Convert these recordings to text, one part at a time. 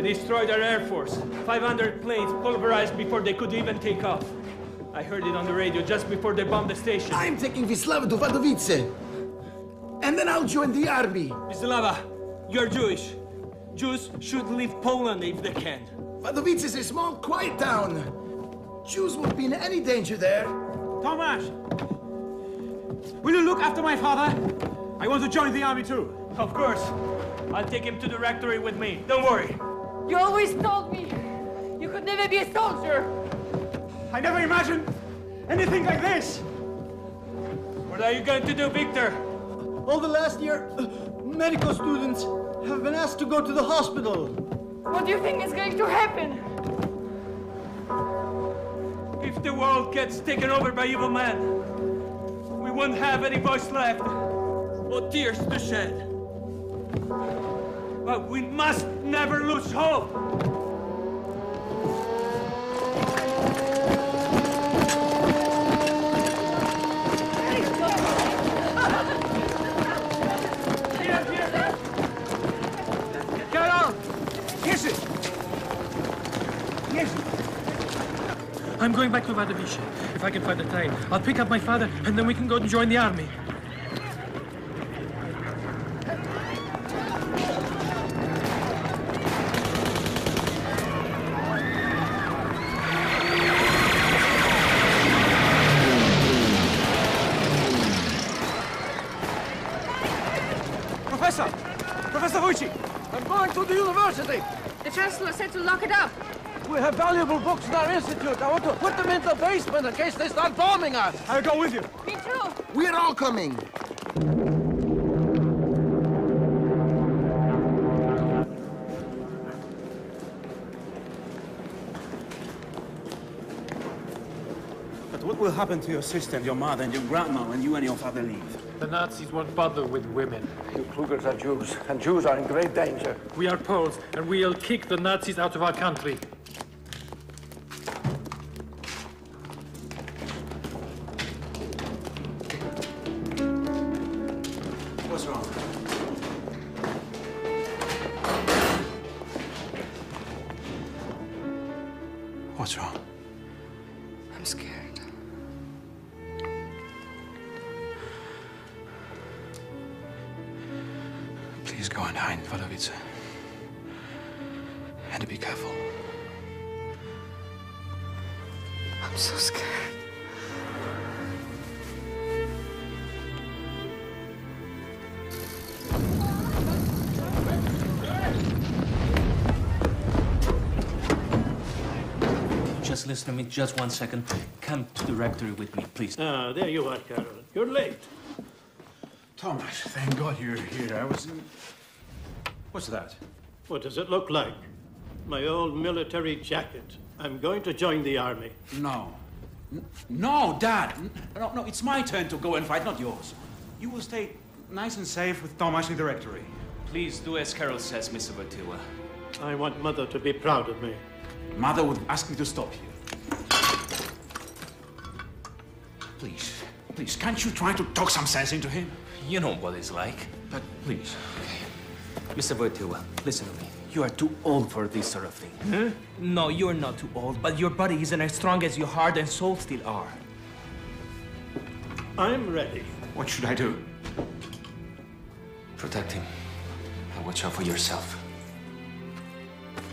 Destroyed our Air Force. 500 planes pulverized before they could even take off. I heard it on the radio just before they bombed the station. I'm taking Wisława to Wadowice. And then I'll join the army. Wisława, you're Jewish. Jews should leave Poland if they can. Wadowice is a small, quiet town. Jews won't be in any danger there. Tomasz! Will you look after my father? I want to join the army too. Of course. I'll take him to the rectory with me. Don't worry. You always told me you could never be a soldier. I never imagined anything like this. What are you going to do, Victor? All the last year, medical students have been asked to go to the hospital. What do you think is going to happen? If the world gets taken over by evil men, we won't have any voice left or tears to shed. But we must never lose hope. Karol! Jerzy! Jerzy! I'm going back to Wadowice. If I can find the train, I'll pick up my father, and then we can go and join the army. Professor Wojcik! I'm going to the university. The Chancellor said to lock it up. We have valuable books in our institute. I want to put them in the basement in case they start bombing us. I'll go with you. Me too. We're all coming. But what will happen to your sister and your mother and your grandma when you and your father leave? The Nazis won't bother with women. You Krugers are Jews, and Jews are in great danger. We are Poles, and we'll kick the Nazis out of our country. What's wrong? What's wrong? I'm scared. Please go and hide in Wadowice. And be careful. I'm so scared. just listen to me just 1 second. Come to the rectory with me, please. Ah, there you are, Karol. You're late. Thomas, thank God you're here. I was... What's that? What does it look like? My old military jacket. I'm going to join the army. No. No, Dad. No, it's my turn to go and fight, not yours. You will stay nice and safe with Thomas in the rectory. Please do as Karol says, Mr. Wojtyła. I want Mother to be proud of me. Mother would ask me to stop you. Please, can't you try to talk some sense into him? You know what it's like. But please. Okay. Mr. Wojtyła, listen to me. You are too old for this sort of thing. Huh? No, you're not too old, but your body isn't as strong as your heart and soul still are. I'm ready. What should I do? Protect him. And watch out for yourself.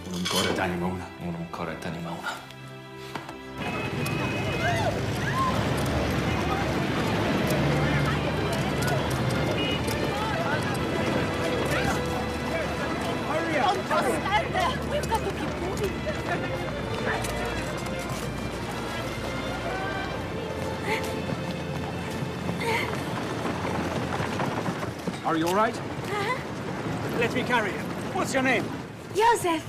Unum coret anima una. Unum coret anima una. We've got to keep moving. Are you all right? Let me carry you. What's your name? Joseph!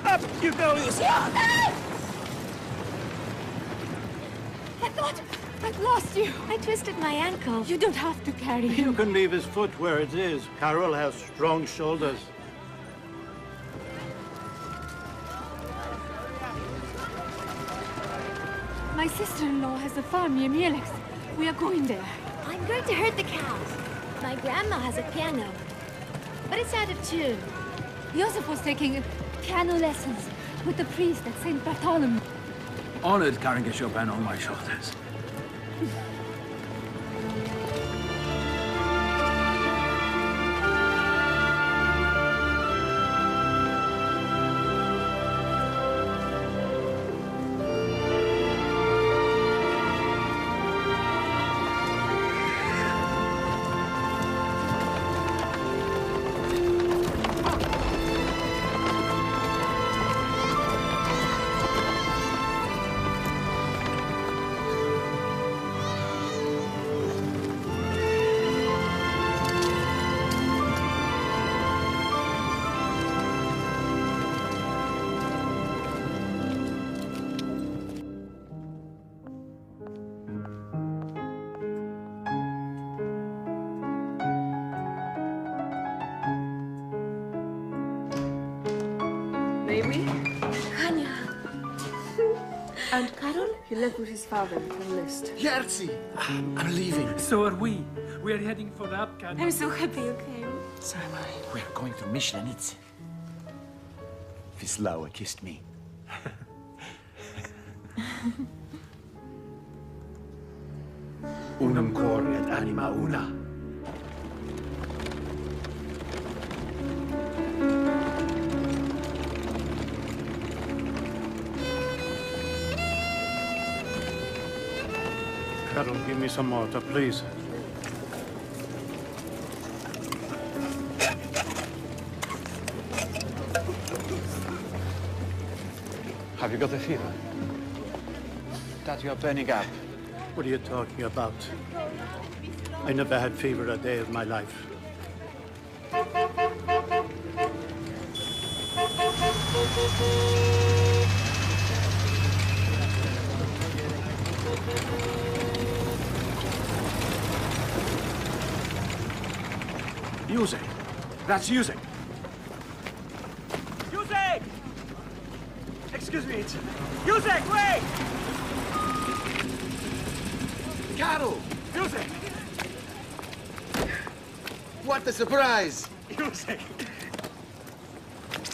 Up you go, you... Joseph! I thought I'd lost you. I twisted my ankle. You don't have to carry him. You can leave his foot where it is. Karol has strong shoulders. My sister-in-law has a farm near Mielec. We are going there. I'm going to herd the cows. My grandma has a piano, but it's out of tune. Joseph was taking piano lessons with the priest at St. Bartholomew. Honored carrying a Chopin on my shoulders. Baby? Hania. And Karol? He left with his father with a list. Jerzy! I'm leaving. So are we. We are heading for that I'm so happy you came. So am I. We're going to Myślenice. Wisława kissed me. Unum cor et anima una. Karol, give me some water, please. Have you got a fever? That you are burning up. What are you talking about? I never had fever a day of my life. Józek! That's Józek! Józek! Excuse me, it's... Józek, wait! Karol! Józek! What a surprise! Józek!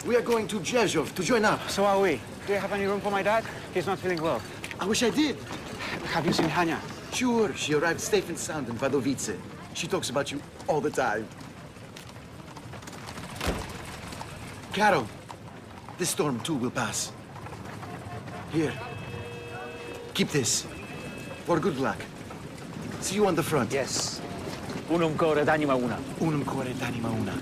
We are going to Rzeszów to join up. So are we. Do you have any room for my dad? He's not feeling well. I wish I did. Have you seen Hania? Sure, she arrived safe and sound in Wadowice. She talks about you all the time. Karol, this storm too will pass. Here, keep this. For good luck. See you on the front. Yes. Unum cor et anima una. Unum cor et anima una.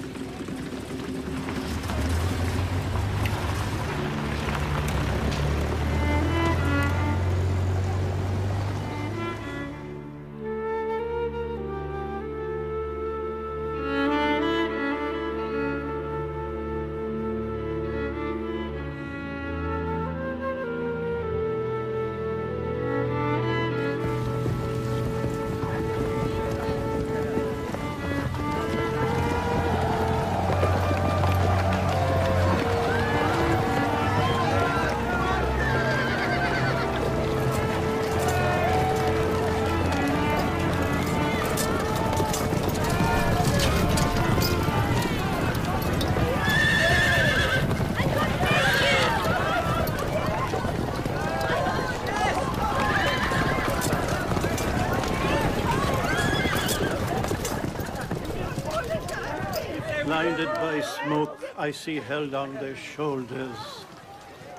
they smoke, I see held on their shoulders,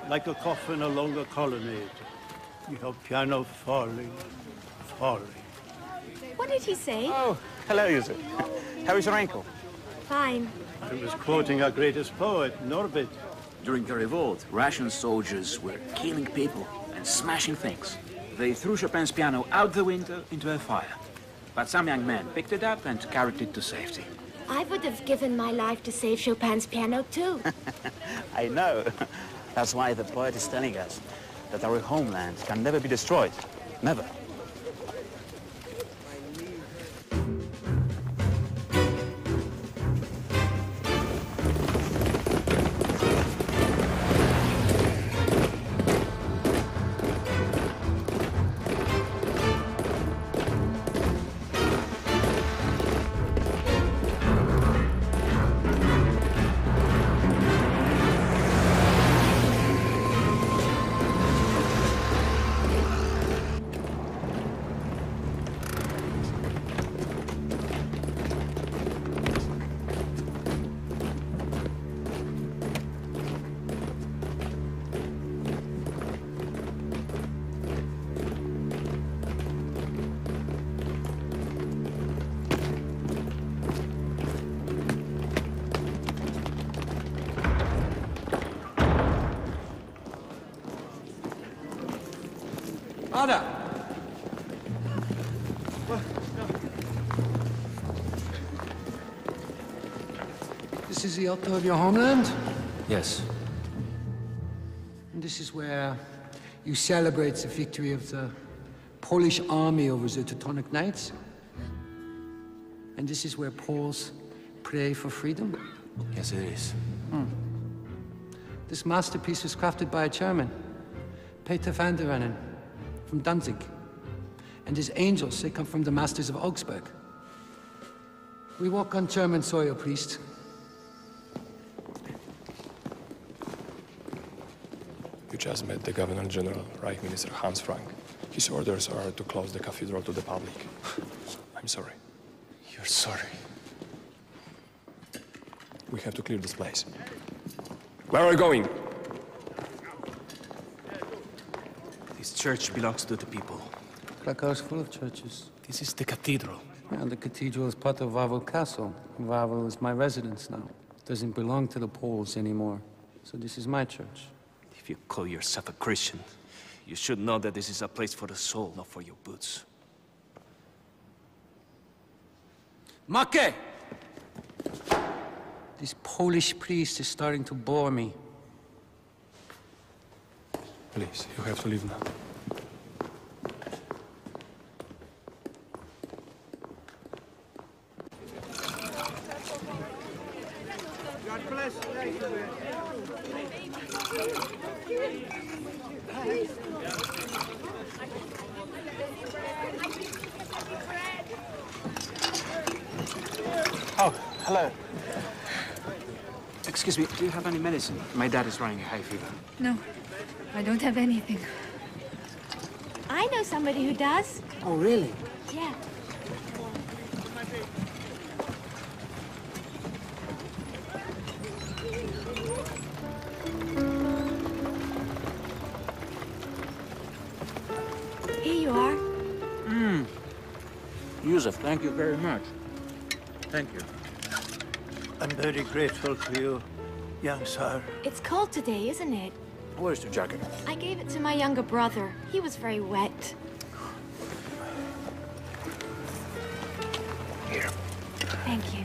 like a coffin along a colonnade. Your piano falling, falling. What did he say? Oh, hello, Yusuf. How is your ankle? Fine. I was quoting our greatest poet, Norbit. During the revolt, Russian soldiers were killing people and smashing things. They threw Chopin's piano out the window into a fire. But some young men picked it up and carried it to safety. I would have given my life to save Chopin's piano, too. I know. That's why the poet is telling us that our homeland can never be destroyed. Never. Ada! This is the altar of your homeland? Yes. And this is where you celebrate the victory of the Polish army over the Teutonic Knights? And this is where Poles pray for freedom? Yes, it is. This masterpiece was crafted by a German, Peter van der Rennen, from Danzig. And his angels, they come from the masters of Augsburg. We walk on German soil, priest. You just met the Governor General, Reich Minister Hans Frank. His orders are to close the cathedral to the public. I'm sorry. You're sorry. We have to clear this place. Where are we going? This church belongs to the people. Krakow is full of churches. This is the cathedral. Yeah, the cathedral is part of Wawel Castle. Wawel is my residence now. It doesn't belong to the Poles anymore. So this is my church. If you call yourself a Christian, you should know that this is a place for the soul, not for your boots. Make! This Polish priest is starting to bore me. Please, you have to leave now. God bless. Oh, hello. Excuse me, do you have any medicine? My dad is running a high fever. No, I don't have anything. I know somebody who does. Oh, really? Yeah. Here you are. Yusuf, thank you very much. Thank you. I'm very grateful to you, young sir. It's cold today, isn't it? Where's your jacket? I gave it to my younger brother. He was very wet. Here. Thank you.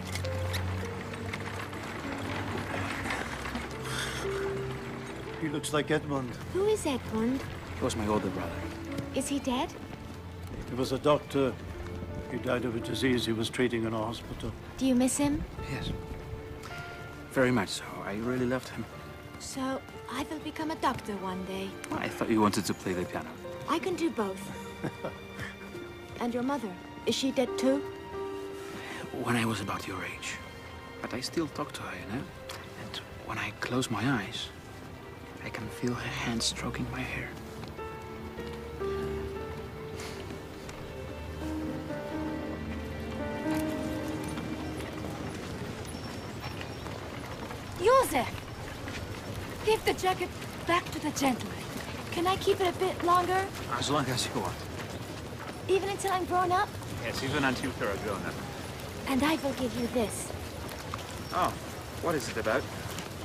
He looks like Edmund. Who is Edmund? He was my older brother. Is he dead? He was a doctor. He died of a disease he was treating in a hospital. Do you miss him? Yes. Very much so. I really loved him. So, I will become a doctor one day. I thought you wanted to play the piano. I can do both. And your mother, is she dead too? When I was about your age. But I still talk to her, you know? And when I close my eyes, I can feel her hand stroking my hair. Joseph! Give the jacket back to the gentleman. Can I keep it a bit longer? As long as you want. Even until I'm grown up? Yes, even until you're a grown-up. And I will give you this. Oh, what is it about?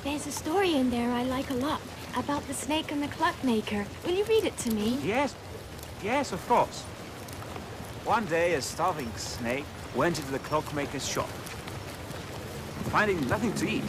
There's a story in there I like a lot. About the snake and the clockmaker. Will you read it to me? Yes. Yes, of course. One day, a starving snake went into the clockmaker's shop. Finding nothing to eat,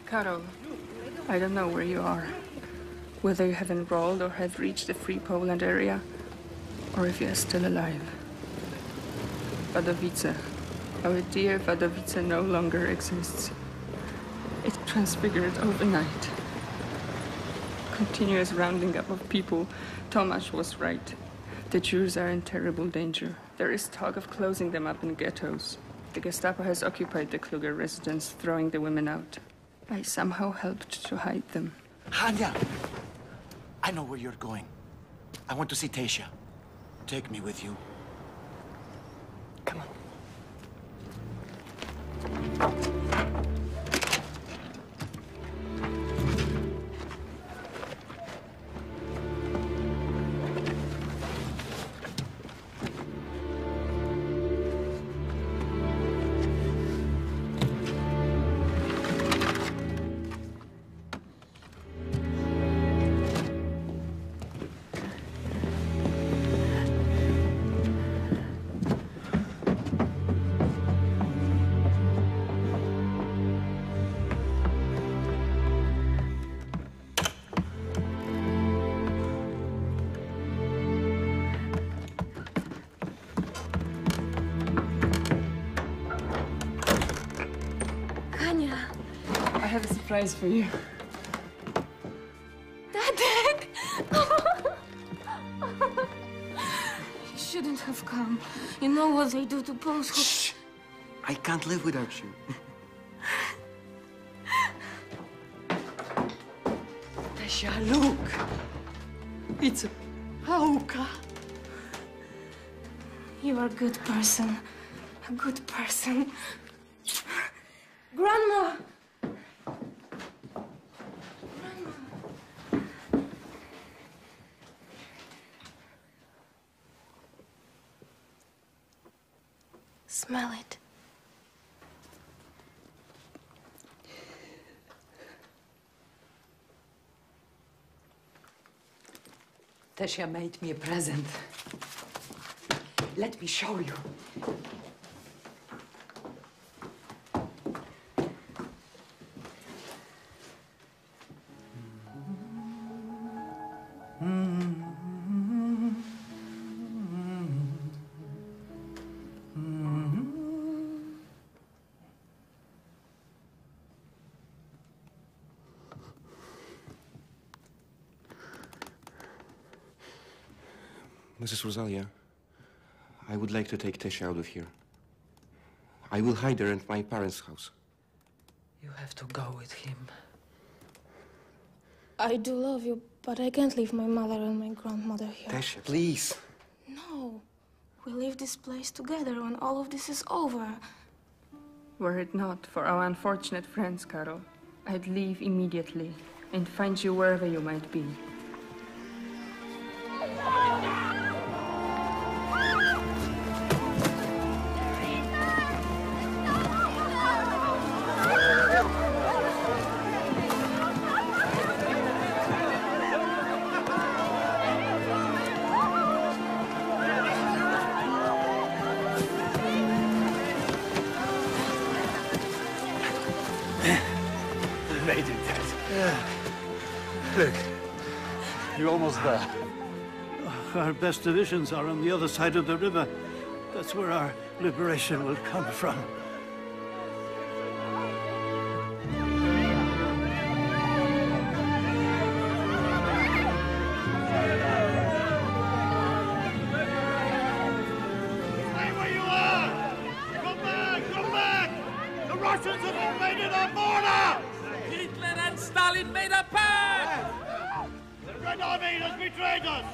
Karol, I don't know where you are. Whether you have enrolled or have reached the Free Poland area, or if you are still alive. Wadowice, our dear Wadowice, no longer exists. It transfigured overnight. Continuous rounding up of people. Tomasz was right. The Jews are in terrible danger. There is talk of closing them up in ghettos. The Gestapo has occupied the Kluger residence, throwing the women out. I somehow helped to hide them. Hania! I know where you're going. I want to see Tasha. Take me with you. Come on. have a surprise for you. Dad! You shouldn't have come. You know what they do to Poles who... Shh! I can't live without you. Tasha, look! It's a Hauka. You are a good person. A good person. Grandma! Smell it. Tasha made me a present. Let me show you. Mrs. Rosalia, I would like to take Tasha out of here. I will hide her at my parents' house. You have to go with him. I do love you, but I can't leave my mother and my grandmother here. Tasha, please. No. We leave this place together when all of this is over. Were it not for our unfortunate friends, Karol, I'd leave immediately and find you wherever you might be. Made it, Dad. Yeah. Look, you're almost there. Our best divisions are on the other side of the river. That's where our liberation will come from. Stay where you are! Come back! Come back! The Russians have invaded our border! Hitler and Stalin made a pact! The Red Army has betrayed us!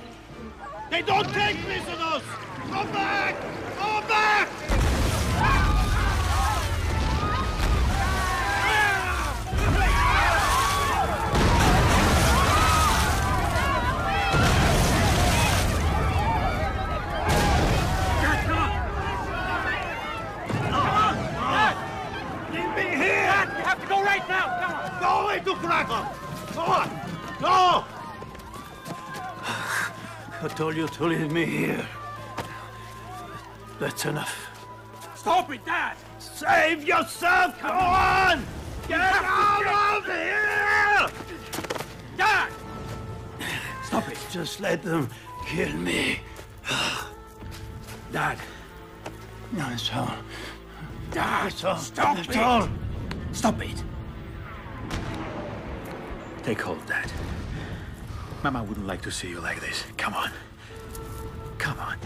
They don't take prisoners! Come back! Come back! Leave me here! Dad, we have to go right now! Come on! Go away to Krakow! Go on! Go! I told you to leave me here. That's enough. Stop it, Dad! Save yourself! Go on! Get out of here! Dad! Stop it. Just let them kill me. Dad. No, it's all. Dad, It's all. stop It's it! all. Stop it! Take hold, Dad. Mama wouldn't like to see you like this. Come on. Come on.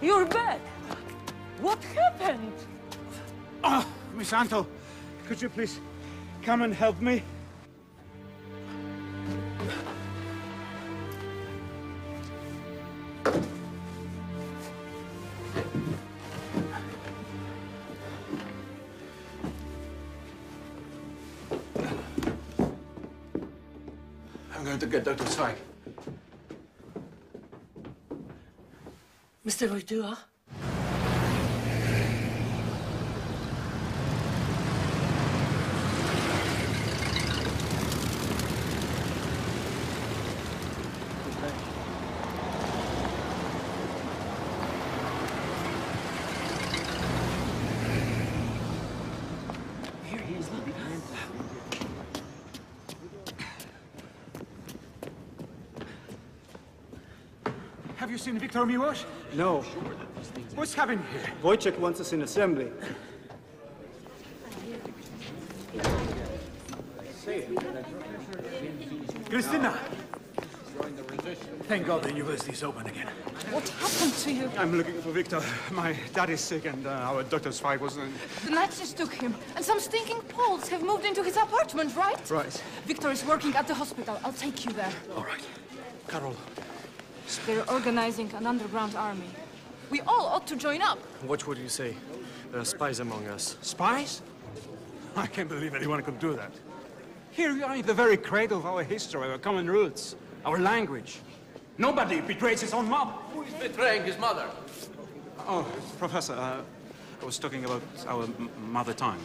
You're back. What happened? Oh, Miss Anto, Could you please come and help me? I'm going to get Dr. Zweig. Mr. Wojtyła? Here he is, look. Have you seen Viktor Miłosz? No. What's happening here? Wojciech wants us in assembly. Christina! Thank God the university's open again. What happened to you? I'm looking for Victor. My dad is sick and our Dr. Zweig was... The Nazis took him, and some stinking Poles have moved into his apartment, right? Right. Victor is working at the hospital. I'll take you there. All right. Karol. They're organizing an underground army. We all ought to join up. What would you say? There are spies among us. Spies? I can't believe anyone could do that. Here we are in the very cradle of our history, our common roots, our language. Nobody betrays his own mom. Who is betraying his mother? Oh, Professor, I was talking about our mother tongue.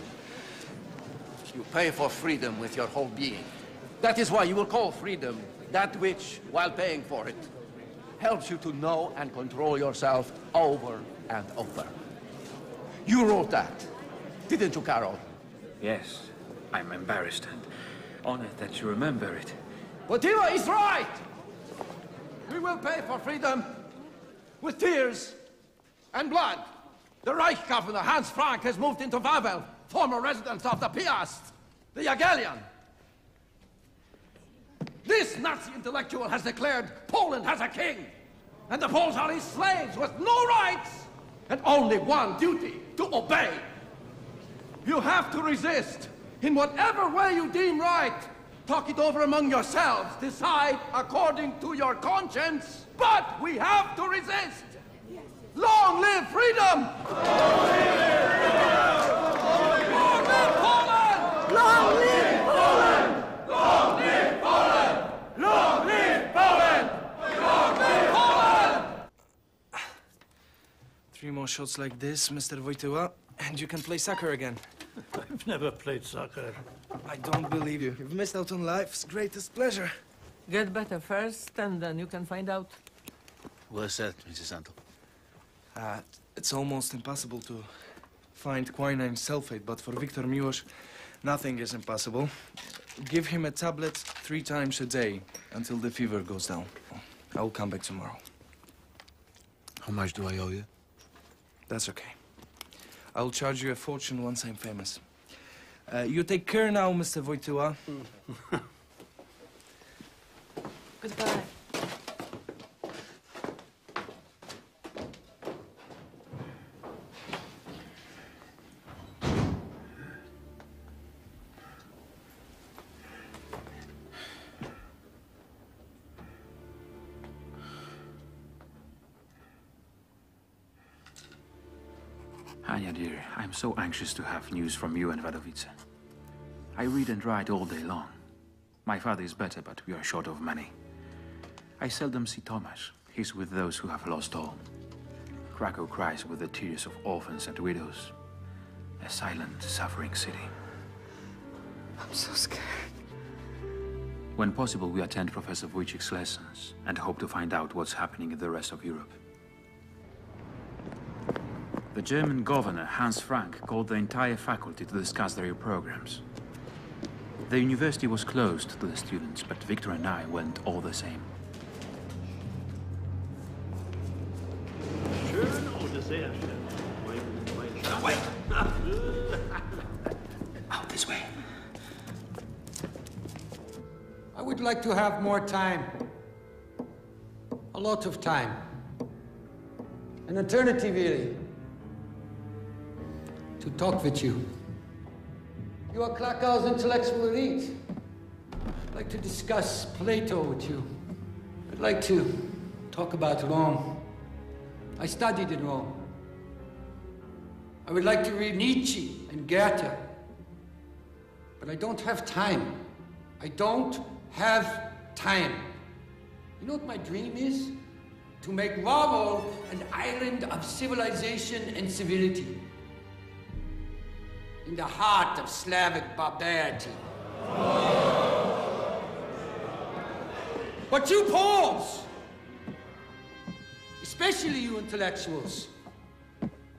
You pay for freedom with your whole being. That is why you will call freedom that which, while paying for it, helps you to know and control yourself over and over. You wrote that, didn't you, Karol? Yes, I'm embarrassed and honored that you remember it. Wojtyła is right! We will pay for freedom with tears and blood. The Reich governor, Hans Frank, has moved into Wawel, former residence of the Piast, the Jagiellon. This Nazi intellectual has declared Poland has a king, and the Poles are his slaves with no rights and only one duty, to obey. You have to resist in whatever way you deem right. Talk it over among yourselves, decide according to your conscience, but we have to resist. Long live freedom! Long live Poland! Long live Poland! Long live Poland! Long live Poland! Long live Poland! 3 more shots like this, Mr. Wojtyła, and you can play soccer again. I've never played soccer. I don't believe you. You've missed out on life's greatest pleasure. Get better first, and then you can find out. What's that, Mrs. Santo? It's almost impossible to find quinine sulfate, but for Viktor Miłosz, nothing is impossible. Give him a tablet 3 times a day until the fever goes down. I'll come back tomorrow. How much do I owe you? That's okay. I'll charge you a fortune once I'm famous. You take care now, Mr. Wojtyła. Goodbye. Anya, dear, I'm so anxious to have news from you and Wadowice. I read and write all day long. My father is better, but we are short of money. I seldom see Tomasz. He's with those who have lost all. Krakow cries with the tears of orphans and widows. A silent, suffering city. I'm so scared. When possible, we attend Professor Wojciech's lessons and hope to find out what's happening in the rest of Europe. The German governor, Hans Frank, called the entire faculty to discuss their programs. The university was closed to the students, but Victor and I went all the same. Wait! Out this way. I would like to have more time. A lot of time. An eternity, really. To talk with you. You are Krakow's intellectual elite. I'd like to discuss Plato with you. I'd like to talk about Rome. I studied in Rome. I would like to read Nietzsche and Goethe. But I don't have time. I don't have time. You know what my dream is? To make Ravo an island of civilization and civility. In the heart of Slavic barbarity. But you Poles, especially you intellectuals,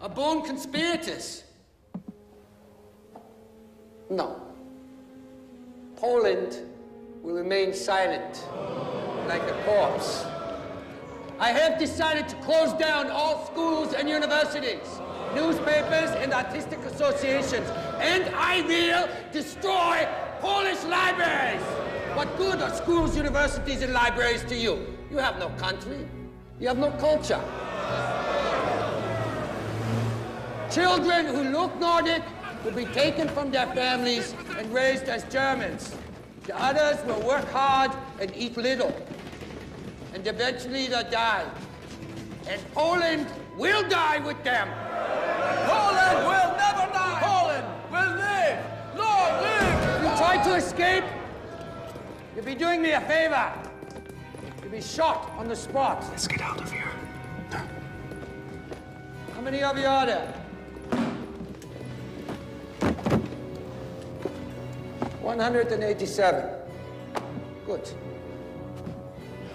are born conspirators. No. Poland will remain silent, like a corpse. I have decided to close down all schools and universities, newspapers and artistic associations, and I will destroy Polish libraries. What good are schools, universities, and libraries to you? You have no country. You have no culture. Children who look Nordic will be taken from their families and raised as Germans. The others will work hard and eat little. And eventually they'll die. And Poland will die with them. Poland will never die! Poland will live! Long live! If you try to escape, you'll be doing me a favor. You'll be shot on the spot. Let's get out of here. How many of you are there? 187. Good.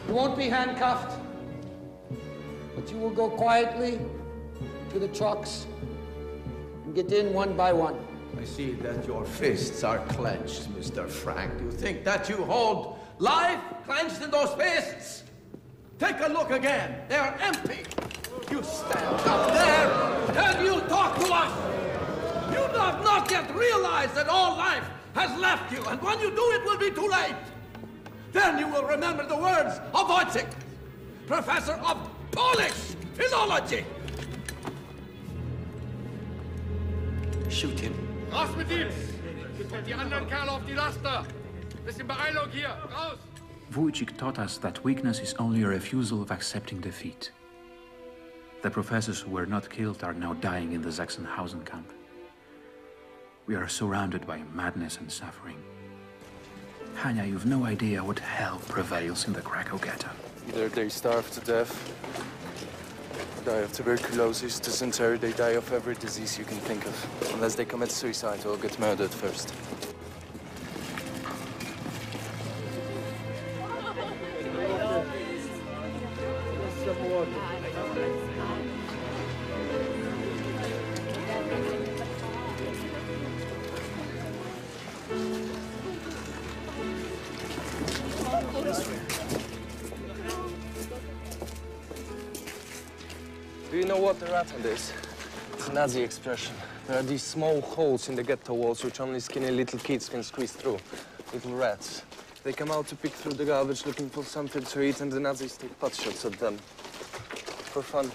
You won't be handcuffed, but you will go quietly to the trucks and get in one by one. I see that your fists are clenched, Mr. Frank. You think that you hold life clenched in those fists? Take a look again. They are empty. You stand up there and you talk to us. You have not yet realized that all life has left you, and when you do, it will be too late. Then you will remember the words of Wojciech, professor of Polish philology. Shoot him. Raus mit ihm! Und die anderen Kerle auf die Laster! Bisschen Beeilung hier! Raus! Wojciech taught us that weakness is only a refusal of accepting defeat. The professors who were not killed are now dying in the Sachsenhausen camp. We are surrounded by madness and suffering. Hania, you've no idea what hell prevails in the Krakow ghetto. Either they starve to death, die of tuberculosis, dysentery, they die of every disease you can think of. Unless they commit suicide or get murdered first. Do you know what the rattle is? It's a Nazi expression. There are these small holes in the ghetto walls which only skinny little kids can squeeze through. Little rats. They come out to pick through the garbage looking for something to eat, and the Nazis take pot shots at them. For fun.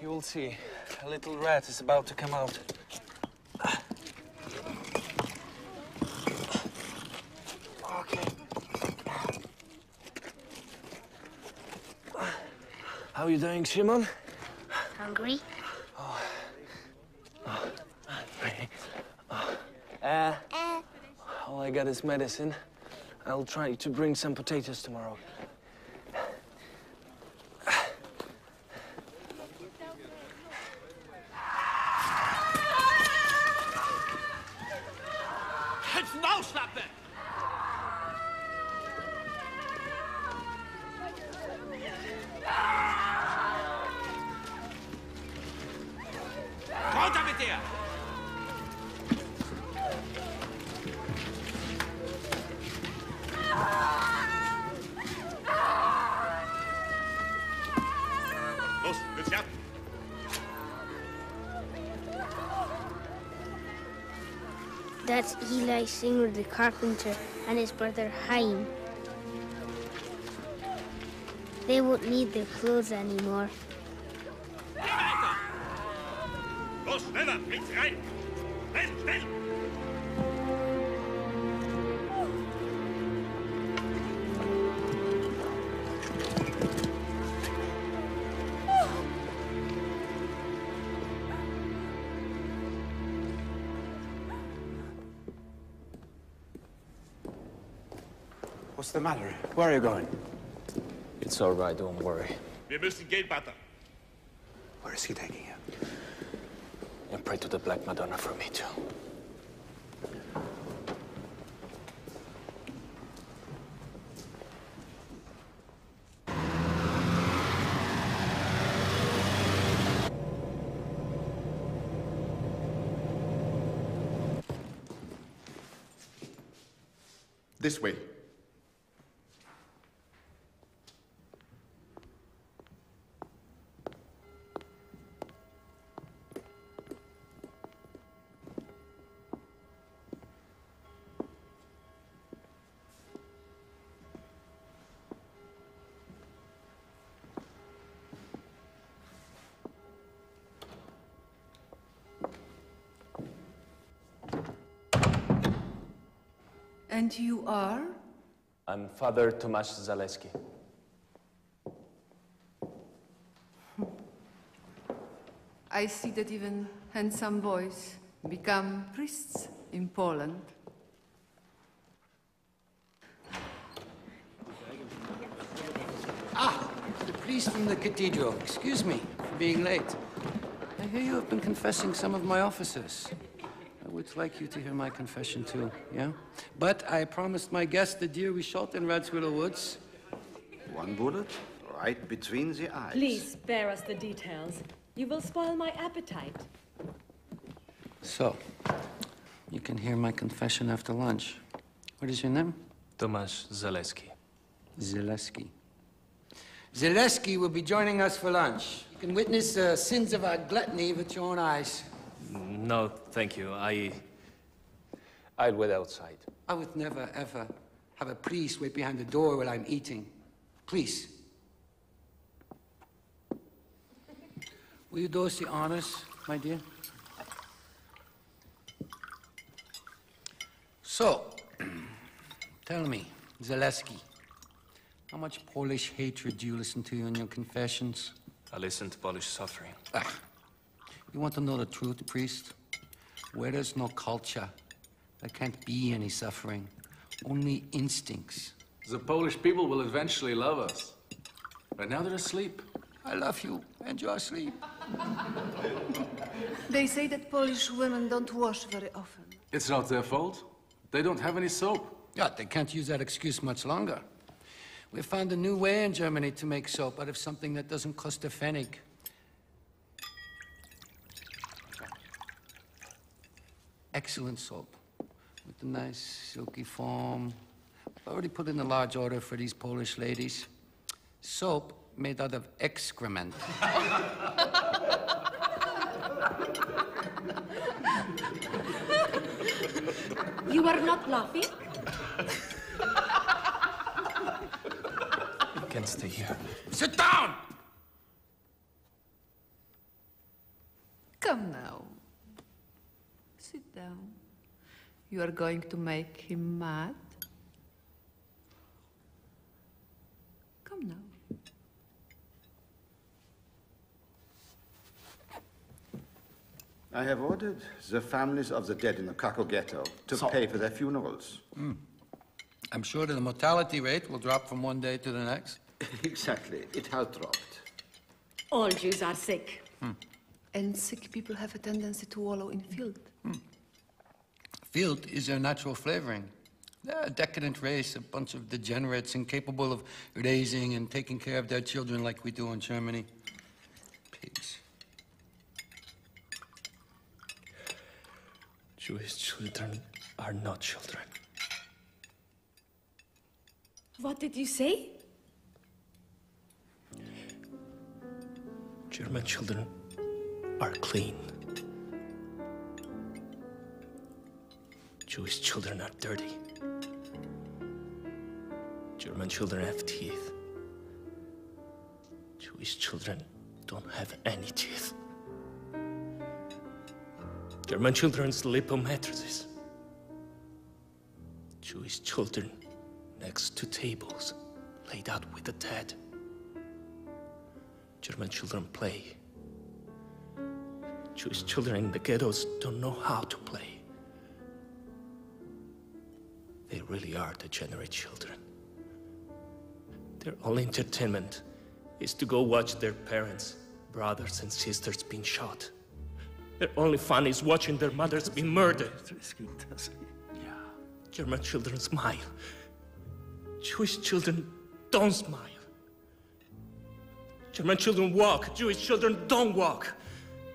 You will see. A little rat is about to come out. Okay. How are you doing, Shimon? Hungry? All I got is medicine. I'll try to bring some potatoes tomorrow. Runter mit dir! Los, willst du ab? That's Eli Singer the carpenter and his brother Chaim. They won't need their clothes anymore. Los, schneller! Bringt sie rein! Schnell, schnell! What's the matter? Where are you going? It's all right, don't worry. Wir müssen gehen, Pater. Where is he taking you? And pray to the Black Madonna for me, too. This way. And you are? I'm Father Tomasz Zaleski. I see that even handsome boys become priests in Poland. Ah, the priest from the cathedral. Excuse me for being late. I hear you have been confessing some of my officers. I would like you to hear my confession too, yeah? But I promised my guest the deer we shot in Radswillow Woods. One bullet, right between the eyes. Please spare us the details. You will spoil my appetite. So, you can hear my confession after lunch. What is your name? Tomasz Zaleski. Zaleski. Zaleski will be joining us for lunch. You can witness the sins of our gluttony with your own eyes. No, thank you. I'll wait outside. I would never, ever have a priest wait behind the door while I'm eating. Please. Will you do us the honors, my dear? So, tell me, Zaleski, how much Polish hatred do you listen to in your confessions? I listen to Polish suffering. You want to know the truth, priest? Where there's no culture, there can't be any suffering, only instincts. The Polish people will eventually love us. Right now they're asleep. I love you, and you're asleep. They say that Polish women don't wash very often. It's not their fault. They don't have any soap. Yeah, they can't use that excuse much longer. We found a new way in Germany to make soap out of something that doesn't cost a pfennig. Excellent soap with a nice silky foam. I've already put in a large order for these Polish ladies. Soap made out of excrement. You are not laughing? You can stay here. Sit down! Come now. Sit down. You are going to make him mad? Come now. I have ordered the families of the dead in the Krakow ghetto to pay for their funerals. I'm sure that the mortality rate will drop from one day to the next. Exactly. It has dropped. All Jews are sick. And sick people have a tendency to wallow in filth. Filth is their natural flavoring. They're a decadent race, a bunch of degenerates incapable of raising and taking care of their children like we do in Germany. Pigs. Jewish children are not children. What did you say? German children are clean. Jewish children are dirty. German children have teeth. Jewish children don't have any teeth. German children sleep on mattresses. Jewish children next to tables laid out with the dead. German children play. Jewish children in the ghettos don't know how to play. They really are degenerate children. Their only entertainment is to go watch their parents, brothers and sisters being shot. Their only fun is watching their mothers be murdered. German children smile. Jewish children don't smile. German children walk. Jewish children don't walk.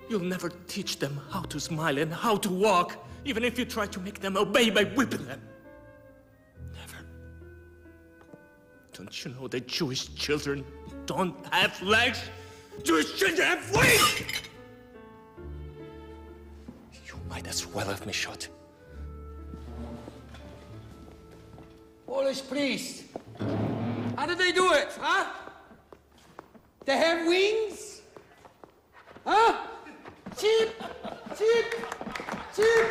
You'll never teach them how to smile and how to walk, even if you try to make them obey by whipping them. Never. Don't you know that Jewish children don't have legs? Jewish children have wings! You might as well have me shot. Polish priest. How do they do it, huh? They have wings? Huh? Cheap! Cheap! Cheap!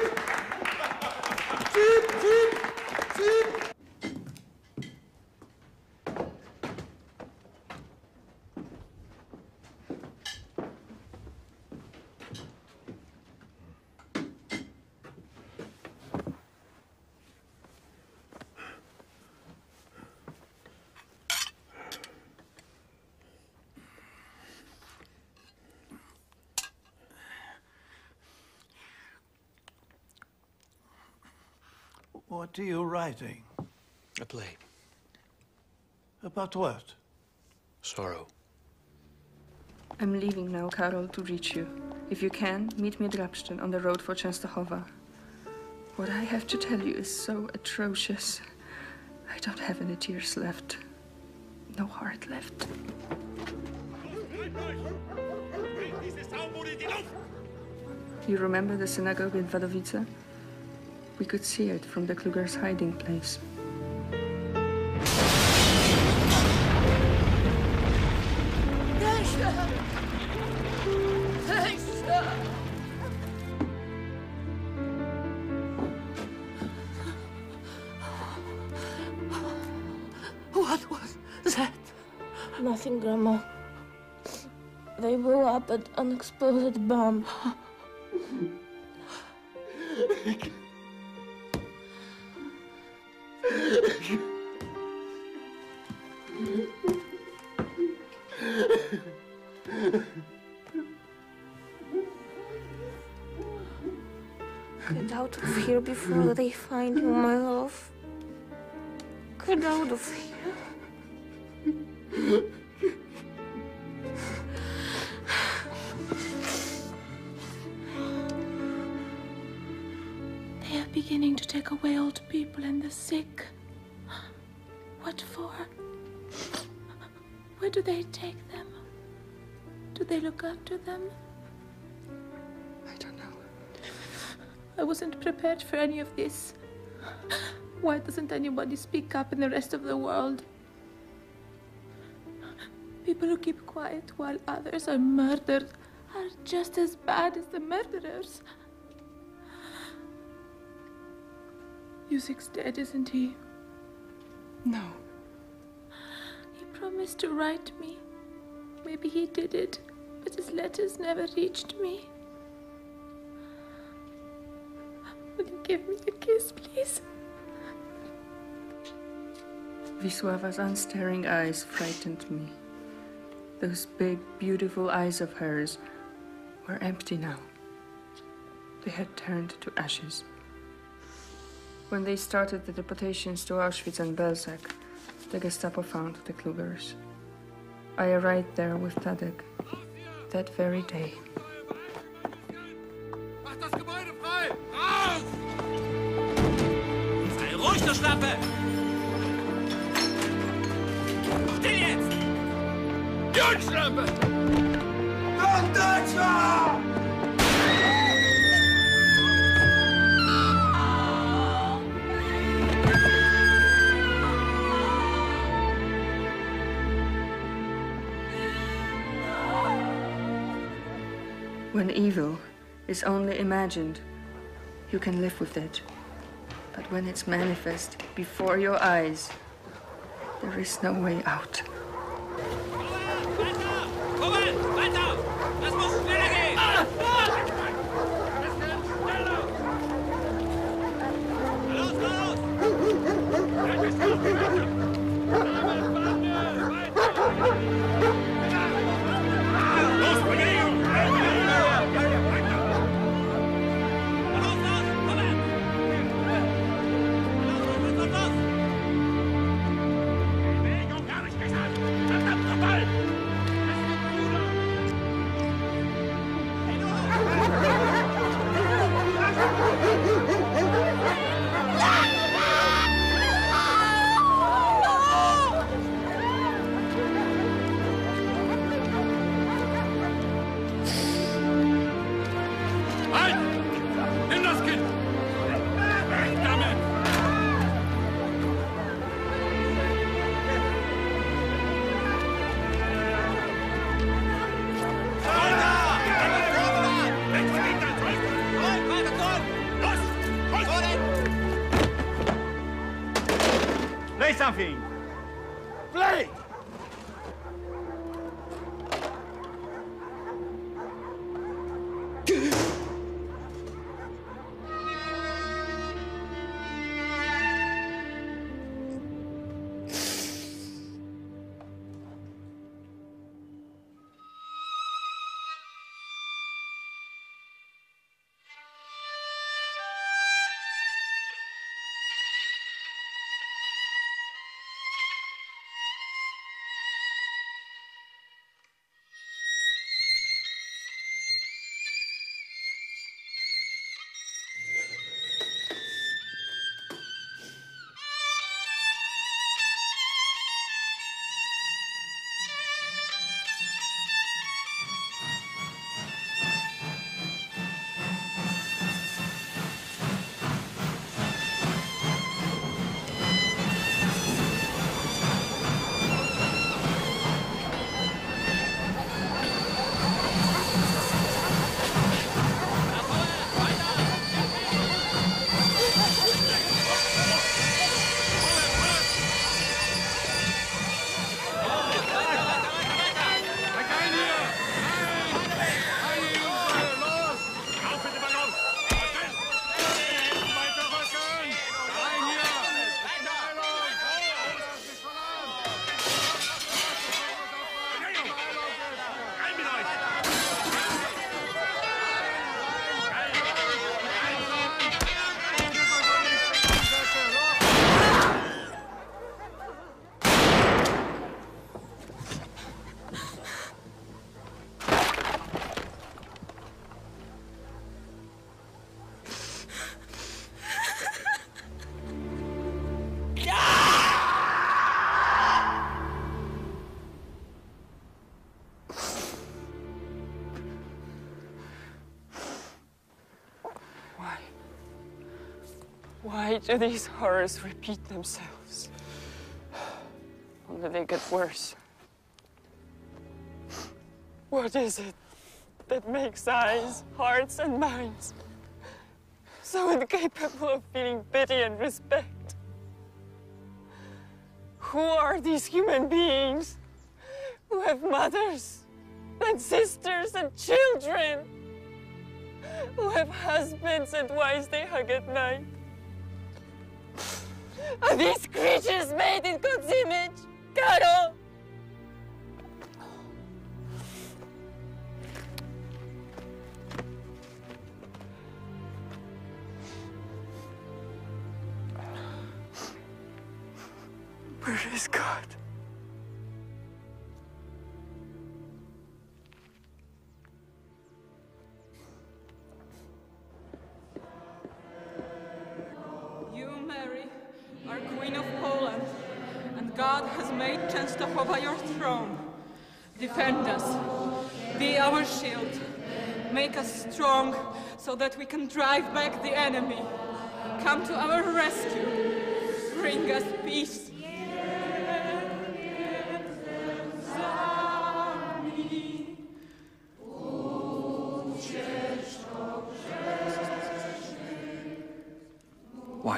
Cheap! Cheap! Cheap! What are you writing? A play. About what? Sorrow. I'm leaving now, Karol, to reach you. If you can, meet me at Grabstein on the road for Częstochowa. What I have to tell you is so atrocious. I don't have any tears left. No heart left. You remember the synagogue in Wadowice? We could see it from the Klugers' hiding place. What was that? Nothing, Grandma. They blew up an unexploded bomb. Get out of here before they find you, my love. Get out of here. They are beginning to take away old people and the sick. What for? Where do they take them? Do they look after them? I don't know. I wasn't prepared for any of this. Why doesn't anybody speak up in the rest of the world? People who keep quiet while others are murdered are just as bad as the murderers. Yusuk's dead, isn't he? No. He promised to write me. Maybe he did it, but his letters never reached me. Will you give me a kiss, please? Wisława's unstaring eyes frightened me. Those big, beautiful eyes of hers were empty now. They had turned to ashes. When they started the deportations to Auschwitz and Belzec, the Gestapo found the Klugers. I arrived there with Tadek that very day. Mach das Gebäude frei! Raus! Sei ruhig, du Schlampe! Still jetzt! Jungschlampe! Kommt, Deutscher! When evil is only imagined, you can live with it. But when it's manifest before your eyes, there is no way out. Play something! Play! Why do these horrors repeat themselves? Only they get worse. What is it that makes eyes, hearts, and minds so incapable of feeling pity and respect? Who are these human beings who have mothers and sisters and children? Who have husbands and wives they hug at night? Are these creatures made in God's image, Karol? Where is God? You, Mary, are Queen of Poland, and God has made Częstochowa your throne. Defend us. Be our shield. Make us strong so that we can drive back the enemy. Come to our rescue. Bring us peace.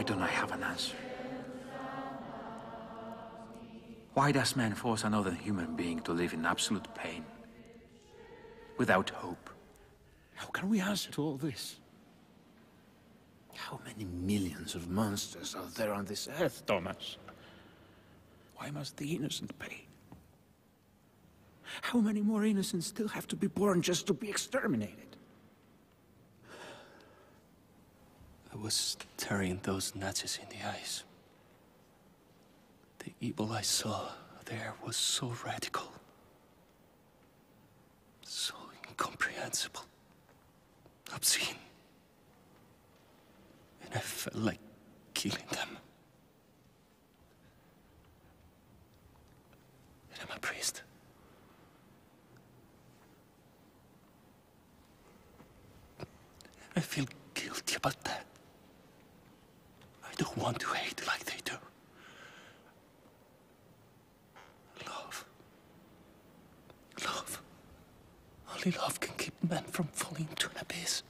Why don't I have an answer? Why does man force another human being to live in absolute pain? Without hope? How can we answer to all this? How many millions of monsters are there on this earth, Thomas? Why must the innocent pay? How many more innocents still have to be born just to be exterminated? I was staring those Nazis in the eyes. The evil I saw there was so radical, so incomprehensible, obscene. And I felt like killing them. And I'm a priest. I feel guilty about that. I don't want to hate like they do. Love. Love. Only love can keep men from falling into an abyss.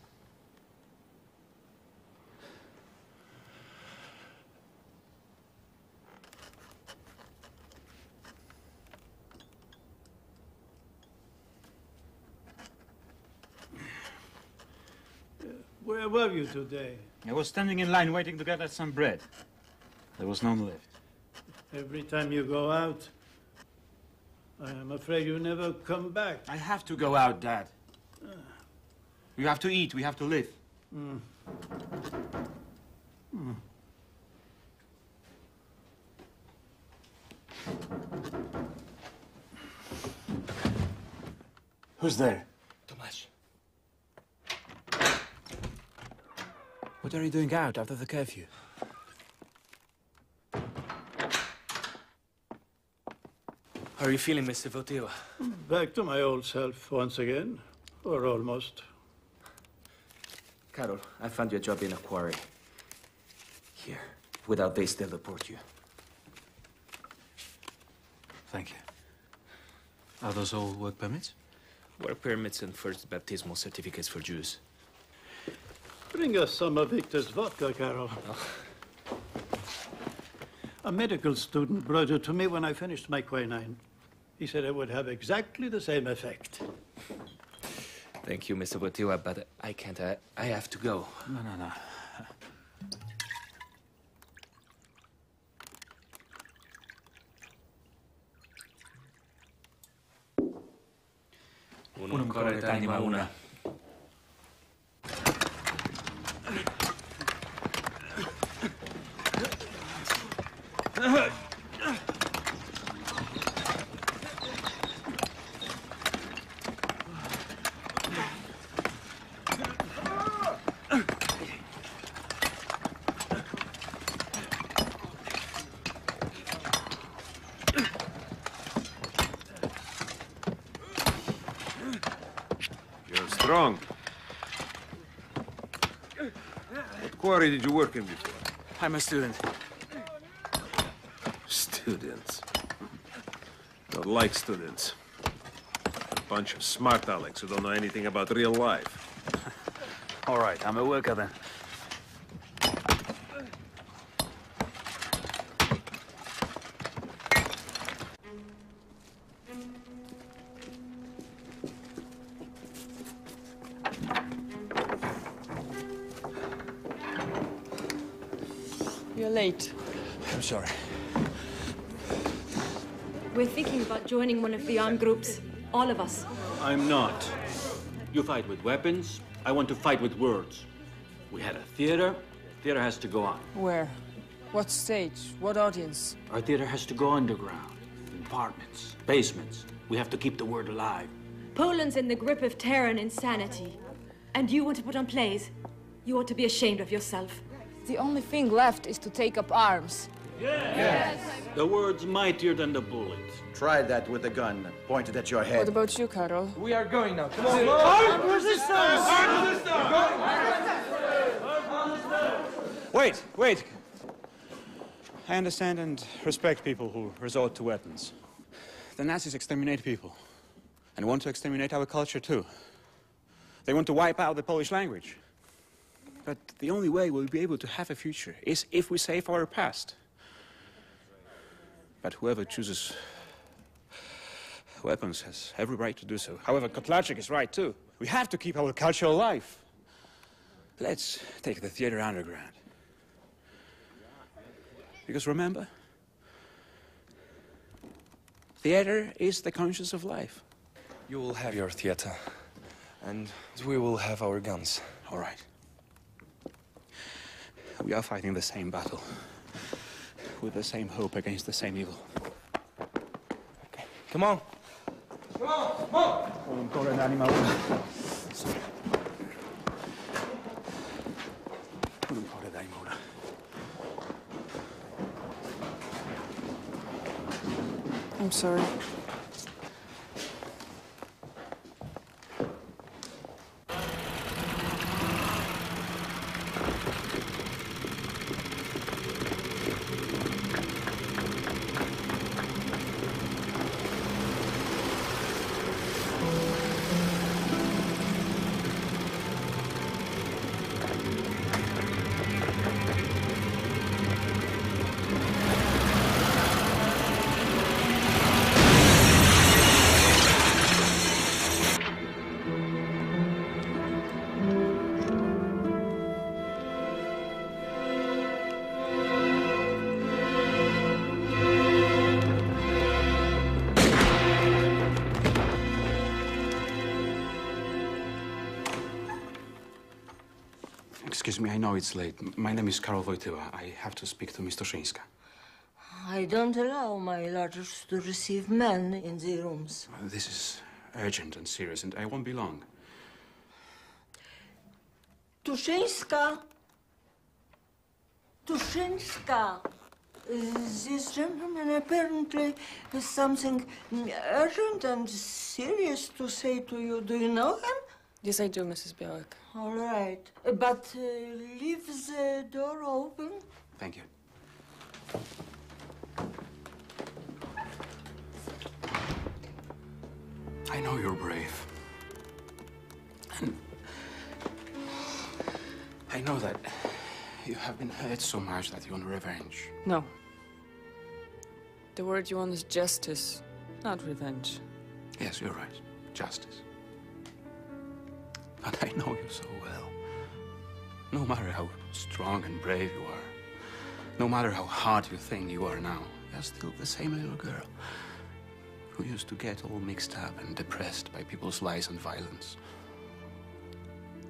Where were you today? I was standing in line waiting to get us some bread. There was none left. Every time you go out, I am afraid you never come back. I have to go out, Dad. We have to eat, we have to live. Who's there? Tomasz. What are you doing out after the curfew? How are you feeling, Mr. Votiva? Back to my old self once again, or almost. Karol, I found you a job in a quarry. Here. Without this, they'll deport you. Thank you. Are those all work permits? Work permits and first baptismal certificates for Jews. Bring us some of Victor's vodka, Karol. A medical student brought it to me when I finished my quinine. He said it would have exactly the same effect. Thank you, Mr. Votiva, but I can't. I have to go. No. Unum corret anima una. You're strong. What quarry did you work in before? I'm a student. Students. Don't like students. A bunch of smart Alecs who don't know anything about real life. All right, I'm a worker then. You're late. I'm sorry. We're thinking about joining one of the armed groups. All of us. I'm not. You fight with weapons. I want to fight with words. We had a theater. Theater has to go on. Where? What stage? What audience? Our theater has to go underground. In apartments, basements. We have to keep the word alive. Poland's in the grip of terror and insanity. And you want to put on plays? You ought to be ashamed of yourself. The only thing left is to take up arms. Yes. The word's mightier than the bullet. Try that with a gun pointed at your head. What about you, Karol? We are going now. Come on. Armed resistance! Wait. I understand and respect people who resort to weapons. The Nazis exterminate people and want to exterminate our culture too. They want to wipe out the Polish language. But the only way we'll be able to have a future is if we save our past. But whoever chooses weapons has every right to do so. However, Kotlaczyk is right too. We have to keep our culture alive. Let's take the theater underground. Because remember, theater is the conscience of life. You will have your theater, and we will have our guns. All right. We are fighting the same battle, with the same hope against the same evil. Okay. Come on. Come on, come on! I'm sorry. Excuse me, I know it's late. My name is Karol. I have to speak to Miss Toszyńska. I don't allow my lodgers to receive men in the rooms. This is urgent and serious, and I won't be long. Toszyńska! Toszyńska! This gentleman apparently has something urgent and serious to say to you. Do you know him? Yes, I do, Mrs. Białek. All right. But leave the door open. Thank you. I know you're brave. And I know that you have been hurt so much that you want revenge. No. The word you want is justice, not revenge. Yes, you're right. Justice. But I know you so well. No matter how strong and brave you are, no matter how hard you think you are now, you're still the same little girl who used to get all mixed up and depressed by people's lies and violence.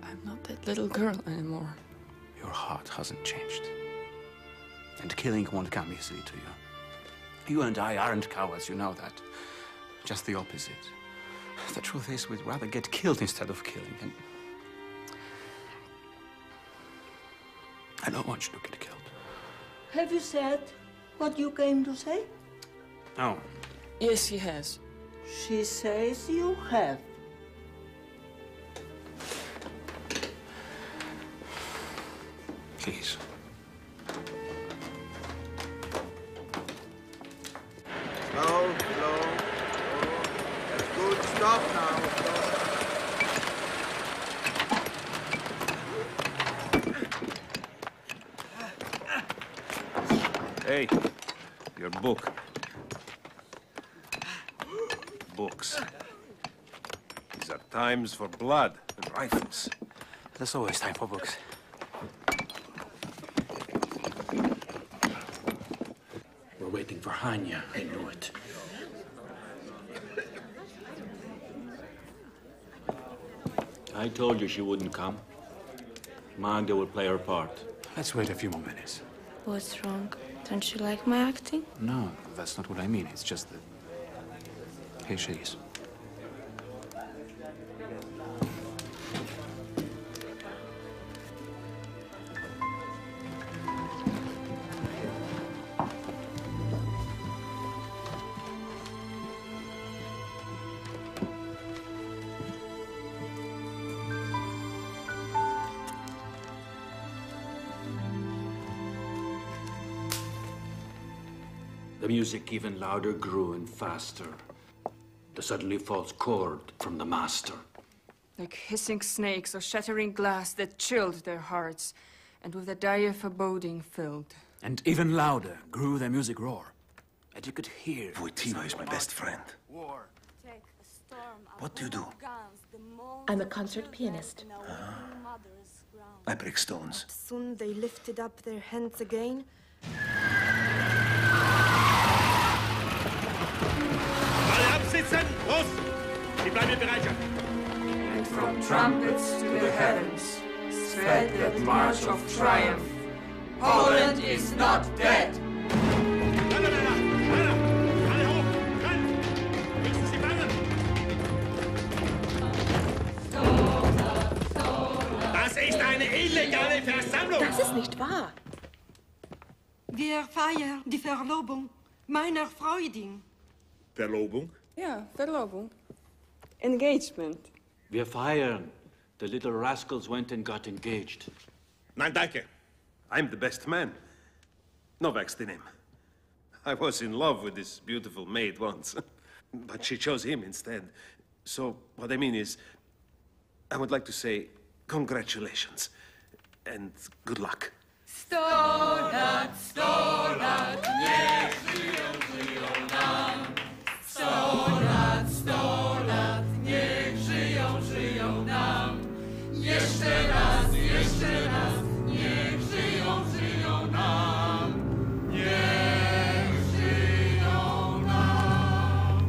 I'm not that little girl anymore. Your heart hasn't changed. And killing won't come easily to you. You and I aren't cowards, you know that. Just the opposite. The truth is, we'd rather get killed instead of killing. And I don't want you to get killed. Have you said what you came to say? No. Yes, he has. She says you have. Please. Slow, slow. That's good. Stop now. Hey, your book. Books. These are times for blood and rifles. There's always time for books. We're waiting for Hanya. I knew it. I told you she wouldn't come. Magda will play her part. Let's wait a few more minutes. What's wrong? Don't you like my acting? No, that's not what I mean. It's just that... Here she is. The music even louder grew and faster. The suddenly false chord from the master. like hissing snakes or shattering glass that chilled their hearts, and with a dire foreboding filled. And even louder grew their music roar, and you could hear... Wojtyla is my best friend. What do you do? I'm a concert pianist. I break stones. Soon they lifted up their hands again. Alle absitzen! Los! Die bleiben in Bereitschaft! And from trumpets to the heavens sped that march of triumph. Poland is not dead! Das ist eine illegale Versammlung! Das ist nicht wahr. Wir feiern die Verlobung meiner Freundin. Verlobung? Ja, Verlobung. Engagement. Wir feiern. The little rascals went and got engaged. Nein, danke. I'm the best man. Novak's the name. I was in love with this beautiful maid once, but she chose him instead. So, what I mean is, I would like to say congratulations and good luck. 100 lat, 100 lat, niech żyją, żyją nam. 100 lat, 100 lat, niech żyją, żyją nam. Jeszcze raz, niech żyją, żyją nam. Niech żyją nam.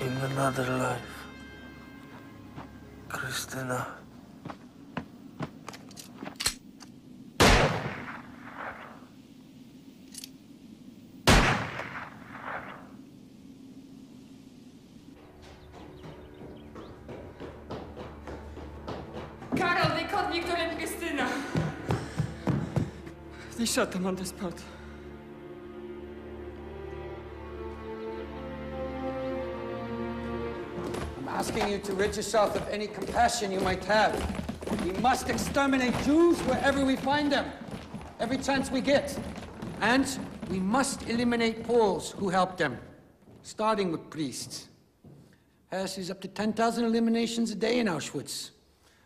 In another life, Krystyna. Karol, they caught Victor and Christina. They shot them on the spot. I'm asking you to rid yourself of any compassion you might have. We must exterminate Jews wherever we find them, every chance we get. And we must eliminate Poles who help them, starting with priests. Hess is up to 10,000 eliminations a day in Auschwitz.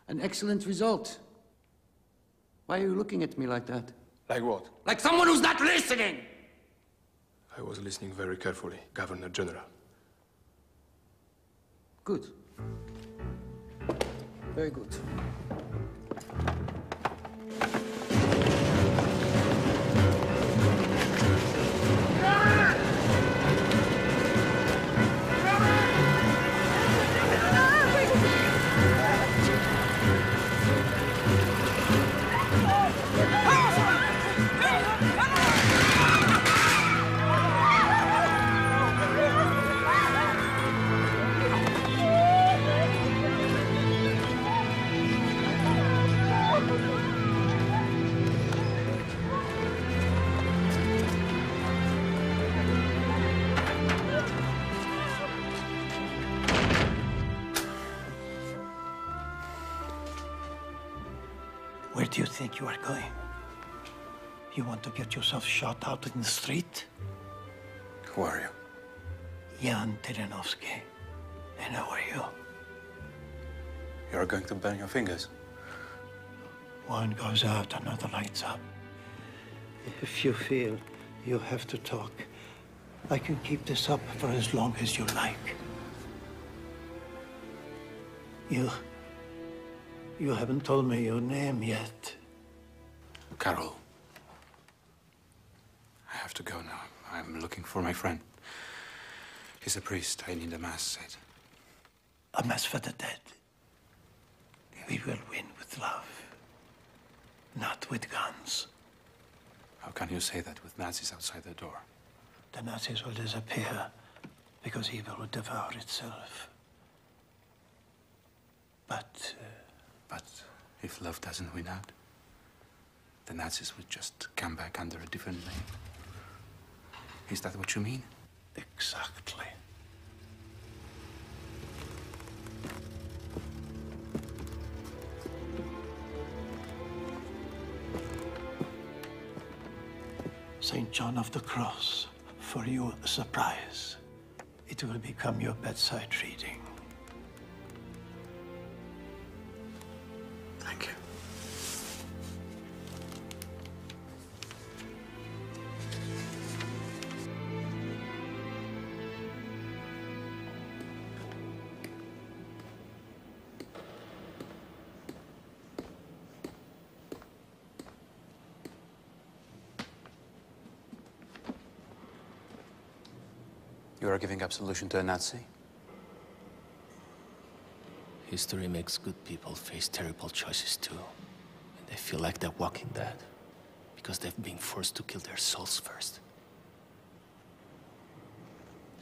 An excellent result. Why are you looking at me like that? Like what? Like someone who's not listening! I was listening very carefully, Governor General. Good. Very good. Where do you think you are going? You want to get yourself shot out in the street? Who are you? Jan Tiranovsky. And who are you? You are going to burn your fingers. One goes out, another lights up. If you feel you have to talk, I can keep this up for as long as you like. You haven't told me your name yet. Karol. I have to go now. I'm looking for my friend. He's a priest. I need a mass said. A mass for the dead. We will win with love, not with guns. How can you say that with Nazis outside the door? The Nazis will disappear because evil will devour itself. But if love doesn't win out, the Nazis would just come back under a different name. Is that what you mean? Exactly. St. John of the Cross, for you a surprise. It will become your bedside reading. Thank you. You are giving absolution to a Nazi? History makes good people face terrible choices too. And they feel like they're walking dead because they've been forced to kill their souls first.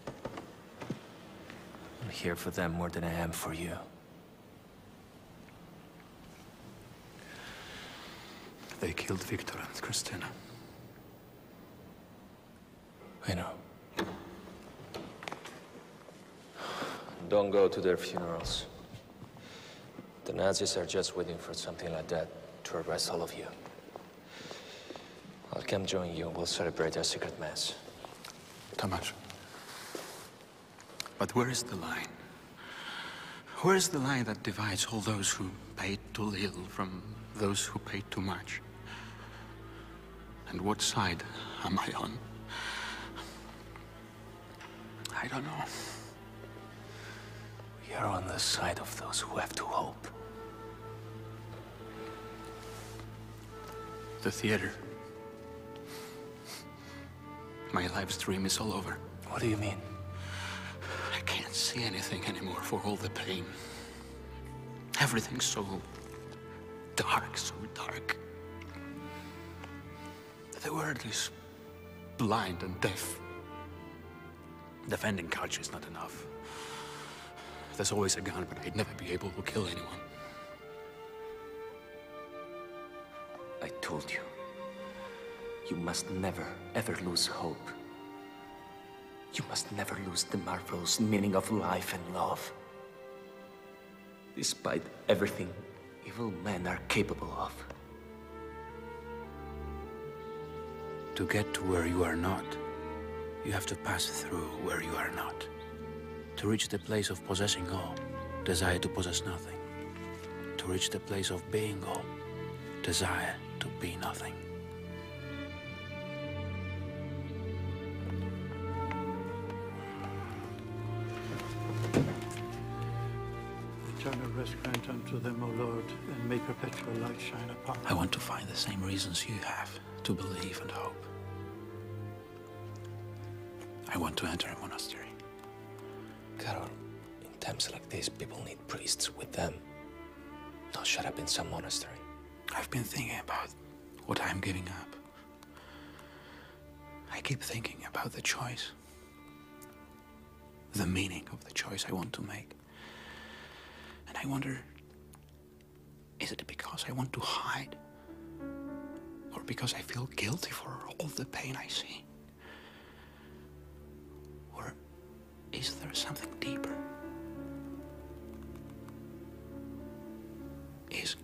I'm here for them more than I am for you. They killed Victor and Christina. I know. Don't go to their funerals. The Nazis are just waiting for something like that to arrest all of you. I'll come join you and we'll celebrate our secret mass. Tomasz. But where is the line? Where is the line that divides all those who paid too little from those who paid too much? And what side am I on? I don't know. We are on the side of those who have to hope. The theater. My life's dream is all over. What do you mean? I can't see anything anymore for all the pain. Everything's so dark, so dark. The world is blind and deaf. Defending culture is not enough. There's always a gun, but I'd never be able to kill anyone. I told you. You must never, ever lose hope. You must never lose the marvelous meaning of life and love. Despite everything evil men are capable of. To get to where you are not, you have to pass through where you are not. To reach the place of possessing all, desire to possess nothing. To reach the place of being all, desire to be nothing. Eternal rest grant unto them, O Lord, and may perpetual light shine upon them. I want to find the same reasons you have to believe and hope. I want to enter a monastery. Karol, in times like this, people need priests with them. Not shut up in some monastery. I've been thinking about what I'm giving up. I keep thinking about the choice. The meaning of the choice I want to make. And I wonder, is it because I want to hide? Or because I feel guilty for all the pain I see? Or is there something deeper? Is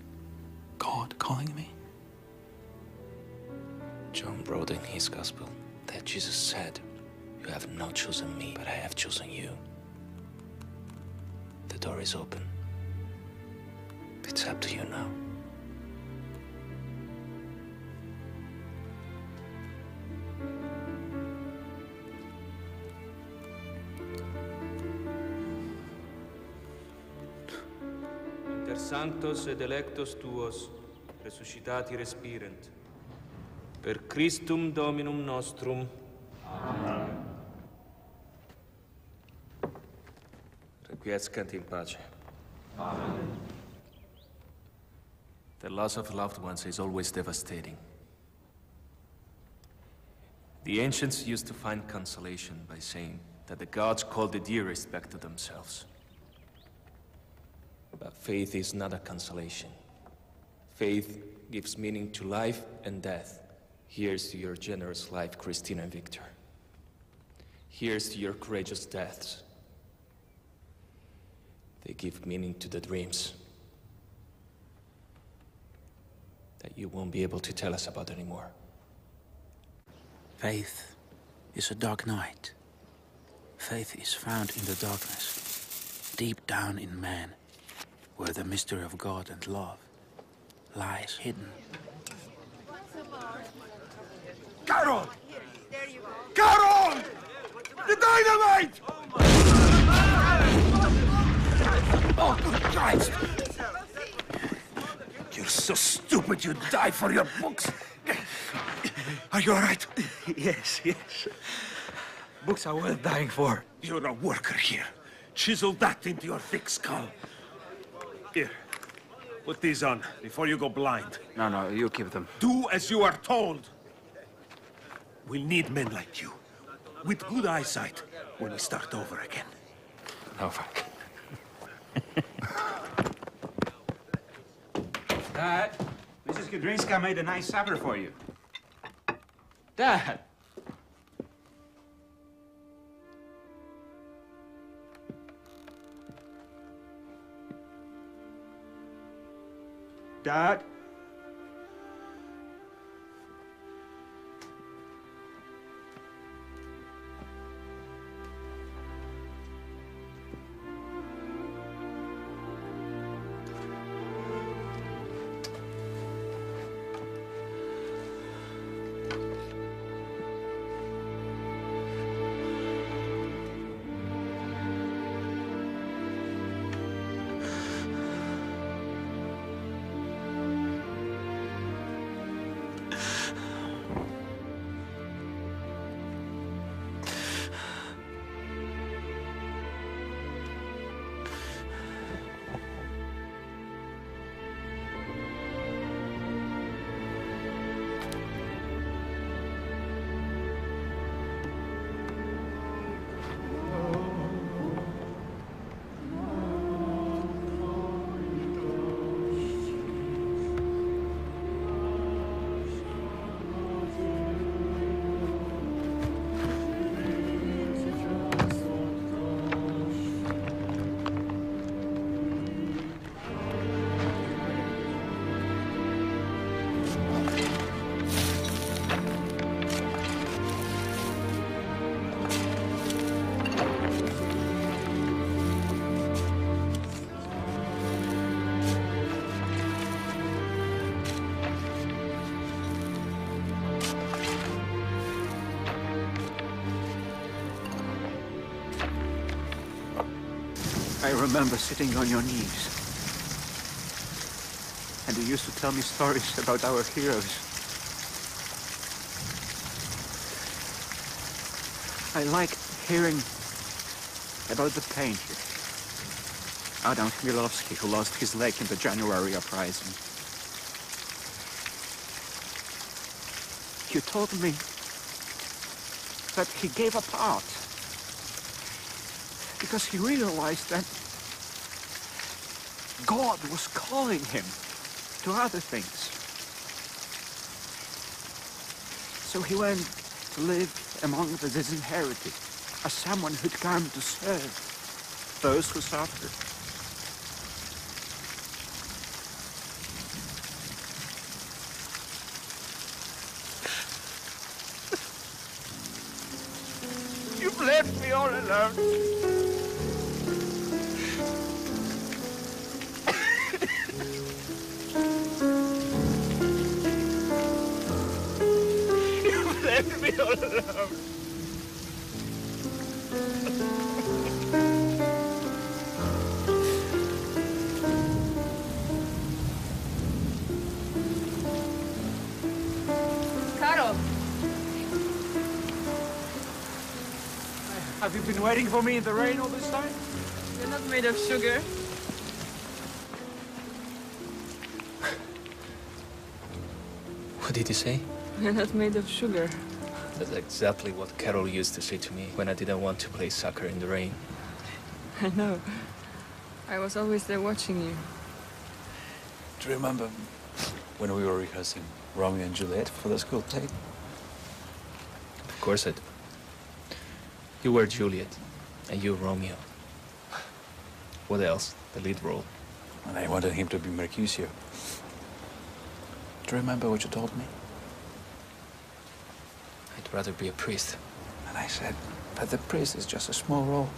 God calling me? John wrote in his gospel that Jesus said, "You have not chosen me, but I have chosen you." The door is open. It's up to you now. inter sanctos et electos tuos, resuscitati respirent. Per Christum Dominum nostrum. Amen. Requiescant in pace. Amen. The loss of loved ones is always devastating. The ancients used to find consolation by saying that the gods called the dearest back to themselves. But faith is not a consolation. Faith gives meaning to life and death. Here's to your generous life, Christina and Victor. Here's to your courageous deaths. They give meaning to the dreams that you won't be able to tell us about anymore. Faith is a dark night. Faith is found in the darkness, deep down in man, where the mystery of God and love lies hidden. Karol! Karol! The dynamite! Oh, good Christ! You're so stupid you die for your books. Are you all right? Yes, yes. Books are worth dying for. You're a worker here. Chisel that into your thick skull. Here, put these on before you go blind. No, you keep them. Do as you are told. We'll need men like you, with good eyesight, when we start over again. Over. Dad, Mrs. Kudrinska made a nice supper for you. Dad! Dad? I remember sitting on your knees. And you used to tell me stories about our heroes. I like hearing about the painter, Adam Chmielowski, who lost his leg in the January uprising. You told me that he gave up art because he realized that God was calling him to other things. So he went to live among the disinherited as someone who'd come to serve those who suffered. You've left me all alone. You've left me all alone. Have you been waiting for me in the rain all this time? You're not made of sugar. What did you say? You're not made of sugar. That's exactly what Karol used to say to me when I didn't want to play soccer in the rain. I know. I was always there watching you. Do you remember when we were rehearsing Romeo and Juliet for the school play? Of course I do. You were Juliet, and you Romeo. What else? The lead role. And I wanted him to be Mercutio. Do you remember what you told me? I'd rather be a priest. And I said that the priest is just a small role.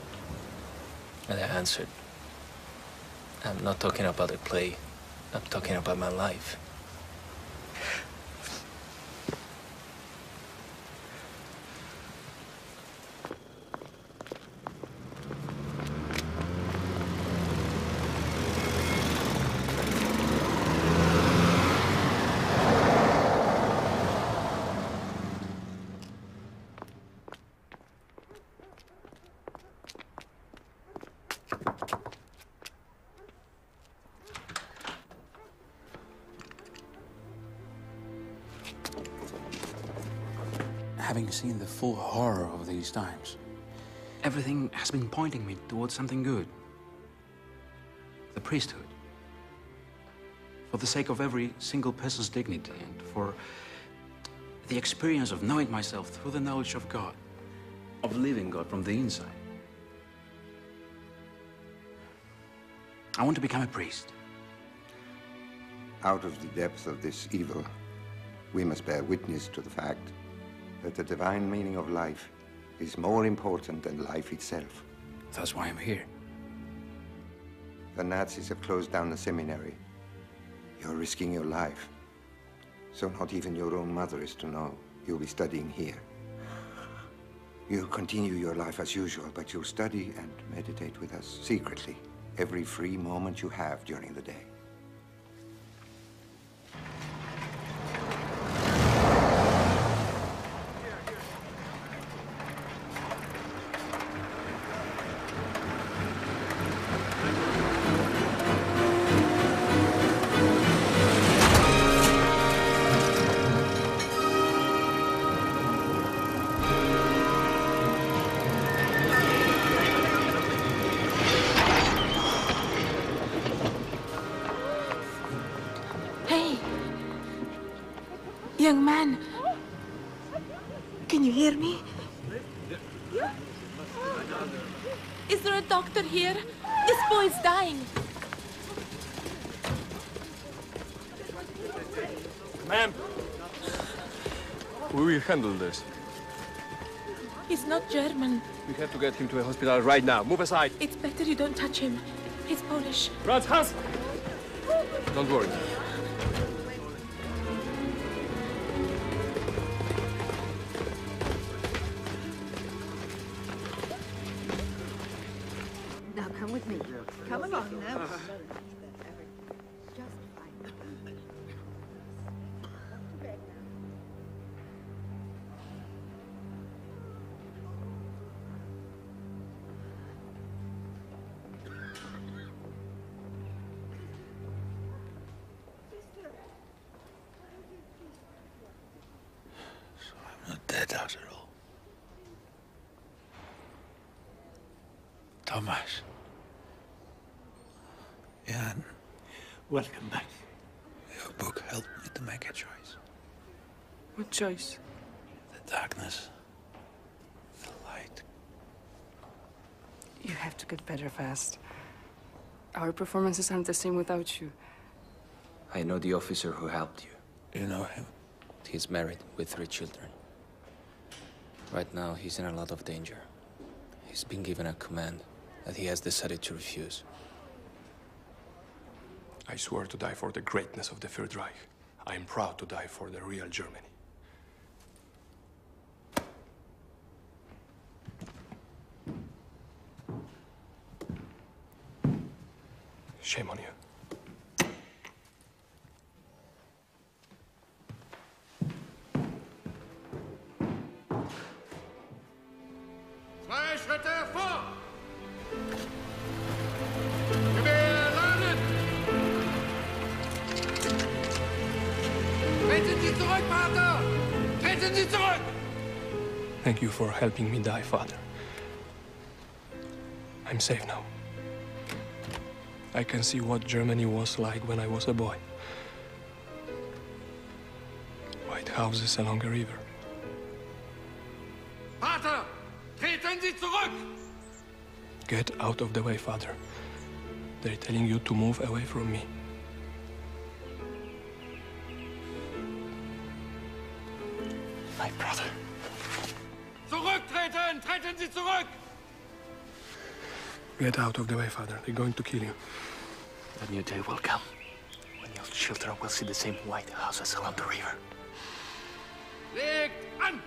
And I answered, I'm not talking about a play. I'm talking about my life. Having seen the full horror of these times, everything has been pointing me towards something good. The priesthood. For the sake of every single person's dignity and for the experience of knowing myself through the knowledge of God, of living God from the inside. I want to become a priest. Out of the depths of this evil, we must bear witness to the fact that the divine meaning of life is more important than life itself. That's why I'm here. The Nazis have closed down the seminary. You're risking your life. So not even your own mother is to know you'll be studying here. You continue your life as usual, but you'll study and meditate with us secretly every free moment you have during the day. Hey! Young man! Can you hear me? Is there a doctor here? This boy's dying. Ma'am! We will handle this. He's not German. We have to get him to a hospital right now. Move aside. It's better you don't touch him. He's Polish. Franz, Hans! Don't worry. Now come with me. Come along now. Not dead after all. Thomas. Jan. Welcome back. Your book helped me to make a choice. What choice? The darkness. The light. You have to get better fast. Our performances aren't the same without you. I know the officer who helped you. You know him? He's married with 3 children. Right now, he's in a lot of danger. He's been given a command that he has decided to refuse. I swore to die for the greatness of the Third Reich. I am proud to die for the real Germany. Shame on you. Zwei Schritte Vater! Treten Sie zurück! Thank you for helping me die, Father. I'm safe now. I can see what Germany was like when I was a boy. White houses along a river. Vater! Treten Sie zurück! Get out of the way, Father. They're telling you to move away from me. My brother. Zurücktreten! Treten Sie zurück! Get out of the way, Father. They're going to kill you. A new day will come when your children will see the same white houses along the river. Legt an!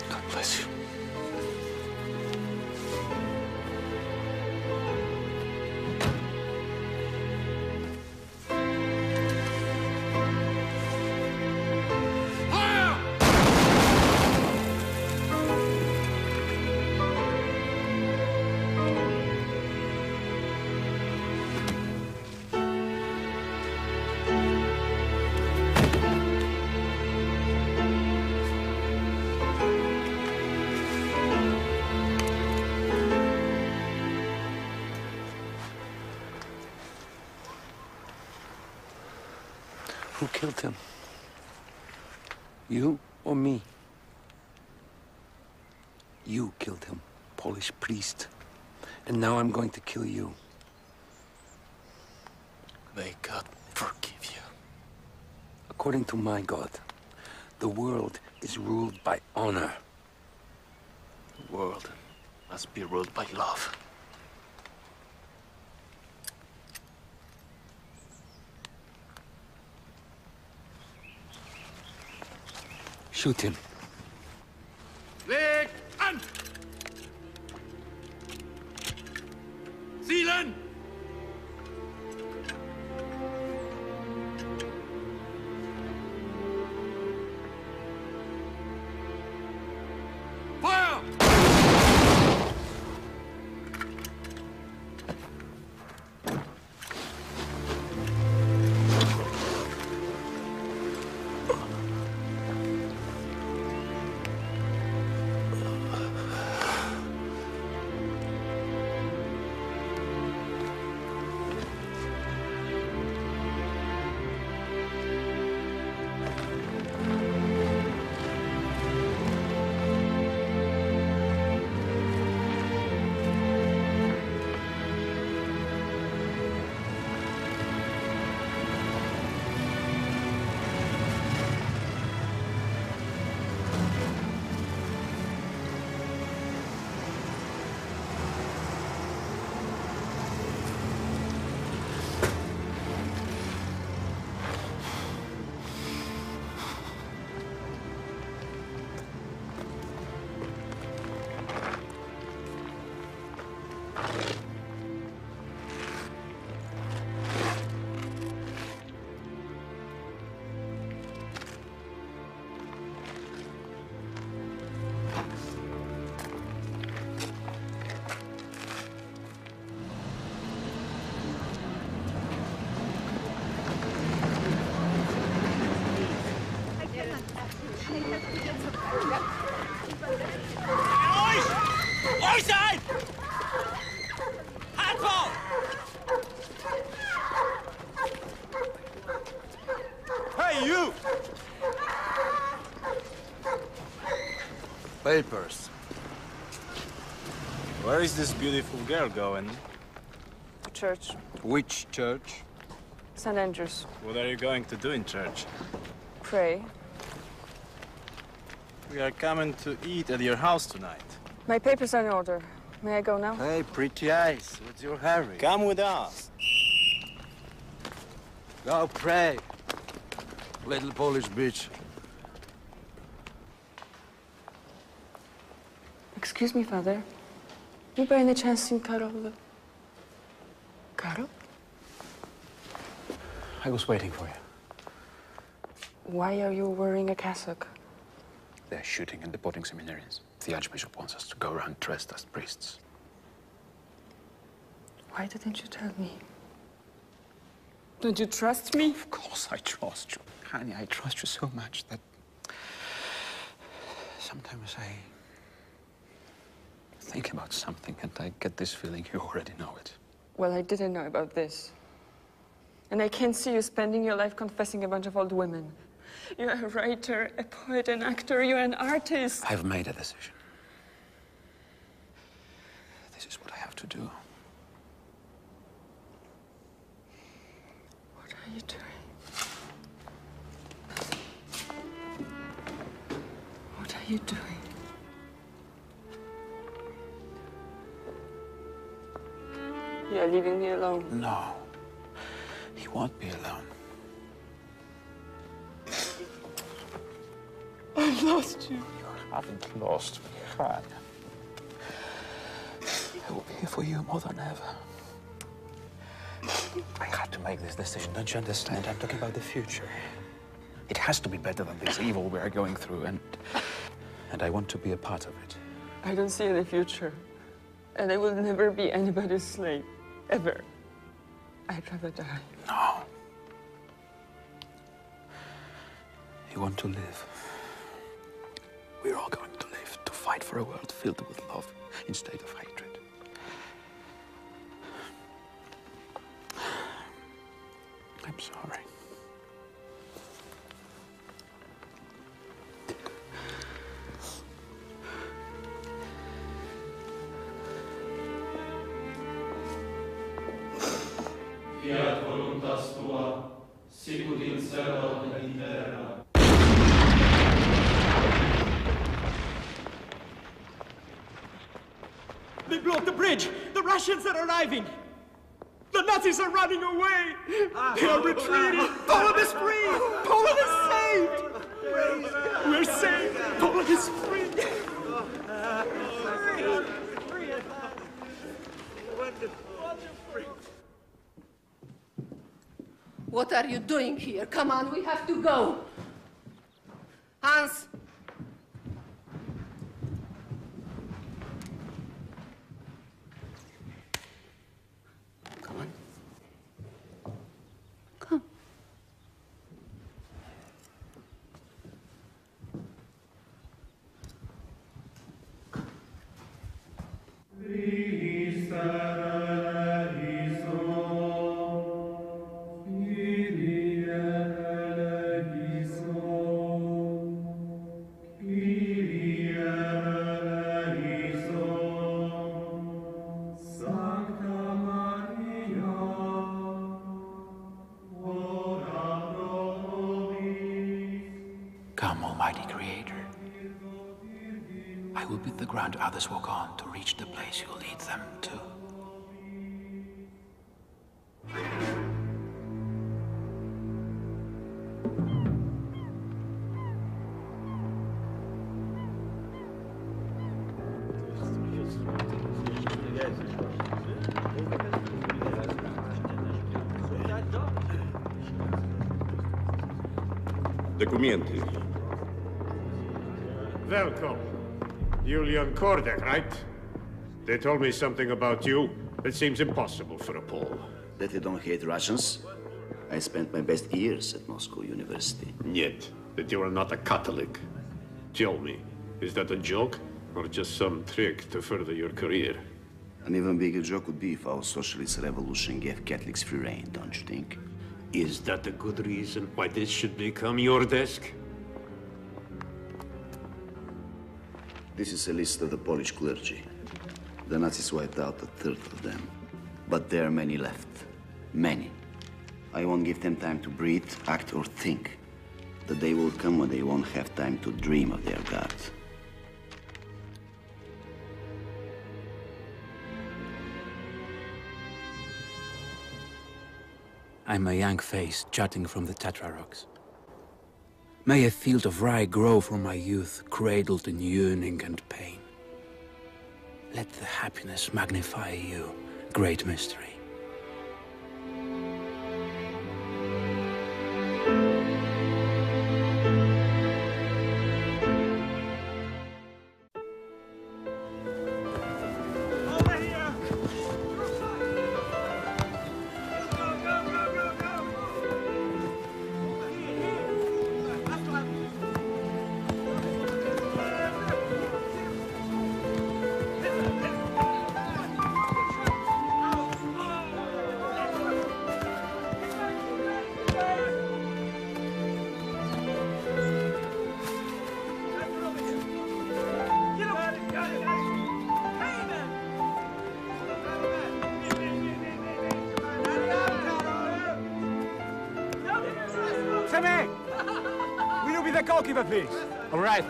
God bless you. Who killed him? You or me? You killed him, Polish priest. And now I'm going to kill you. May God forgive you. According to my God, the world is ruled by honor. The world must be ruled by love. Shoot him. Legt an! Zielen! Feuer! Ruhig sein! Handball! Hey, you! Papers. Where is this beautiful girl going? Church. Which church? St. Andrews. What are you going to do in church? Pray. We are coming to eat at your house tonight. My papers are in order. May I go now? Hey, pretty eyes. What's your hurry? Come with us. Go pray, little Polish bitch. Excuse me, Father. You by any chance seen Karol? Karol? I was waiting for you. Why are you wearing a cassock? They're shooting and deporting seminarians. The Archbishop wants us to go around dressed as priests. Why didn't you tell me? Don't you trust me? Of course I trust you. Honey, I trust you so much that sometimes I think about something and I get this feeling you already know it. Well, I didn't know about this. And I can't see you spending your life confessing a bunch of old women. You're a writer, a poet, an actor, you're an artist. I've made a decision. This is what I have to do. What are you doing? What are you doing? You're leaving me alone. No. You won't be alone. I've lost you. You haven't lost me, Hannah. I will be here for you more than ever. I had to make this decision, don't you understand? I'm talking about the future. It has to be better than this evil we are going through, and I want to be a part of it. I don't see any future. And I will never be anybody's slave. Ever. I'd rather die. No. You want to live. We're all going to live, to fight for a world filled with love instead of hatred. I'm sorry. Fiat voluntas tua, sicut in cielo et in terra. They blew up the bridge! The Russians are arriving! The Nazis are running away! They are retreating! Poland is free! Poland is saved! We're saved! Poland is free! What are you doing here? Come on, we have to go. Hans! Come on. Come. Come, Almighty Creator. I will bid the ground others walk on to reach the place you'll lead them to. Документы. Welcome. Julian Kordek, right? They told me something about you that seems impossible for a Pole. That you don't hate Russians? I spent my best years at Moscow University. Yet, that you are not a Catholic. Tell me, is that a joke or just some trick to further your career? An even bigger joke would be if our socialist revolution gave Catholics free reign, don't you think? Is that a good reason why this should become your desk? This is a list of the Polish clergy. The Nazis wiped out a third of them. But there are many left. Many. I won't give them time to breathe, act, or think. The day will come when they won't have time to dream of their God. I'm a young face jutting from the Tatra rocks. May a field of rye grow from my youth, cradled in yearning and pain. Let the happiness magnify you, great mystery. goalkeeper, please. All right.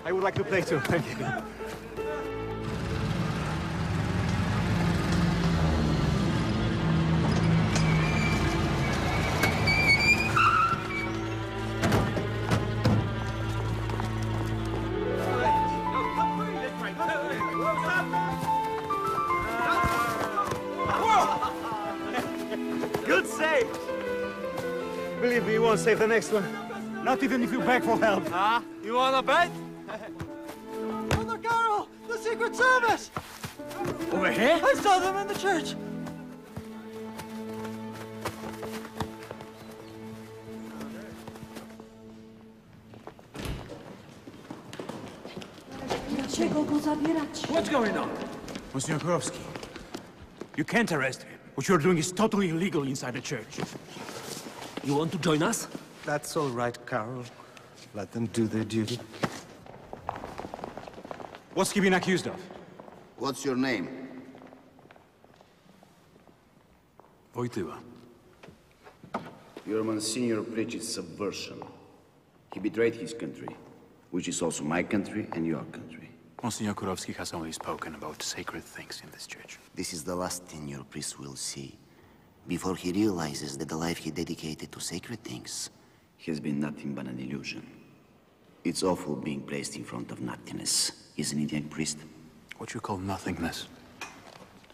I would like to play too. Thank you. Good save! Believe me, you won't save the next one. Not even if you beg for help. Ah, you wanna bet? Brother Karol! The Secret Service! Over here? I saw them in the church! What's going on? Monsieur Kurowski, you can't arrest him. What you're doing is totally illegal inside the church. You want to join us? That's all right, Karol. Let them do their duty. What's he been accused of? What's your name? Wojtyła. Your Monsignor preaches subversion. He betrayed his country, which is also my country and your country. Monsignor Kurowski has only spoken about sacred things in this church. This is the last thing your priest will see, before he realizes that the life he dedicated to sacred things has been nothing but an illusion. It's awful being placed in front of nothingness, isn't it, young priest? What you call nothingness,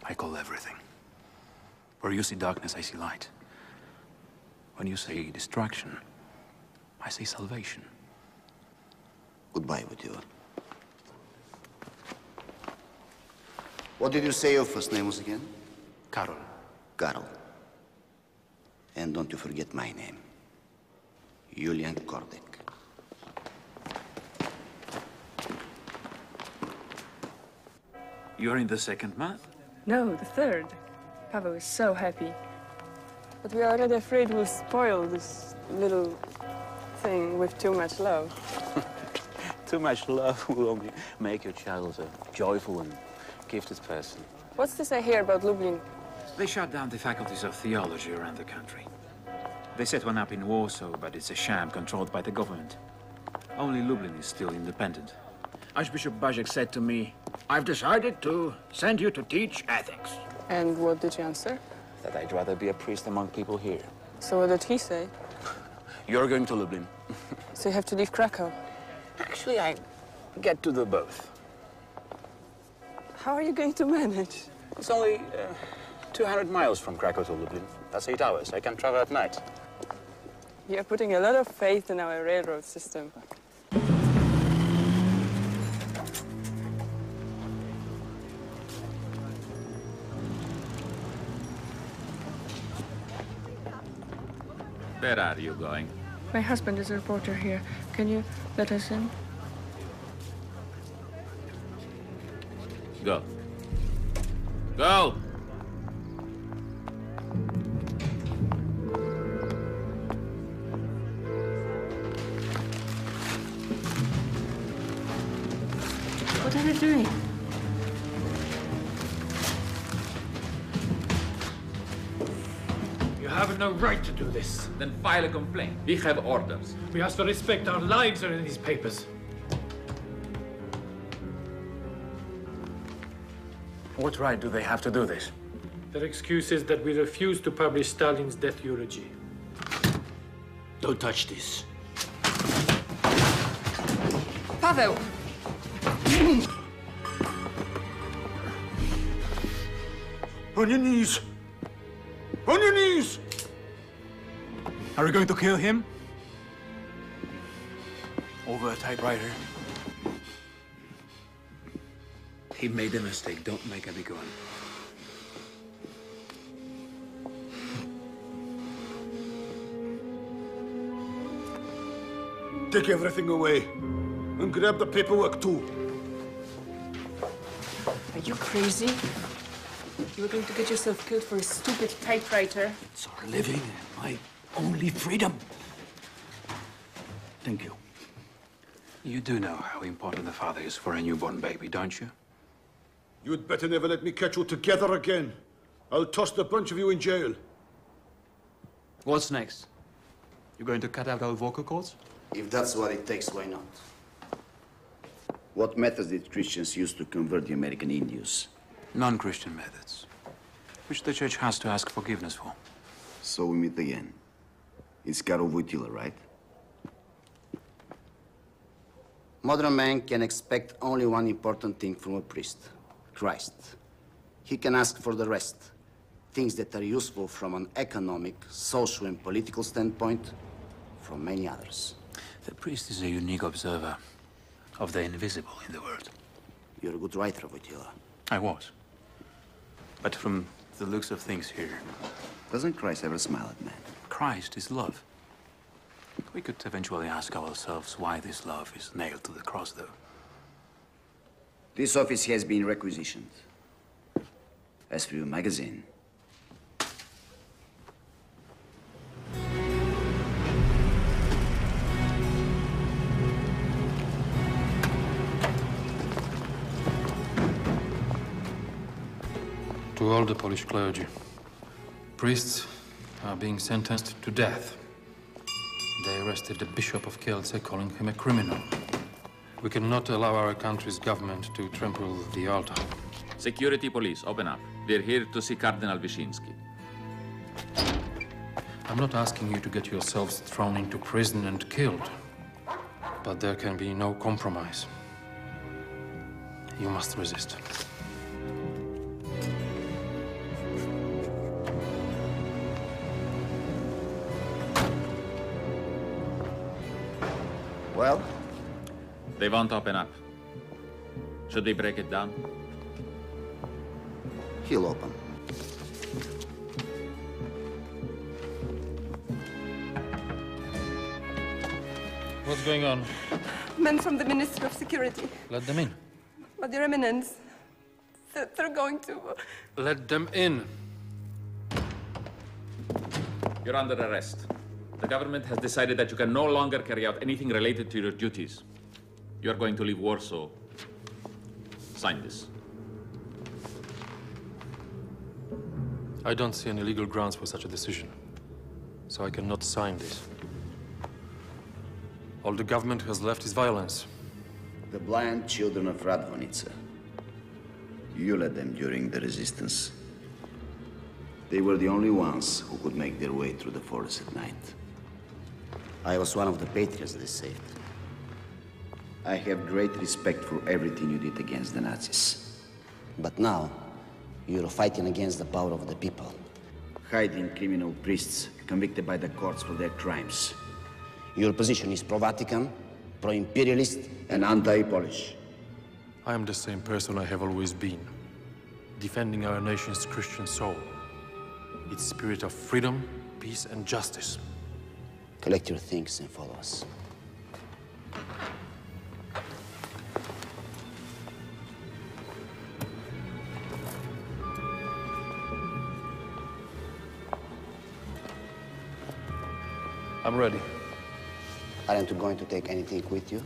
I call everything. Where you see darkness, I see light. When you say distraction, I say salvation. Goodbye, Wojtyła. What did you say your first name was again? Karol. Karol. And don't you forget my name. Julian Kordek. You're in the second mass? No, the third. Pavel is so happy. But we are already afraid we'll spoil this little thing with too much love. Too much love will only make your child a joyful and gifted person. What's this I hear about Lublin? They shut down the faculties of theology around the country. They set one up in Warsaw, but it's a sham controlled by the government. Only Lublin is still independent. Archbishop Bajek said to me, "I've decided to send you to teach ethics." And what did you answer? That I'd rather be a priest among people here. So what did he say? You're going to Lublin. So you have to leave Krakow? Actually, I get to do both. How are you going to manage? It's only 200 miles from Krakow to Lublin. That's 8 hours. I can travel at night. You're putting a lot of faith in our railroad system. Where are you going? My husband is a reporter here. Can you let us in? Go. Go! What are they doing? You have no right to do this. Then file a complaint. We have orders. We ask for respect. Our lives are in these papers. What right do they have to do this? Their excuse is that we refuse to publish Stalin's death eulogy. Don't touch this. Pavel! On your knees! On your knees! Are you going to kill him? Over a typewriter. He made a mistake. Don't make a big one. Take everything away. And grab the paperwork too. Are you crazy? You were going to get yourself killed for a stupid typewriter. It's our living, my only freedom. Thank you. You do know how important the father is for a newborn baby, don't you? You'd better never let me catch you together again. I'll toss the bunch of you in jail. What's next? You going to cut out our vocal cords? If that's what it takes, why not? What methods did Christians use to convert the American Indians? Non-Christian methods, which the church has to ask forgiveness for. So we meet again. It's Karol Wojtyla, right? Modern man can expect only one important thing from a priest, Christ. He can ask for the rest, things that are useful from an economic, social, and political standpoint, from many others. The priest is a unique observer of the invisible in the world. You're a good writer, Wojtyla. I was. But from the looks of things here... Doesn't Christ ever smile at man? Christ is love. We could eventually ask ourselves why this love is nailed to the cross, though. This office has been requisitioned. As for your magazine... To all the Polish clergy, priests are being sentenced to death. They arrested the Bishop of Kielce, calling him a criminal. We cannot allow our country's government to trample the altar. Security police, open up. We're here to see Cardinal Wyszynski. I'm not asking you to get yourselves thrown into prison and killed. But there can be no compromise. You must resist. Well? They won't open up. Should we break it down? He'll open. What's going on? Men from the Ministry of Security. Let them in. But Your Eminence, they're going to... Let them in. You're under arrest. The government has decided that you can no longer carry out anything related to your duties. You are going to leave Warsaw. Sign this. I don't see any legal grounds for such a decision, so I cannot sign this. All the government has left is violence. The blind children of Radvonica. You led them during the resistance. They were the only ones who could make their way through the forest at night. I was one of the patriots they saved. I have great respect for everything you did against the Nazis. But now, you're fighting against the power of the people. Hiding criminal priests convicted by the courts for their crimes. Your position is pro-Vatican, pro-imperialist, and anti-Polish. I am the same person I have always been, defending our nation's Christian soul, its spirit of freedom, peace, and justice. Collect your things and follow us. I'm ready. Aren't you going to take anything with you?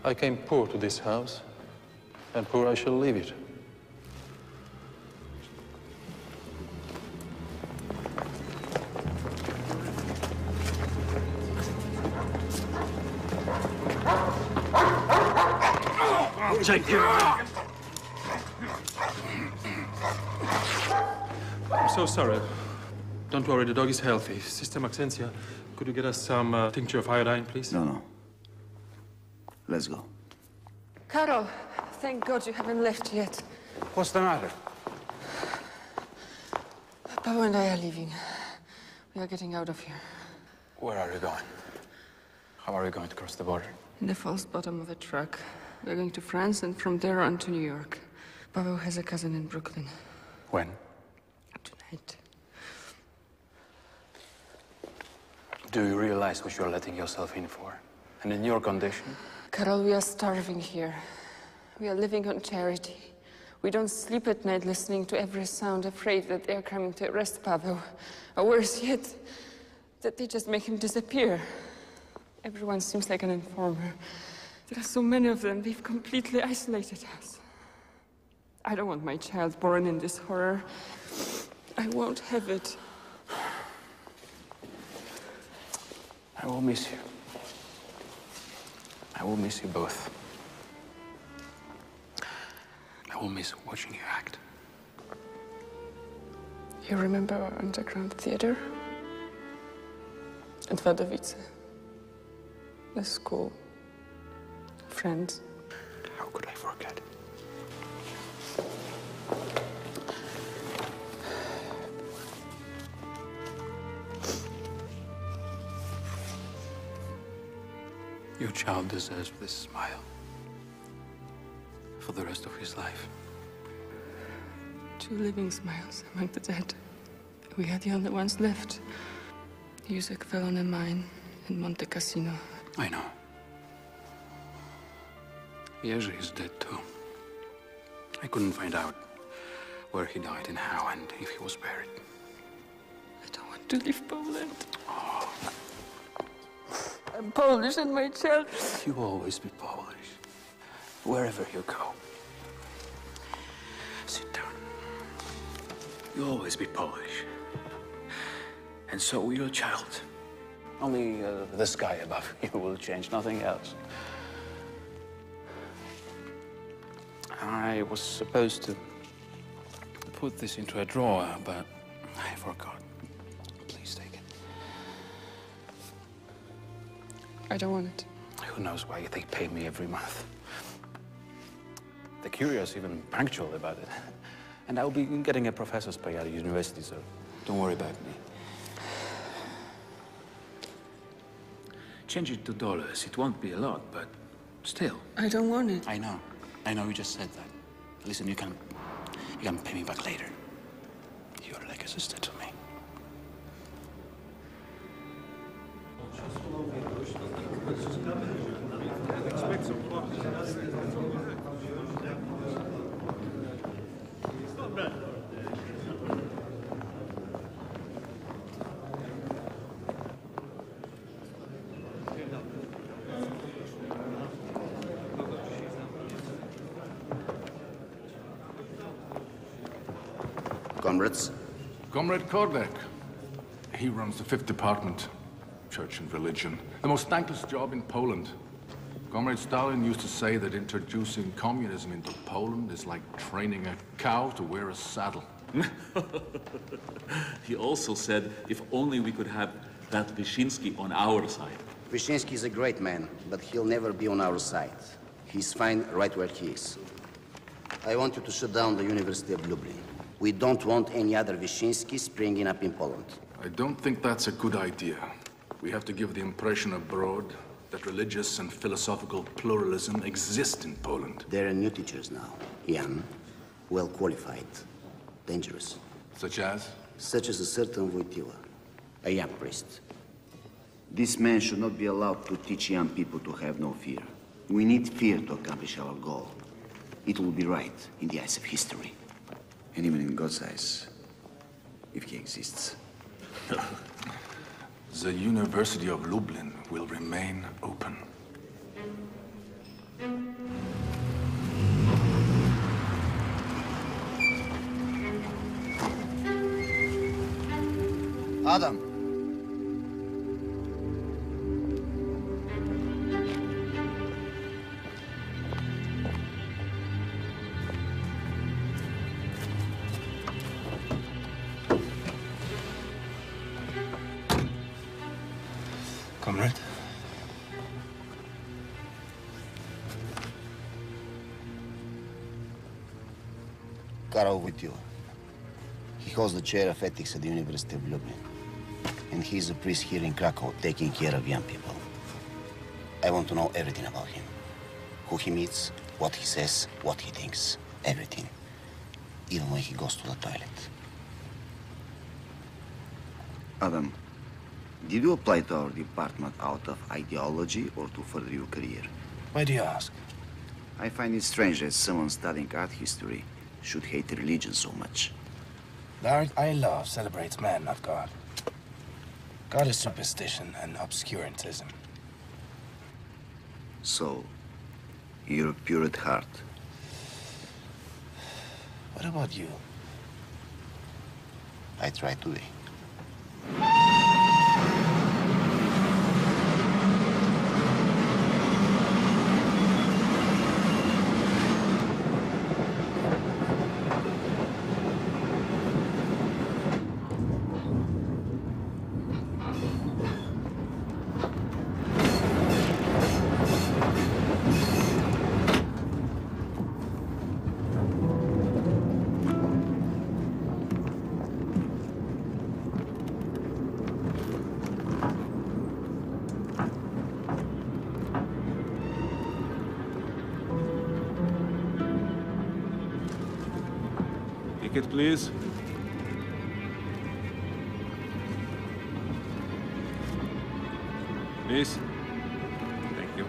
I came poor to this house, and poor I shall leave it. I'm so sorry. Don't worry, the dog is healthy. Sister Maxentia, could you get us some tincture of iodine, please? No. Let's go. Karol, thank God you haven't left yet. What's the matter? Paweł and I are leaving. We are getting out of here. Where are you going? How are you going to cross the border? In the false bottom of a truck. We are going to France and from there on to New York. Paweł has a cousin in Brooklyn. When? Tonight. Do you realize what you're letting yourself in for? And in your condition? Karol, we are starving here. We are living on charity. We don't sleep at night listening to every sound, afraid that they are coming to arrest Paweł. Or worse yet, that they just make him disappear. Everyone seems like an informer. There are so many of them, they've completely isolated us. I don't want my child born in this horror. I won't have it. I will miss you. I will miss you both. I will miss watching you act. You remember our underground theater? At Wadowice. The school. Friends. How could I forget? Your child deserves this smile for the rest of his life. 2 living smiles among the dead. We are the only ones left. Józek fell on a mine in Monte Cassino. I know. Jerzy is dead too. I couldn't find out where he died and how and if he was buried. I don't want to leave Poland. I'm Polish and my child... You will always be Polish, wherever you go. Sit down. You'll always be Polish. And so will your child. Only the sky above you will change, nothing else. I was supposed to put this into a drawer, but I forgot. Please take it. I don't want it. Who knows why they pay me every month? They're curious, even punctual about it. And I'll be getting a professor's pay at university, so don't worry about me. Change it to dollars. It won't be a lot, but still. I don't want it. I know. I know you just said that. Listen, you can pay me back later. You're like a sister to me. Comrades? Comrade Kordak. He runs the 5th Department, Church and Religion. The most thankless job in Poland. Comrade Stalin used to say that introducing communism into Poland is like training a cow to wear a saddle. He also said if only we could have that Wyszynski on our side. Wyszynski is a great man, but he'll never be on our side. He's fine right where he is. I want you to shut down the University of Lublin. We don't want any other Wyszynski springing up in Poland. I don't think that's a good idea. We have to give the impression abroad that religious and philosophical pluralism exist in Poland. There are new teachers now. Young, well qualified, dangerous. Such as? Such as a certain Wojtyła, a young priest. This man should not be allowed to teach young people to have no fear. We need fear to accomplish our goal. It will be right in the eyes of history. And even in God's eyes, if he exists. The University of Lublin will remain open. Adam. Comrade? Karol Wojtyła. He holds the chair of ethics at the University of Lublin. And he's a priest here in Krakow, taking care of young people. I want to know everything about him. Who he meets, what he says, what he thinks. Everything. Even when he goes to the toilet. Adam, did you apply to our department out of ideology or to further your career? Why do you ask? I find it strange that someone studying art history should hate religion so much. The art I love celebrates man, not God. God is superstition and obscurantism. So, you're pure at heart. What about you? I try to be. ticket, please. Please. Thank you.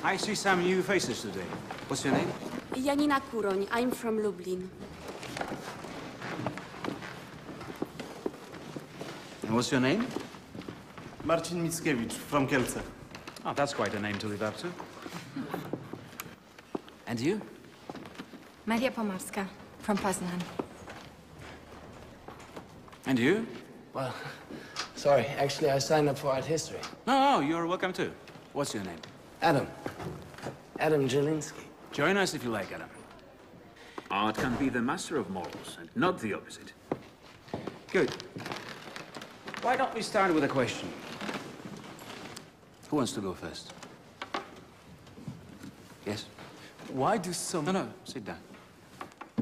I see some new faces today. What's your name? Janina Kuroń. I'm from Lublin. And what's your name? Marcin Mickiewicz from Kielce. Oh, that's quite a name to live up to. And you? Maria Pomarska from Poznan. And you? Well, sorry. Actually, I signed up for art history. No, you're welcome too. What's your name? Adam. Adam Jelinski. Join us if you like, Adam. Art can be the master of morals, and not the opposite. Good. Why don't we start with a question? Who wants to go first? Yes? Why do some... No, sit down.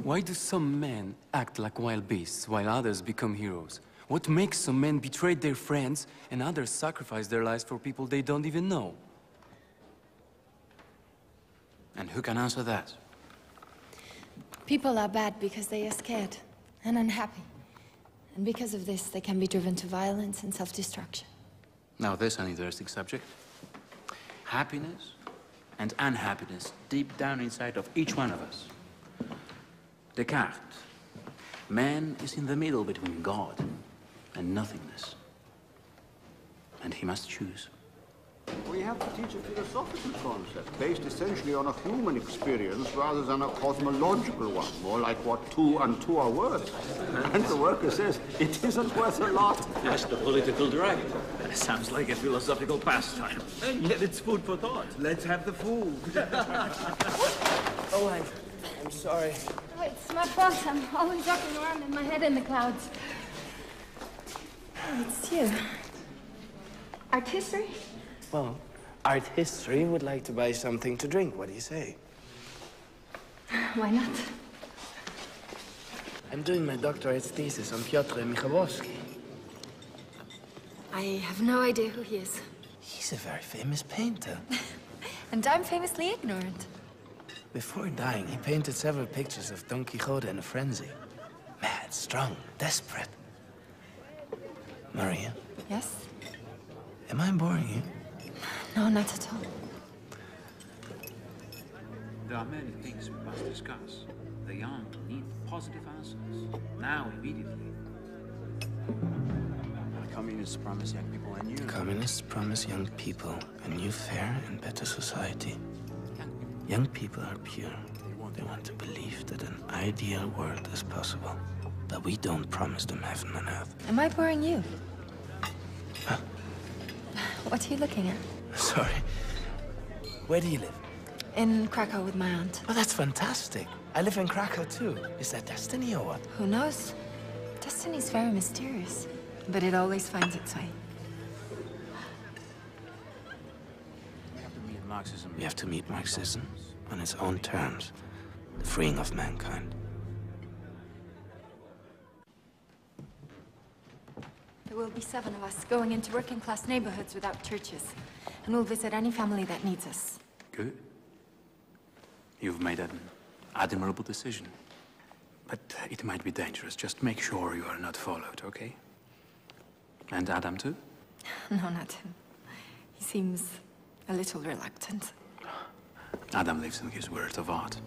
Why do some men act like wild beasts while others become heroes? What makes some men betray their friends and others sacrifice their lives for people they don't even know? And who can answer that? People are bad because they are scared and unhappy. And because of this, they can be driven to violence and self-destruction. Now, there's an interesting subject. Happiness and unhappiness deep down inside of each one of us. Descartes. Man is in the middle between God and nothingness. And he must choose. We have to teach a philosophical concept based essentially on a human experience rather than a cosmological one, more like what 2 and 2 are worth. And the worker says it isn't worth a lot. That's the political dragon. Sounds like a philosophical pastime. And yet it's food for thought. Let's have the food. Oh, I'm sorry. Oh, it's my fault. I'm always walking around with my head in the clouds. Oh, it's you. Art history? Well, art history would like to buy something to drink. What do you say? Why not? I'm doing my doctorate thesis on Piotr Michałowski. I have no idea who he is. He's a very famous painter. And I'm famously ignorant. Before dying, he painted several pictures of Don Quixote in a frenzy. Mad, strong, desperate. Maria? Yes? Am I boring you? No, not at all. There are many things we must discuss. The young need positive answers. Now, immediately. Communists promise young people a new... Communists promise young people a new, fair and better society. Young people are pure. They want to believe that an ideal world is possible. But we don't promise them heaven and earth. Am I boring you? Huh? What are you looking at? Sorry. Where do you live? In Krakow with my aunt. Oh, that's fantastic. I live in Krakow too. Is that destiny or what? Who knows? Destiny's very mysterious, but it always finds its way. We have to meet Marxism on its own terms. The freeing of mankind. There will be 7 of us going into working-class neighborhoods without churches. And we'll visit any family that needs us. Good. You've made an admirable decision. But it might be dangerous. Just make sure you are not followed, okay? And Adam too? No, not him. He seems a little reluctant. Adam lives in his world of art.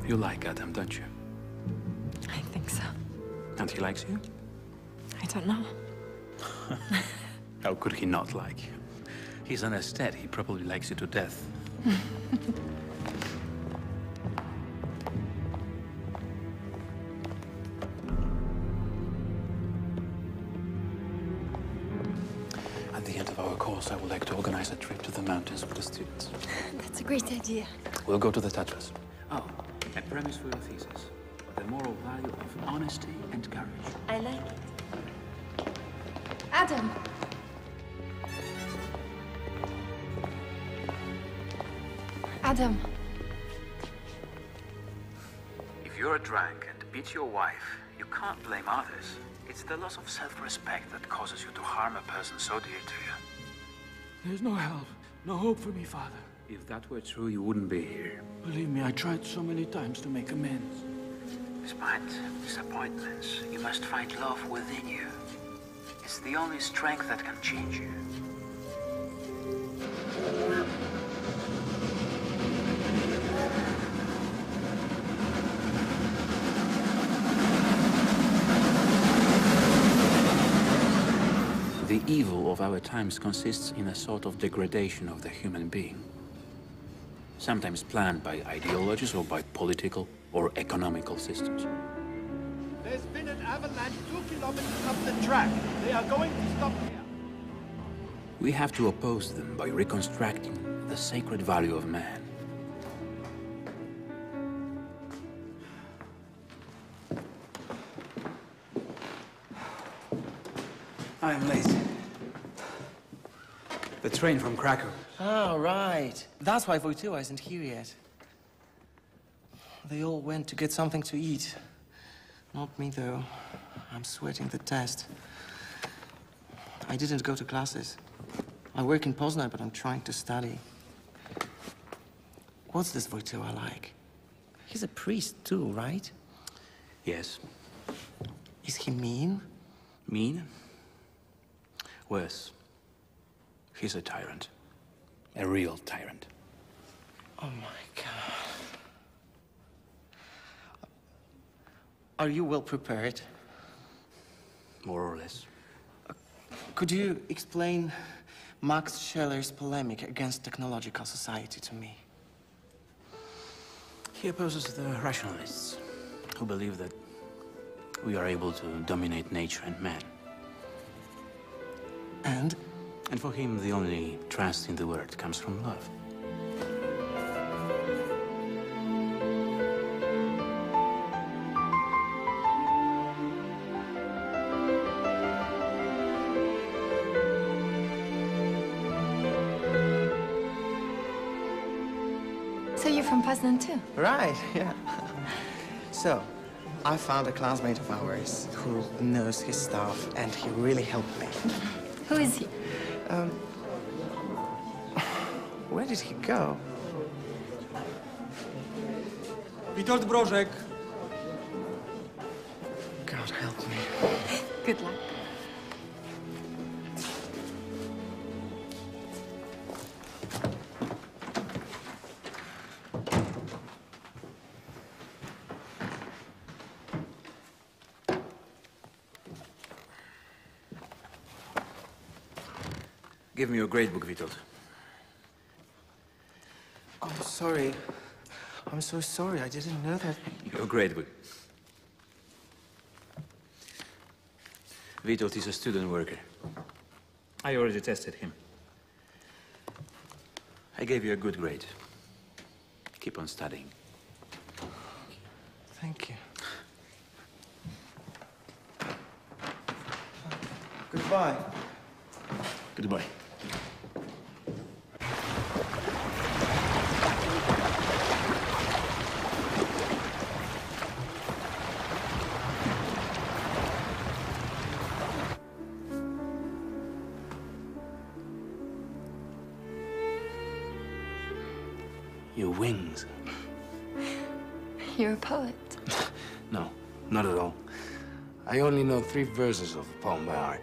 You like Adam, don't you? I think so. And he likes you? I don't know. How could he not like you? He's an aesthete. He probably likes you to death. At the end of our course, I would like to organize a trip to the mountains with the students. That's a great idea. We'll go to the Tatras. Oh, a premise for your thesis. The moral value of honesty and courage. I like it. Adam! Adam. If you're a drunk and beat your wife, you can't blame others. It's the loss of self-respect that causes you to harm a person so dear to you. There's no help, no hope for me, Father. If that were true, you wouldn't be here. Believe me, I tried so many times to make amends. Despite disappointments, you must find love within you. It's the only strength that can change you. The evil of our times consists in a sort of degradation of the human being. Sometimes planned by ideologies or by political or economical systems. There's been an avalanche 2 kilometers up the track. They are going to stop here. We have to oppose them by reconstructing the sacred value of man. I'm late. The train from Krakow. Oh, right. That's why Wojtyła isn't here yet. They all went to get something to eat. Not me, though. I'm sweating the test. I didn't go to classes. I work in Poznan, but I'm trying to study. What's this Wojtyła like? He's a priest, too, right? Yes. Is he mean? Mean? Worse. He's a tyrant. A real tyrant. Oh, my God. Are you well prepared? More or less. Could you explain Max Scheller's polemic against technological society to me? He opposes the rationalists, who believe that we are able to dominate nature and man. And? And for him, the only trust in the world comes from love. So you're from Poznan too? Right, yeah. So, I found a classmate of ours who knows his stuff, and he really helped me. Who is he? Where did he go? Witold Brożek. God help me. Good luck. Give me your grade book, Witold. I'm sorry. I'm so sorry. I didn't know that. Your grade book. Witold is a student worker. I already tested him. I gave you a good grade. Keep on studying. Thank you. Goodbye. Goodbye. Your wings. You're a poet. No, not at all. I only know 3 verses of a poem by heart.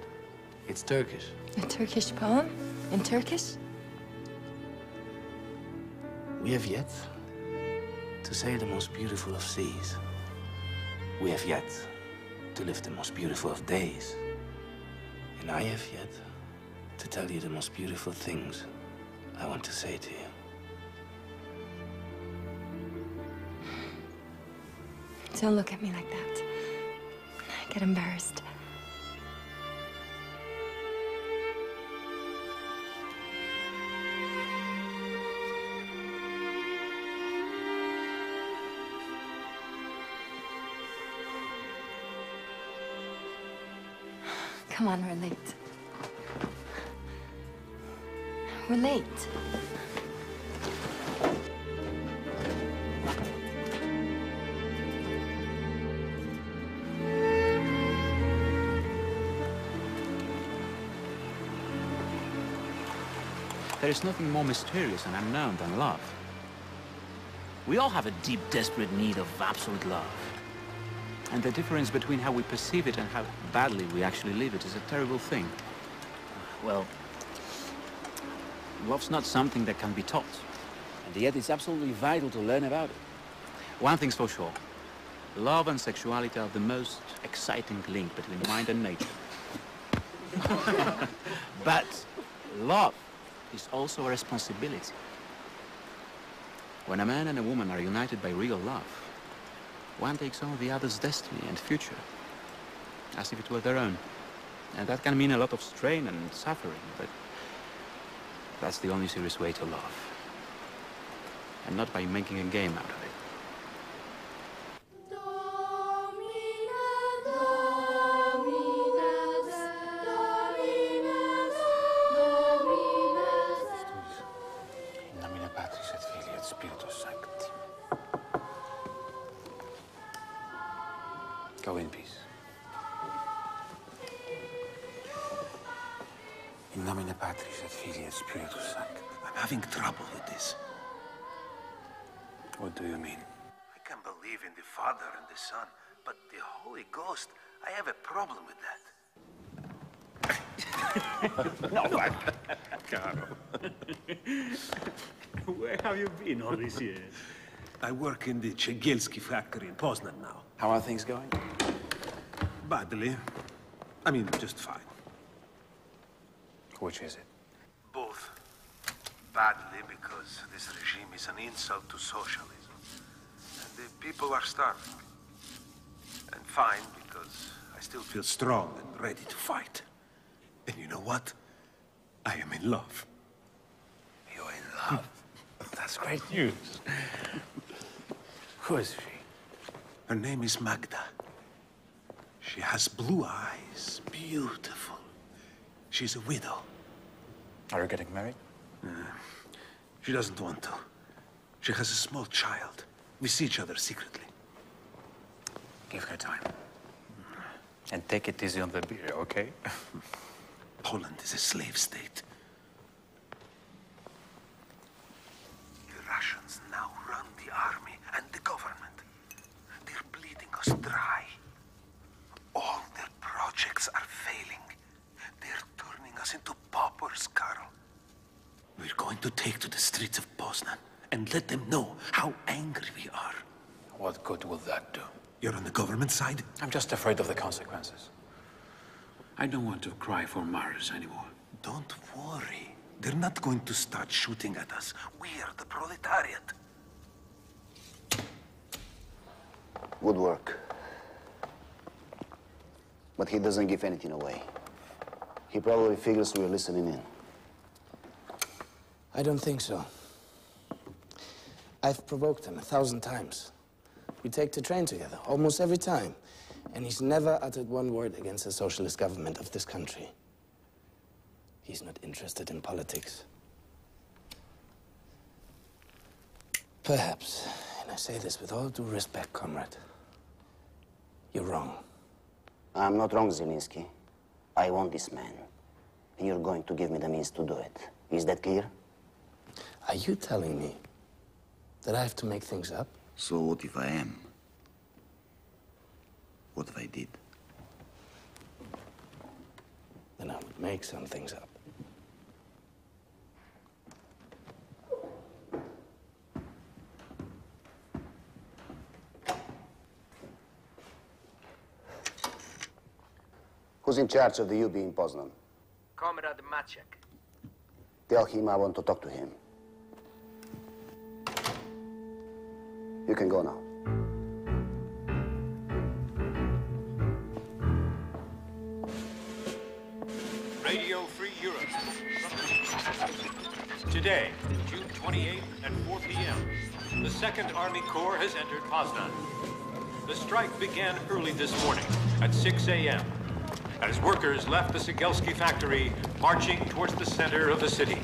It's Turkish. A Turkish poem? In Turkish? We have yet to sail the most beautiful of seas. We have yet to live the most beautiful of days. And I have yet to tell you the most beautiful things I want to say to you. Don't look at me like that. I get embarrassed. Come on, we're late. We're late. There is nothing more mysterious and unknown than love. We all have a deep, desperate need of absolute love. And the difference between how we perceive it and how badly we actually live it is a terrible thing. Well, love's not something that can be taught. And yet it's absolutely vital to learn about it. One thing's for sure. Love and sexuality are the most exciting link between mind and nature. But love is also a responsibility. When a man and a woman are united by real love, one takes on the other's destiny and future, as if it were their own. And that can mean a lot of strain and suffering, but that's the only serious way to love. And not by making a game out of it. Go in peace. In nomine Patris et Filii et Spiritus Sancti. I'm having trouble with this. What do you mean? I can believe in the Father and the Son, but the Holy Ghost, I have a problem with that. No, Karol. Where have you been all these years? I work in the Cegielski factory in Poznan now. How are things going? Badly. I mean, just fine. Which is it? Both. Badly because this regime is an insult to socialism. And the people are starving. And fine because I still feel strong and ready to fight. And you know what? I am in love. You're in love? That's great news. Who is she? Her name is Magda. She has blue eyes, beautiful. She's a widow. Are you getting married? She doesn't want to. She has a small child. We see each other secretly. Give her time. And take it easy on the beer, okay? Poland is a slave state. The Russians now run the army and the government. They're bleeding us dry. All their projects are failing. They're turning us into paupers, Karol. We're going to take to the streets of Poznan and let them know how angry we are. What good will that do? You're on the government side? I'm just afraid of the consequences. I don't want to cry for Mars anymore. Don't worry. They're not going to start shooting at us. We are the proletariat. Good work. But he doesn't give anything away. He probably figures we're listening in. I don't think so. I've provoked him 1,000 times. We take the train together, almost every time. And he's never uttered one word against the socialist government of this country. He's not interested in politics. Perhaps, and I say this with all due respect, comrade, you're wrong. I'm not wrong, Zielinski. I want this man. And you're going to give me the means to do it. Is that clear? Are you telling me that I have to make things up? So what if I am? What if I did? Then I would make some things up. Who's in charge of the UB in Poznan? Comrade Maciek. Tell him I want to talk to him. You can go now. Radio Free Europe. Today, June 28th at 4 p.m., the 2nd Army Corps has entered Poznan. The strike began early this morning at 6 a.m. as workers left the Sigelski factory, marching towards the center of the city.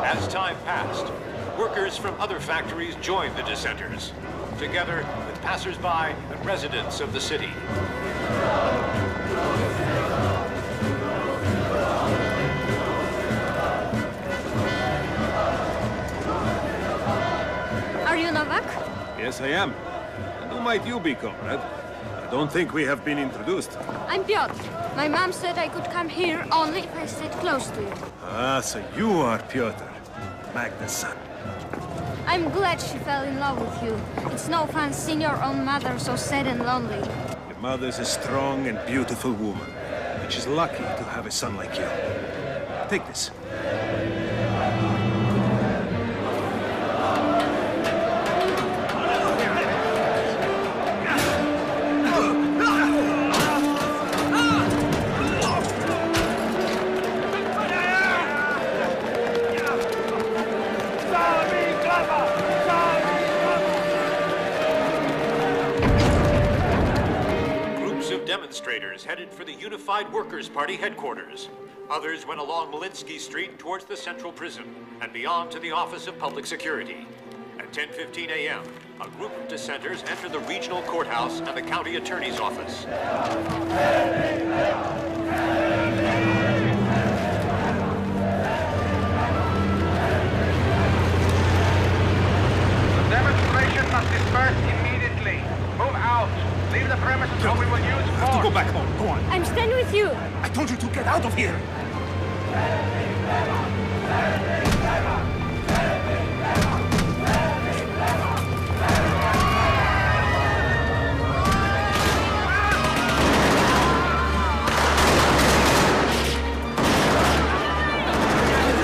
As time passed, workers from other factories joined the dissenters, together with passers-by and residents of the city. Are you Novak? Yes, I am. And who might you be, comrade? I don't think we have been introduced. I'm Piotr. My mom said I could come here only if I stayed close to you. Ah, so you are Piotr, Magda's son. I'm glad she fell in love with you. It's no fun seeing your own mother so sad and lonely. Your mother's a strong and beautiful woman, and she's lucky to have a son like you. Take this. Demonstrators headed for the Unified Workers' Party headquarters. Others went along Malinsky Street towards the central prison and beyond to the Office of Public Security. At 10:15 a.m., a group of dissenters entered the regional courthouse and the county attorney's office. The demonstration must disperse immediately. Move out. Leave the premises or we will use force. You have to go back home. Go on. I'm staying with you. I told you to get out of here.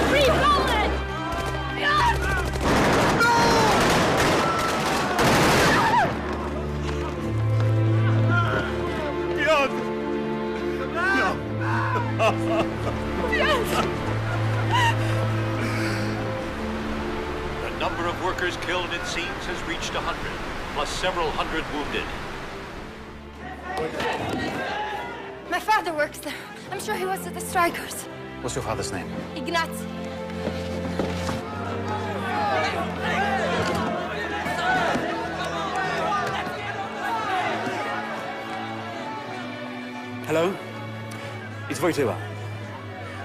Free Poland! The number of workers killed, it seems, has reached 100, plus several hundred wounded. My father works there. I'm sure he was with the strikers. What's your father's name? Ignacy. Hello? It's Wojtyła.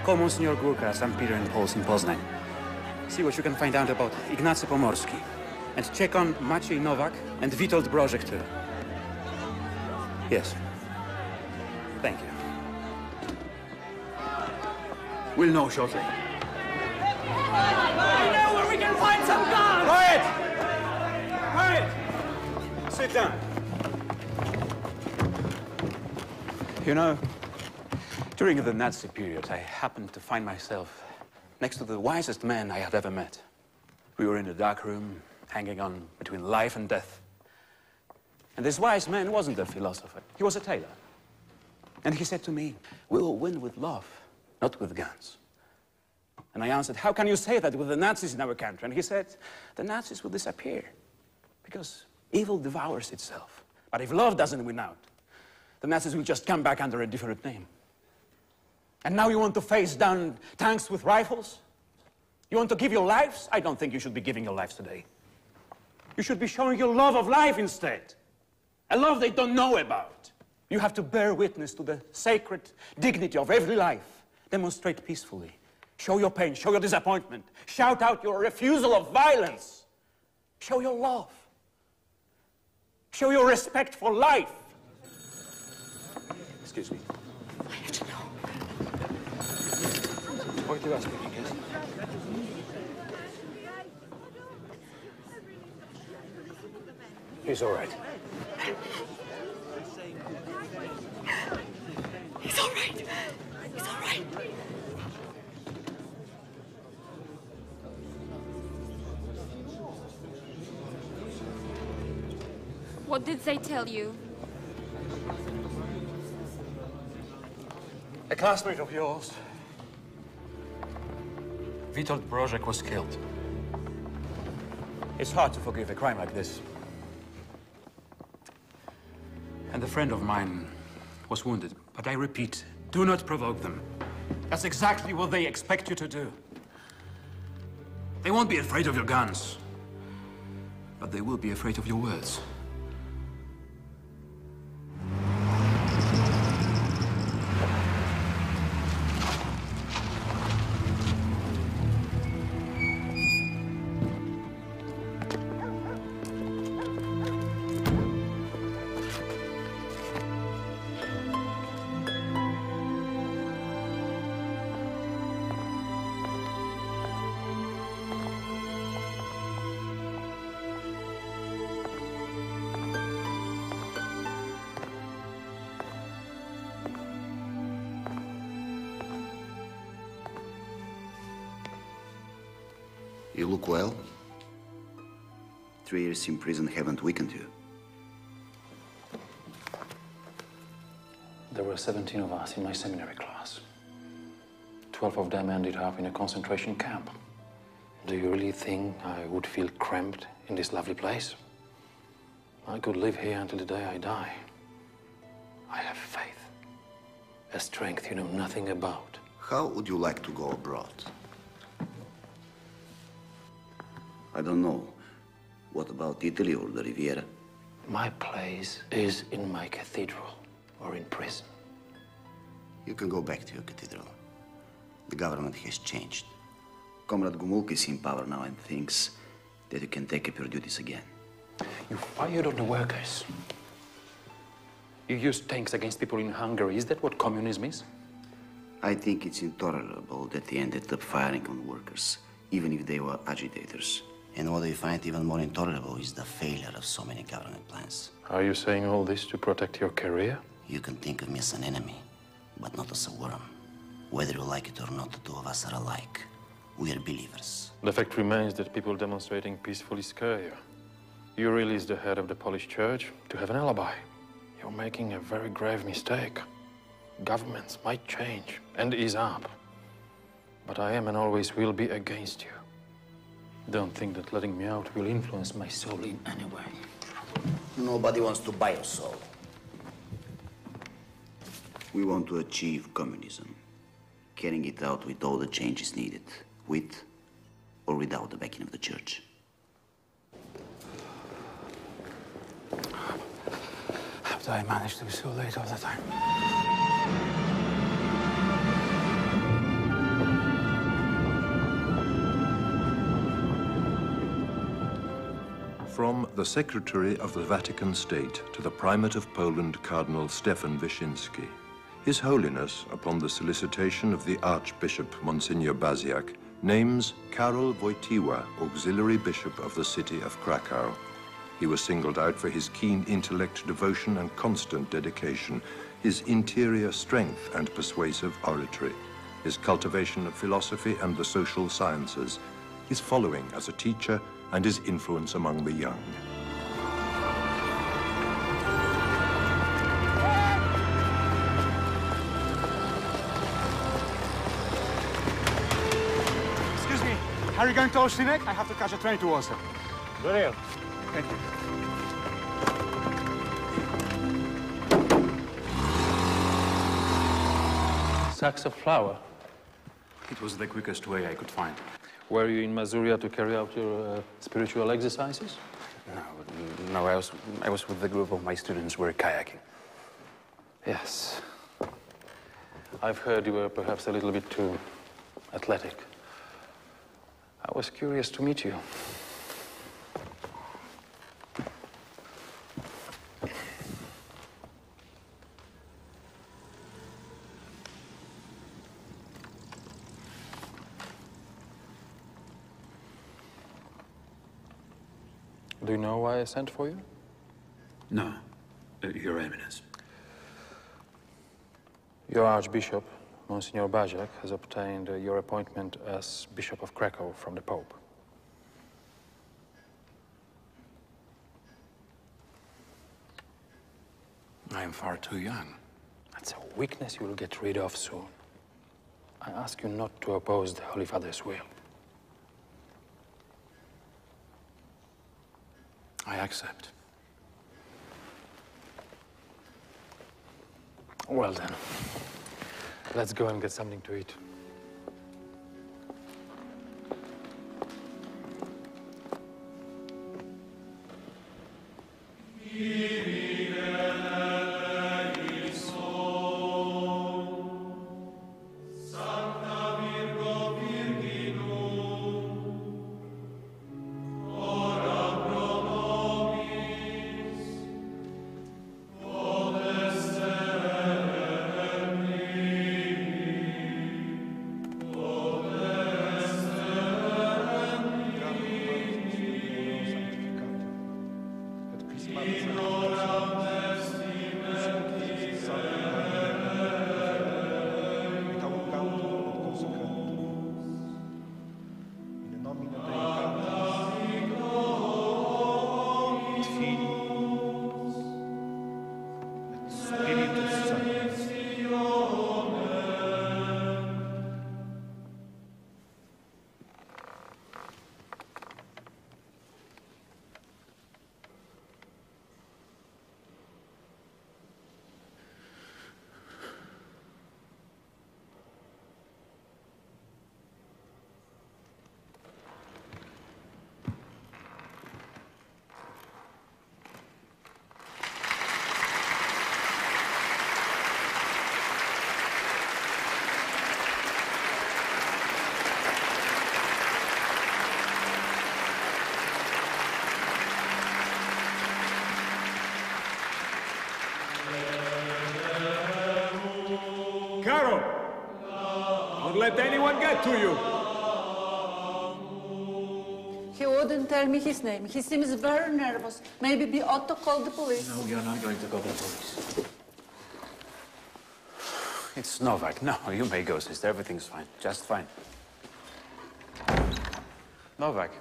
Call Monsignor Górka at St. Peter and Paul's in Poznań. See what you can find out about Ignacy Pomorski. And check on Maciej Nowak and Witold Brożek too. Yes. Thank you. We'll know shortly. I know where we can find some guns! Quiet! Quiet! Sit down. You know, during the Nazi period, I happened to find myself next to the wisest man I had ever met. We were in a dark room, hanging on between life and death. And this wise man wasn't a philosopher. He was a tailor. And he said to me, "We will win with love, not with guns." And I answered, "How can you say that with the Nazis in our country?" And he said, "The Nazis will disappear because evil devours itself. But if love doesn't win out, the Nazis will just come back under a different name. And now you want to face down tanks with rifles? You want to give your lives? I don't think you should be giving your lives today. You should be showing your love of life instead. A love they don't know about. You have to bear witness to the sacred dignity of every life. Demonstrate peacefully. Show your pain, show your disappointment. Shout out your refusal of violence. Show your love. Show your respect for life." Excuse me. I have to know. Wojtyła speaking, yes? He's all right. He's all right. He's all right. What did they tell you? A classmate of yours, Witold Brożek, was killed. It's hard to forgive a crime like this. And a friend of mine was wounded. But I repeat, do not provoke them. That's exactly what they expect you to do. They won't be afraid of your guns, but they will be afraid of your words. You look well. 3 years in prison haven't weakened you. There were 17 of us in my seminary class. 12 of them ended up in a concentration camp. Do you really think I would feel cramped in this lovely place? I could live here until the day I die. I have faith, a strength you know nothing about. How would you like to go abroad? I don't know. What about Italy or the Riviera? My place is in my cathedral or in prison. You can go back to your cathedral. The government has changed. Comrade Gumulka is in power now and thinks that you can take up your duties again. You fired on the workers. You used tanks against people in Hungary. Is that what communism is? I think it's intolerable that they ended up firing on workers, even if they were agitators. And what I find even more intolerable is the failure of so many government plans. Are you saying all this to protect your career? You can think of me as an enemy, but not as a worm. Whether you like it or not, the two of us are alike. We are believers. The fact remains that people demonstrating peacefully scare you. You release the head of the Polish church to have an alibi. You're making a very grave mistake. Governments might change and ease up. But I am and always will be against you. Don't think that letting me out will influence my soul in any way. Nobody wants to buy your soul. We want to achieve communism, carrying it out with all the changes needed, with or without the backing of the church. How did I manage to be so late all the time? From the Secretary of the Vatican State to the Primate of Poland, Cardinal Stefan Wyszynski. His Holiness, upon the solicitation of the Archbishop Monsignor Baziak, names Karol Wojtyła Auxiliary Bishop of the city of Krakow. He was singled out for his keen intellect, devotion, and constant dedication, his interior strength and persuasive oratory, his cultivation of philosophy and the social sciences, his following as a teacher, and his influence among the young. Excuse me, are you going to Olsztynek? I have to catch a train to Warsaw. Brilliant. Thank you. Sacks of flour. It was the quickest way I could find. Were you in Mazuria to carry out your spiritual exercises? No, I was with the group of my students who were kayaking. Yes. I've heard you were perhaps a little bit too athletic. I was curious to meet you. Do you know why I sent for you? No, Your Eminence. Your Archbishop, Monsignor Baziak, has obtained your appointment as Bishop of Krakow from the Pope. I am far too young. That's a weakness you will get rid of soon. I ask you not to oppose the Holy Father's will. I accept. Well then, let's go and get something to eat. Karol! Don't let anyone get to you! He wouldn't tell me his name. He seems very nervous. Maybe we ought to call the police. No, you're not going to call the police. It's Novak. No, you may go, sister. Everything's fine. Just fine. Novak,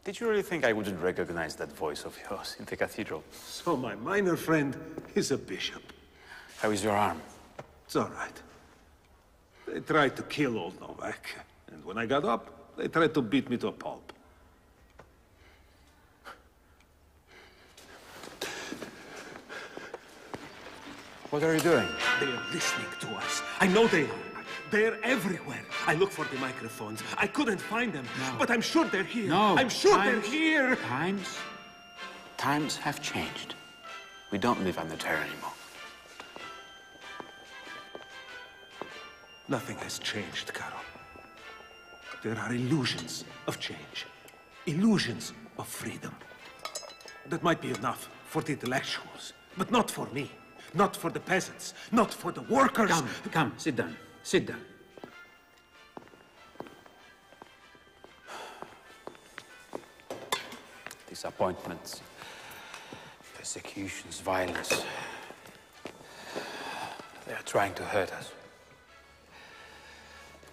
did you really think I wouldn't recognize that voice of yours in the cathedral? So my minor friend is a bishop. How is your arm? It's all right. They tried to kill old Novak, and when I got up, they tried to beat me to a pulp. What are you doing? They are listening to us. I know they are. They're everywhere. I look for the microphones. I couldn't find them, but I'm sure they're here. No. I'm sure they're here. Times have changed. We don't live on the terror anymore. Nothing has changed, Karol. There are illusions of change. Illusions of freedom. That might be enough for the intellectuals, but not for me. Not for the peasants. Not for the workers. Come, sit down. Sit down. Disappointments, persecutions, violence. They are trying to hurt us.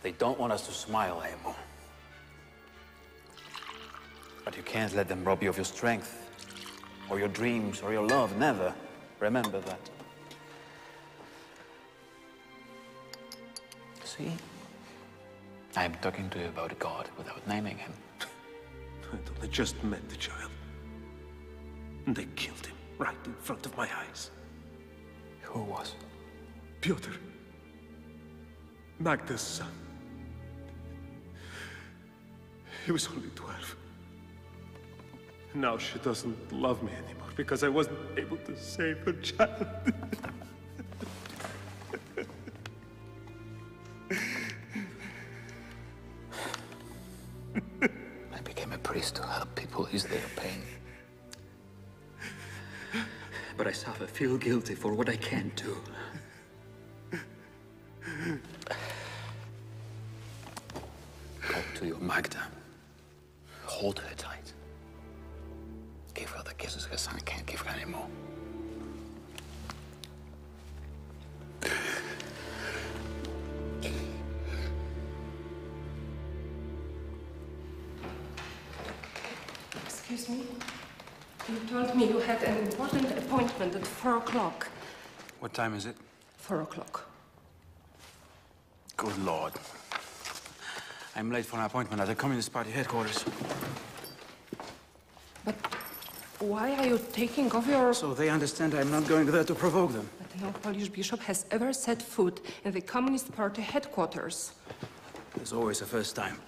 They don't want us to smile anymore. But you can't let them rob you of your strength, or your dreams, or your love. Never. Remember that. See? I'm talking to you about God without naming him. I just met the child. And they killed him right in front of my eyes. Who was? Piotr. Magda's son. He was only 12. Now she doesn't love me anymore because I wasn't able to save her child. I became a priest to help people ease their pain. But I feel guilty for what I can't do. Go to your Magda. Hold her tight. Give her the kisses her son can't give her anymore. Excuse me? You told me you had an important appointment at 4 o'clock. What time is it? 4 o'clock. Good Lord. I'm late for an appointment at the Communist Party headquarters. But why are you taking off your... So they understand I'm not going there to provoke them. But no Polish bishop has ever set foot in the Communist Party headquarters. There's always a first time.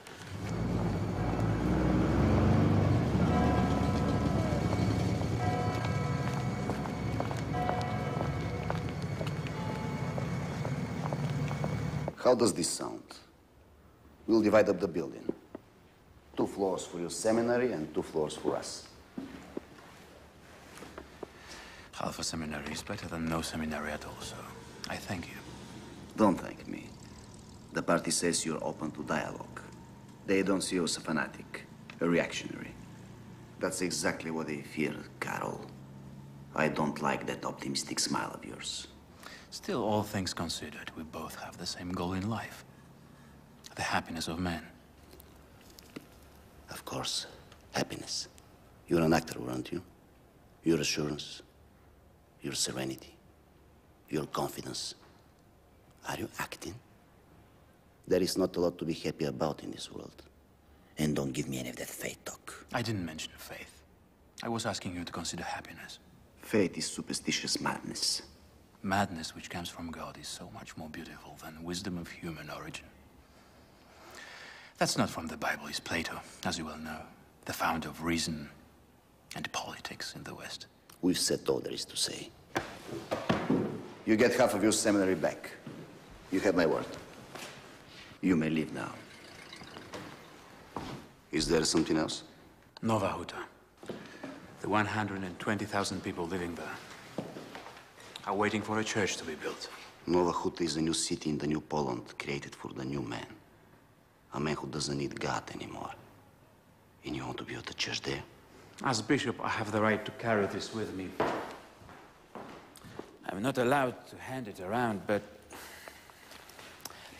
How does this sound? We'll divide up the building. 2 floors for your seminary and 2 floors for us. Half a seminary is better than no seminary at all, so I thank you. Don't thank me. The party says you're open to dialogue. They don't see you as a fanatic, a reactionary. That's exactly what they fear, Karol. I don't like that optimistic smile of yours. Still, all things considered, we both have the same goal in life. The happiness of man. Of course. Happiness. You're an actor, aren't you? Your assurance. Your serenity. Your confidence. Are you acting? There is not a lot to be happy about in this world. And don't give me any of that faith talk. I didn't mention faith. I was asking you to consider happiness. Faith is superstitious madness. Madness which comes from God is so much more beautiful than wisdom of human origin. That's not from the Bible, it's Plato, as you well know, the founder of reason and politics in the West. We've said all there is to say. You get half of your seminary back. You have my word. You may leave now. Is there something else? Nova Huta. The 120,000 people living there are waiting for a church to be built. Nova Huta is a new city in the new Poland, created for the new man. A man who doesn't need God anymore. And you want to build a church there? As bishop, I have the right to carry this with me. I'm not allowed to hand it around, but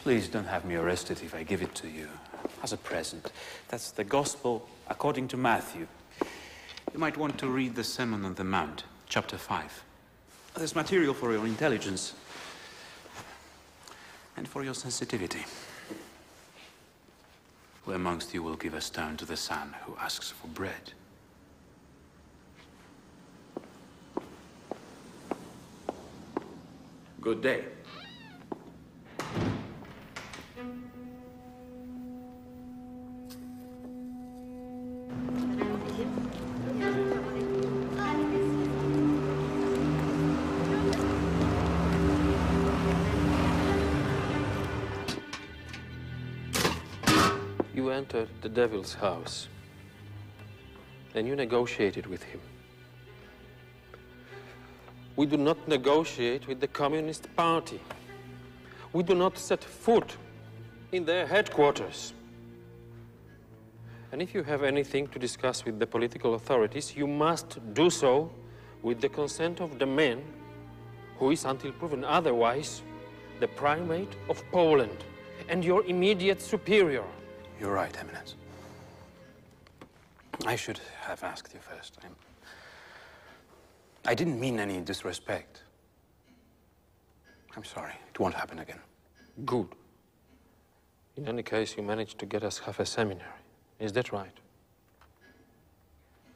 please don't have me arrested if I give it to you as a present. That's the gospel according to Matthew. You might want to read the Sermon on the Mount, chapter 5. There's material for your intelligence and for your sensitivity. Who amongst you will give a stone to the son who asks for bread? Good day. You entered the devil's house, and you negotiated with him. We do not negotiate with the Communist Party. We do not set foot in their headquarters. And if you have anything to discuss with the political authorities, you must do so with the consent of the man who is, until proven otherwise, the primate of Poland and your immediate superior. You're right, Eminence. I should have asked you first. I didn't mean any disrespect. I'm sorry. It won't happen again. Good. In any case, you managed to get us half a seminary. Is that right?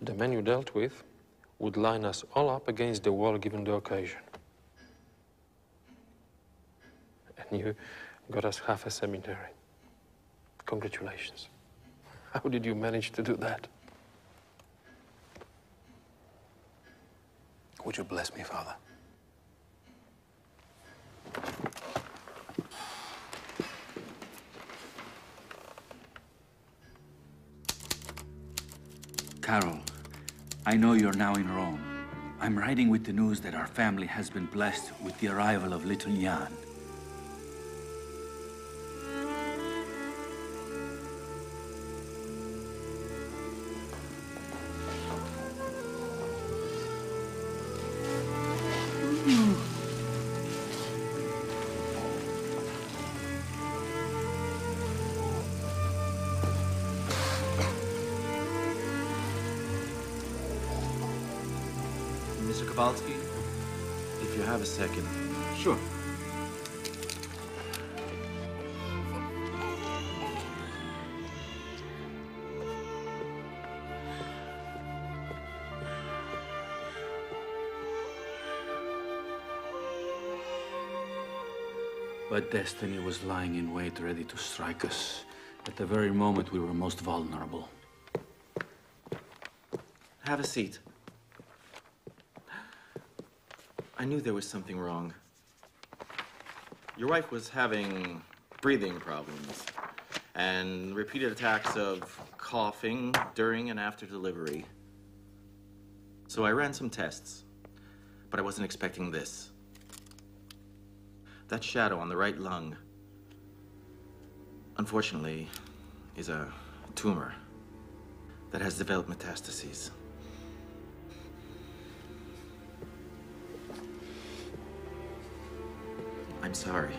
The man you dealt with would line us all up against the wall given the occasion. And you got us half a seminary. Congratulations. How did you manage to do that? Would you bless me, Father? Karol, I know you're now in Rome. I'm writing with the news that our family has been blessed with the arrival of little Jan. Mr. Kowalski, if you have a second. Sure. But destiny was lying in wait, ready to strike us at the very moment we were most vulnerable. Have a seat. I knew there was something wrong. Your wife was having breathing problems and repeated attacks of coughing during and after delivery. So I ran some tests, but I wasn't expecting this. That shadow on the right lung, unfortunately, is a tumor that has developed metastases. I'm sorry.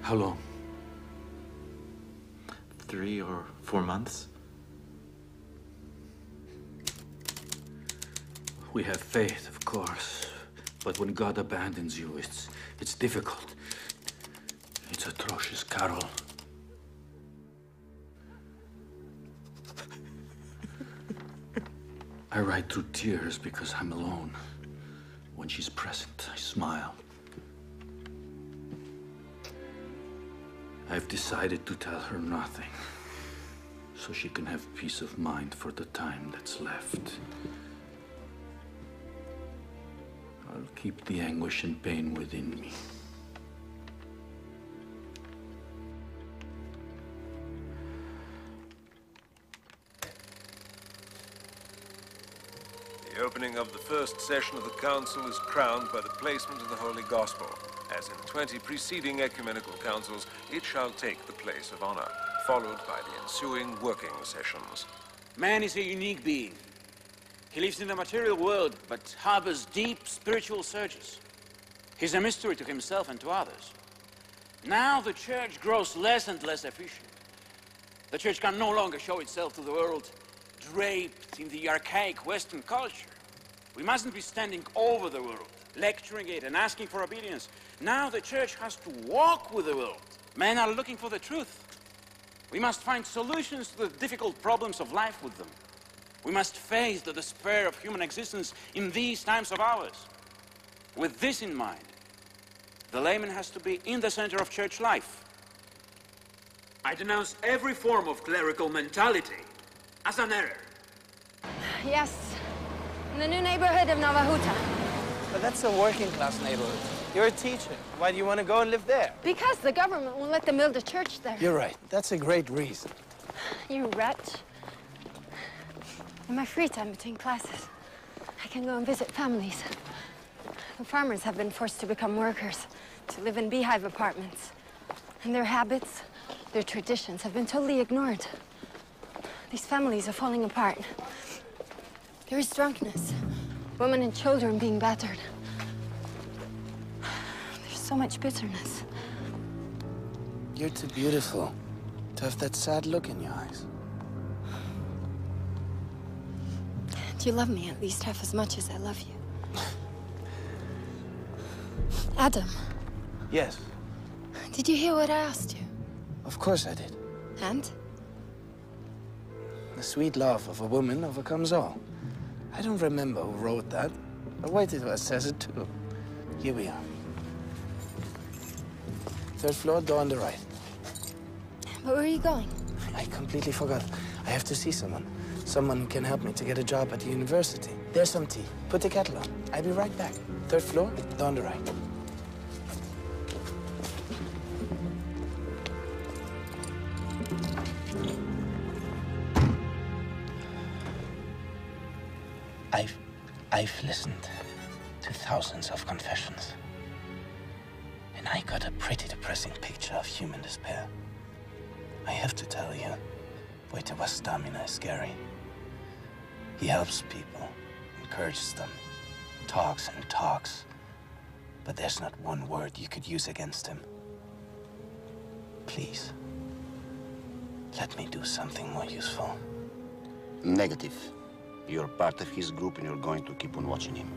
How long? 3 or 4 months. We have faith, of course. But when God abandons you, it's difficult. It's atrocious, Karol. I write through tears because I'm alone. When she's present, I smile. I've decided to tell her nothing, so she can have peace of mind for the time that's left. I'll keep the anguish and pain within me. The opening of the first session of the Council is crowned by the placement of the Holy Gospel. As in 20 preceding ecumenical councils, it shall take the place of honor, followed by the ensuing working sessions. Man is a unique being. He lives in the material world, but harbors deep spiritual surges. He's a mystery to himself and to others. Now the Church grows less and less efficient. The Church can no longer show itself to the world draped in the archaic Western culture. We mustn't be standing over the world, lecturing it and asking for obedience. Now the Church has to walk with the world. Men are looking for the truth. We must find solutions to the difficult problems of life with them. We must face the despair of human existence in these times of ours. With this in mind, the layman has to be in the center of church life. I denounce every form of clerical mentality as an error. Yes, in the new neighborhood of Nova Huta. But that's a working-class neighborhood. You're a teacher. Why do you want to go and live there? Because the government won't let them build a church there. You're right. That's a great reason. You wretch. In my free time between classes, I can go and visit families. The farmers have been forced to become workers, to live in beehive apartments. And their habits, their traditions have been totally ignored. These families are falling apart. There is drunkenness, women and children being battered. There's so much bitterness. You're too beautiful to have that sad look in your eyes. Do you love me at least half as much as I love you? Adam. Yes. Did you hear what I asked you? Of course I did. And? The sweet love of a woman overcomes all. I don't remember who wrote that, but wait till it says it too. Here we are. 3rd floor, door on the right. But where are you going? I completely forgot. I have to see someone. Someone who can help me to get a job at the university. There's some tea. Put the kettle on. I'll be right back. 3rd floor, door on the right. I've listened to thousands of confessions, and I got a pretty depressing picture of human despair. I have to tell you, Wojtieła's stamina is scary. He helps people, encourages them, talks and talks, but there's not one word you could use against him. Please, let me do something more useful. Negative. You're part of his group and you're going to keep on watching him.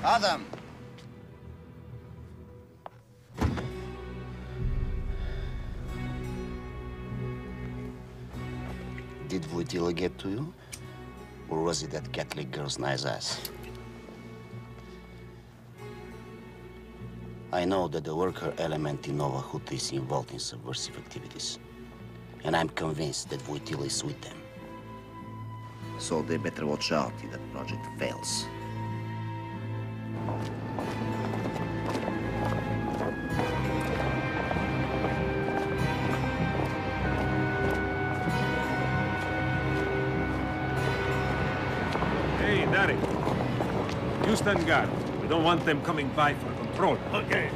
Adam! Did Wojtyla get to you? Or was it that Catholic girl's nice ass? I know that the worker element in Nova Hut is involved in subversive activities. And I'm convinced that Wojtyla is with them. So they better watch out if that project fails. Hey, Derek. You stand guard. We don't want them coming by for control. Okay.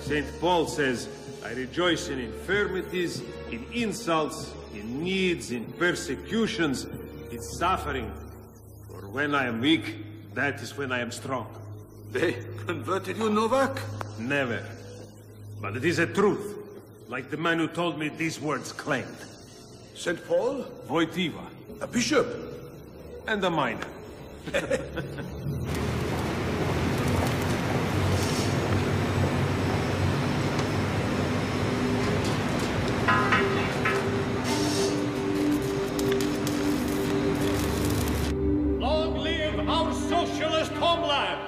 St. Paul says, I rejoice in infirmities, in insults, in needs, in persecutions, in suffering. For when I am weak, that is when I am strong. They converted you, Novak? Never. But it is a truth, like the man who told me these words claimed. St. Paul? Wojtyła. A bishop? And a miner. Long live our socialist homeland!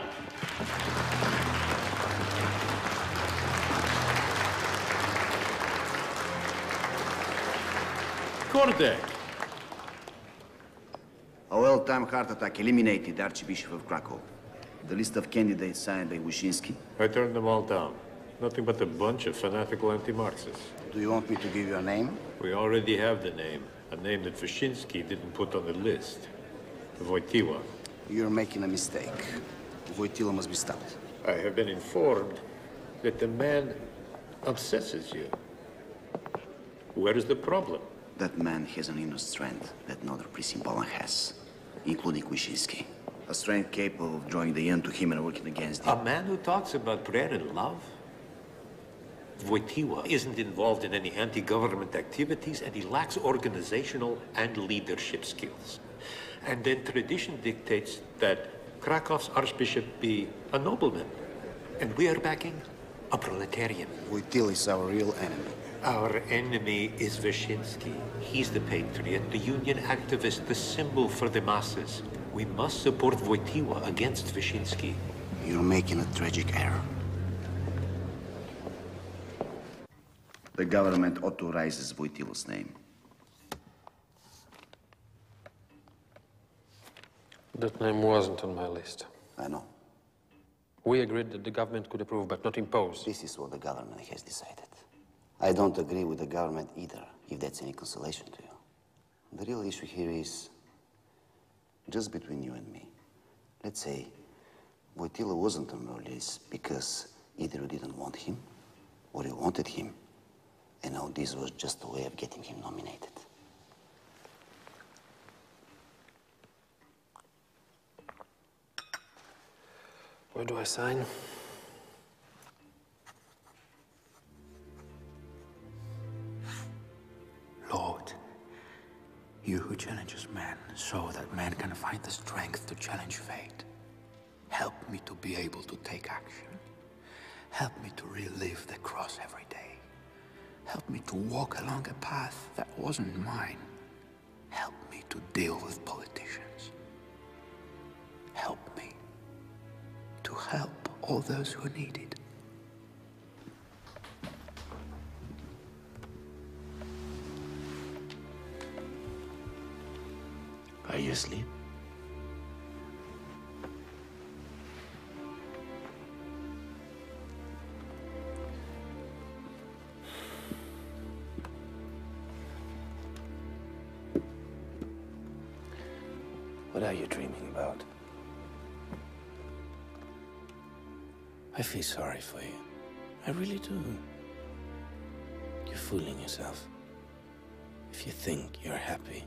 Kordek! A well-timed heart attack eliminated the Archbishop of Krakow. The list of candidates signed by Wyszynski. I turned them all down. Nothing but a bunch of fanatical anti-Marxists. Do you want me to give you a name? We already have the name. A name that Wyszynski didn't put on the list. Wojtyła. You're making a mistake. Wojtyła must be stopped. I have been informed that the man obsesses you. Where is the problem? That man has an inner strength that no other priest in Poland has, including Wyszynski. A strength capable of drawing the young to him and working against him. A man who talks about prayer and love? Wojtyła isn't involved in any anti-government activities, and he lacks organizational and leadership skills. And then tradition dictates that Krakow's archbishop be a nobleman. And we are backing a proletarian. Wojtyła is our real enemy. Our enemy is Wyszynski. He's the patriot, the union activist, the symbol for the masses. We must support Wojtyła against Wyszynski. You're making a tragic error. The government authorizes Wojtyła's name. That name wasn't on my list. I know. We agreed that the government could approve, but not impose. This is what the government has decided. I don't agree with the government either, if that's any consolation to you. The real issue here is just between you and me. Let's say Wojtyła wasn't on your list because either you didn't want him or you wanted him, and now this was just a way of getting him nominated. Where do I sign? Lord, you who challenges man, so that man can find the strength to challenge fate. Help me to be able to take action. Help me to relive the cross every day. Help me to walk along a path that wasn't mine. Help me to deal with politicians. Help me to help all those who need it. Are you asleep? What are you dreaming about? I feel sorry for you. I really do. You're fooling yourself. If you think you're happy,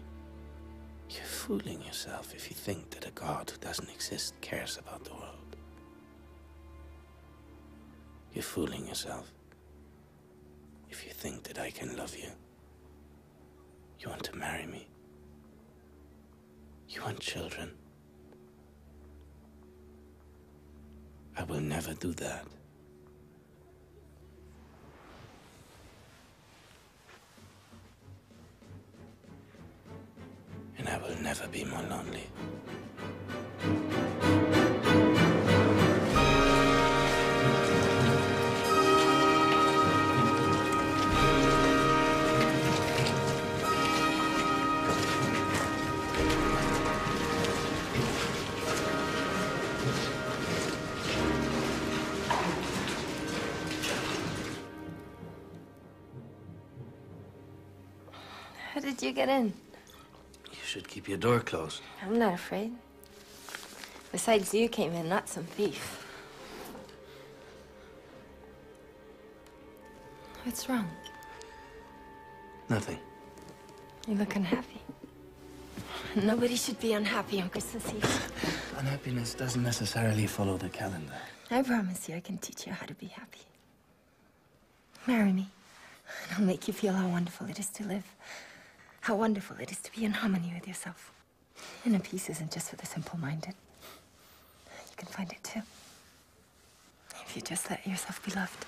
You're fooling yourself if you think that a God who doesn't exist cares about the world. You're fooling yourself if you think that I can love you. You want to marry me. You want children. I will never do that. And I will never be more lonely. How did you get in? You should keep your door closed. I'm not afraid. Besides, you came in, not some thief. What's wrong? Nothing. You look unhappy. Nobody should be unhappy on Christmas Eve. Unhappiness doesn't necessarily follow the calendar. I promise you I can teach you how to be happy. Marry me, and I'll make you feel how wonderful it is to live. How wonderful it is to be in harmony with yourself. Inner peace isn't just for the simple-minded. You can find it too, if you just let yourself be loved.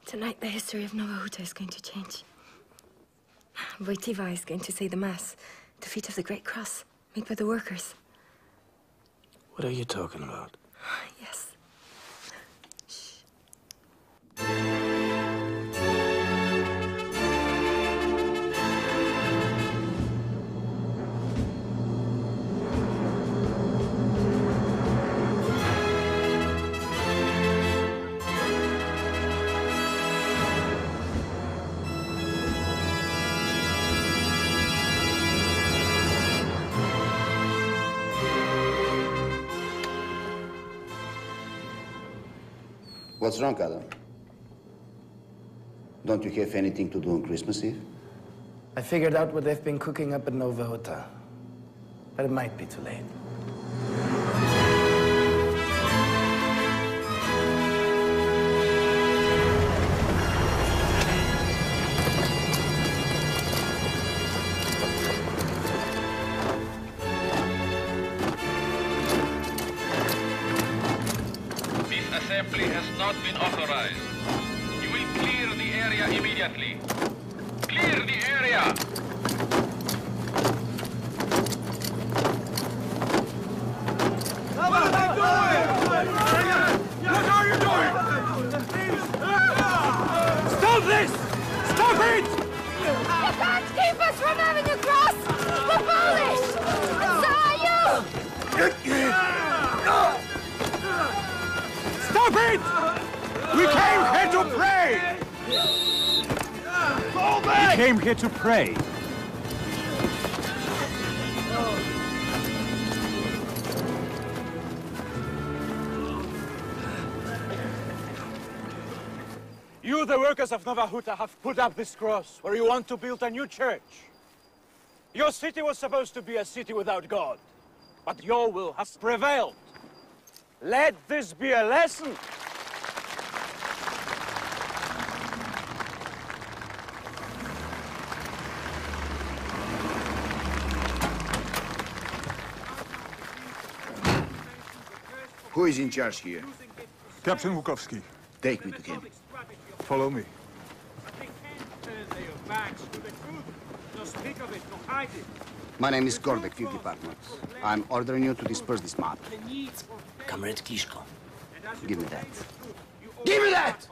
Tonight, the history of Nova Huta is going to change. Wojtyła is going to say the Mass, the feet of the Great Cross, made by the workers. What are you talking about? Yes. What's wrong, Adam? Don't you have anything to do on Christmas Eve? I figured out what they've been cooking up at Nova Huta, but it might be too late. Assembly has not been authorized. You will clear the area immediately. Clear the area! What are they doing? What are you doing? Stop this! Stop it! You can't keep us from having a cross! We're Polish! And so are you! Stop it! We came here to pray! Go back! We came here to pray. You, the workers of Nova Huta, have put up this cross where you want to build a new church. Your city was supposed to be a city without God, but your will has prevailed. Let this be a lesson. Who is in charge here? Captain Wukowski. Take me to him. Follow me. My name is Gordek, 5th Department. I'm ordering you to disperse this mob. Comrade Kishko. Give me that. Give me that!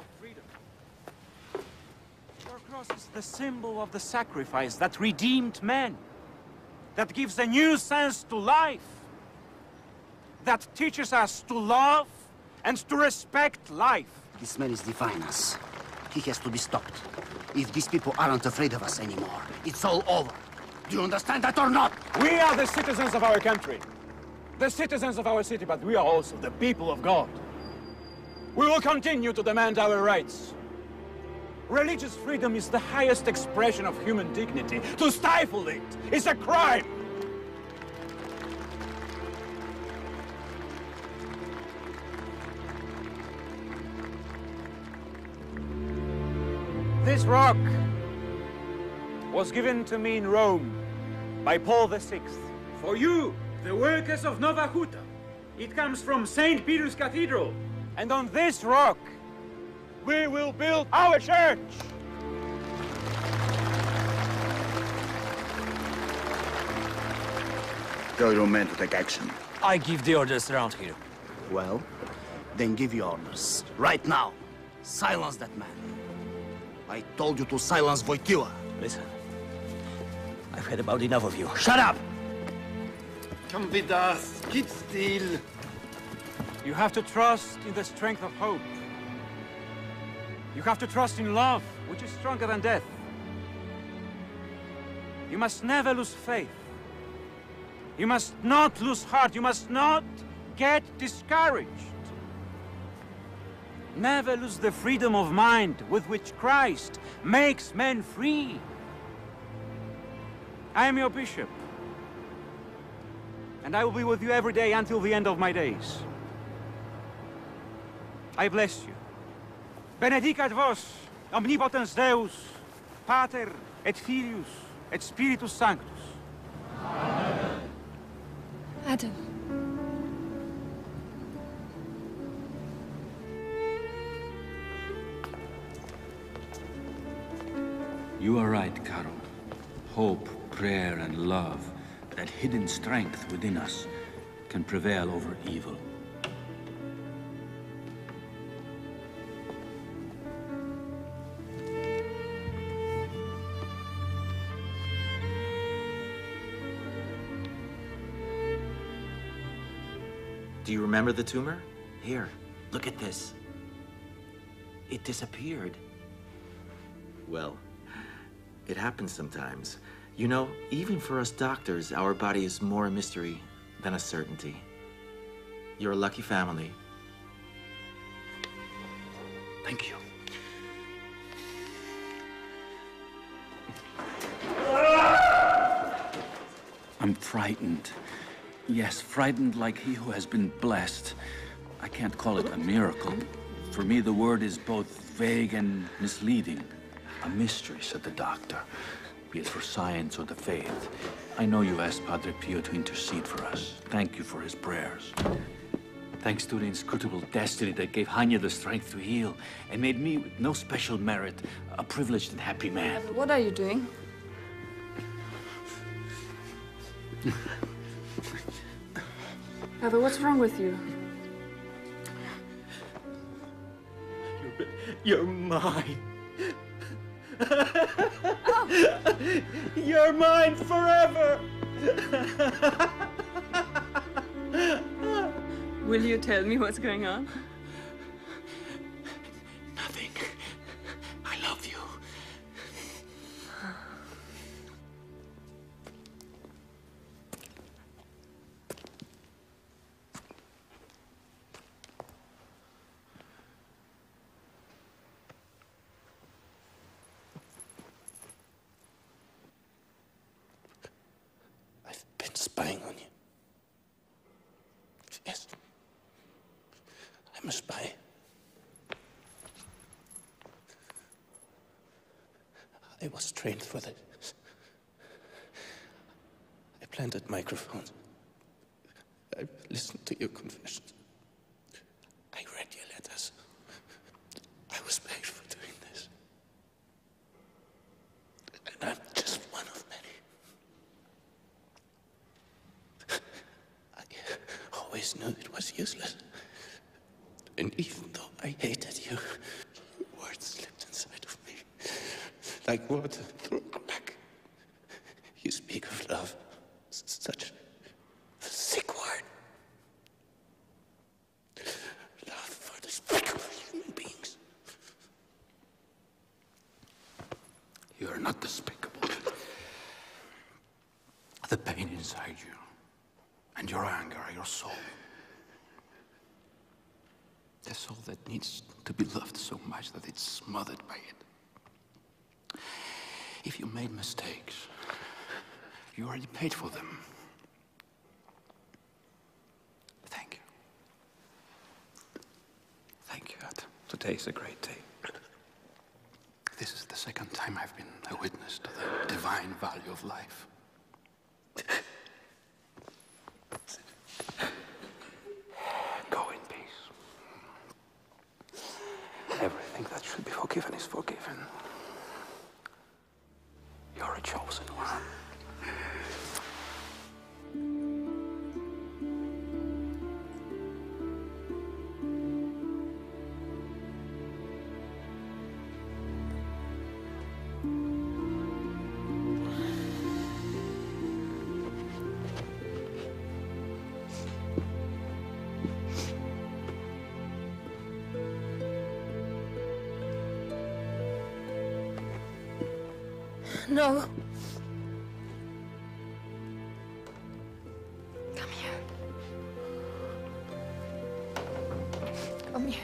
Your cross is the symbol of the sacrifice that redeemed men, that gives a new sense to life, that teaches us to love and to respect life. This man is defying us. He has to be stopped. If these people aren't afraid of us anymore, it's all over. Do you understand that or not? We are the citizens of our country. the citizens of our city, but we are also the people of God. We will continue to demand our rights. Religious freedom is the highest expression of human dignity. To stifle it is a crime! This rock was given to me in Rome by Paul VI. For you, the workers of Nova Huta. It comes from St. Peter's Cathedral. And on this rock, we will build our church. Tell your men to take action. I give the orders around here. Well, then give your orders. Right now. Silence that man. I told you to silence Wojtyła. Listen. I've had about enough of you. Shut up! Come with us. Keep still. You have to trust in the strength of hope. You have to trust in love, which is stronger than death. You must never lose faith. You must not lose heart. You must not get discouraged. Never lose the freedom of mind with which Christ makes men free. I am your bishop, and I will be with you every day until the end of my days. I bless you. Benedicat vos, omnipotens Deus, Pater et Filius et Spiritus Sanctus. Adam. You are right, Karol. Hope, prayer, and love, that hidden strength within us, can prevail over evil. Do you remember the tumor? Here, look at this. It disappeared. Well, it happens sometimes. You know, even for us doctors, our body is more a mystery than a certainty. You're a lucky family. Thank you. I'm frightened. Yes, frightened like he who has been blessed. I can't call it a miracle. For me, the word is both vague and misleading. A mystery, said the doctor, be it for science or the faith. I know you asked Padre Pio to intercede for us. Thank you for his prayers. Thanks to the inscrutable destiny that gave Hanya the strength to heal and made me, with no special merit, a privileged and happy man. What are you doing? Heather, what's wrong with you? You're mine. You're mine forever. Will you tell me what's going on? Nothing. I love you. I've been spying on you. Yes. I'm a spy. I was trained for this. I planted microphones. I listened to your confessions. I read your letters. I was paid for doing this. And I'm just one of many. I always knew it was useless. And even though I hated you, words slipped inside of me. Like water through a crack. You speak of love. Such a sick word. Love for despicable human beings. You are not despicable. The pain inside you, And your anger, your soul. The soul that needs to be loved so much that it's smothered by it. If you made mistakes, you already paid for them. Thank you. Thank you, Adam. Today is a great day. This is the second time I've been a witness to the divine value of life. Go in peace. Everything that should be forgiven is forgiven. You're a chosen one. No. Come here. Come here.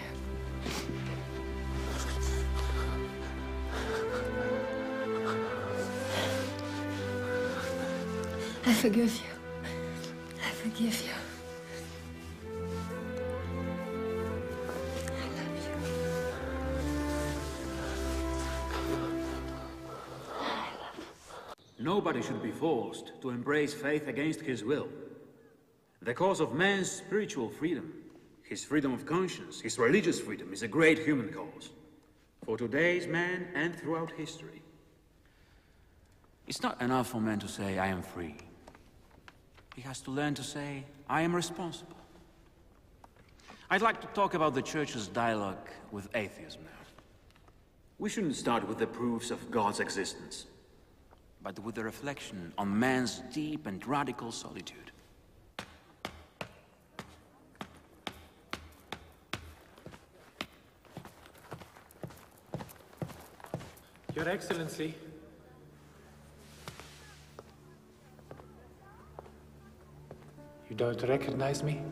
I forgive you. I forgive you. Nobody should be forced to embrace faith against his will. The cause of man's spiritual freedom, his freedom of conscience, his religious freedom, is a great human cause. For today's man and throughout history. It's not enough for man to say, I am free. He has to learn to say, I am responsible. I'd like to talk about the Church's dialogue with atheism now. We shouldn't start with the proofs of God's existence, but with a reflection on man's deep and radical solitude. Your Excellency. You don't recognize me?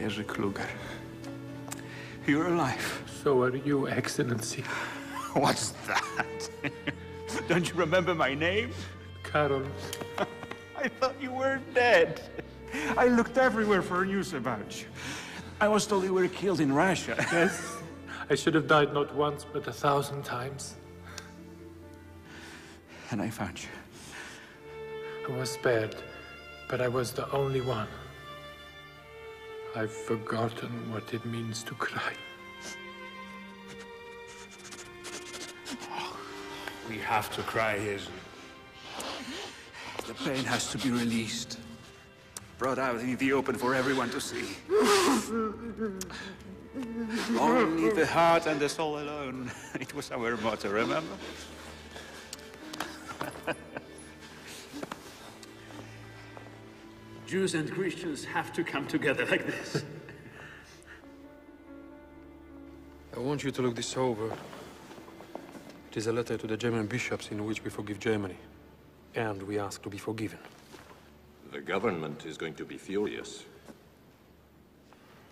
Jerzy Kluger. You're alive. So are you, Excellency. What's that? Don't you remember my name? Karol. I thought you were dead. I looked everywhere for news about you. I was told you were killed in Russia. Yes. I should have died not once, but 1,000 times. And I found you. I was spared, but I was the only one. I've forgotten what it means to cry. We have to cry, Jerzy. The pain has to be released. Brought out in the open for everyone to see. Only the heart and the soul alone. It was our motto, remember? Jews and Christians have to come together like this. I want you to look this over. It is a letter to the German bishops in which we forgive Germany. And we ask to be forgiven. The government is going to be furious.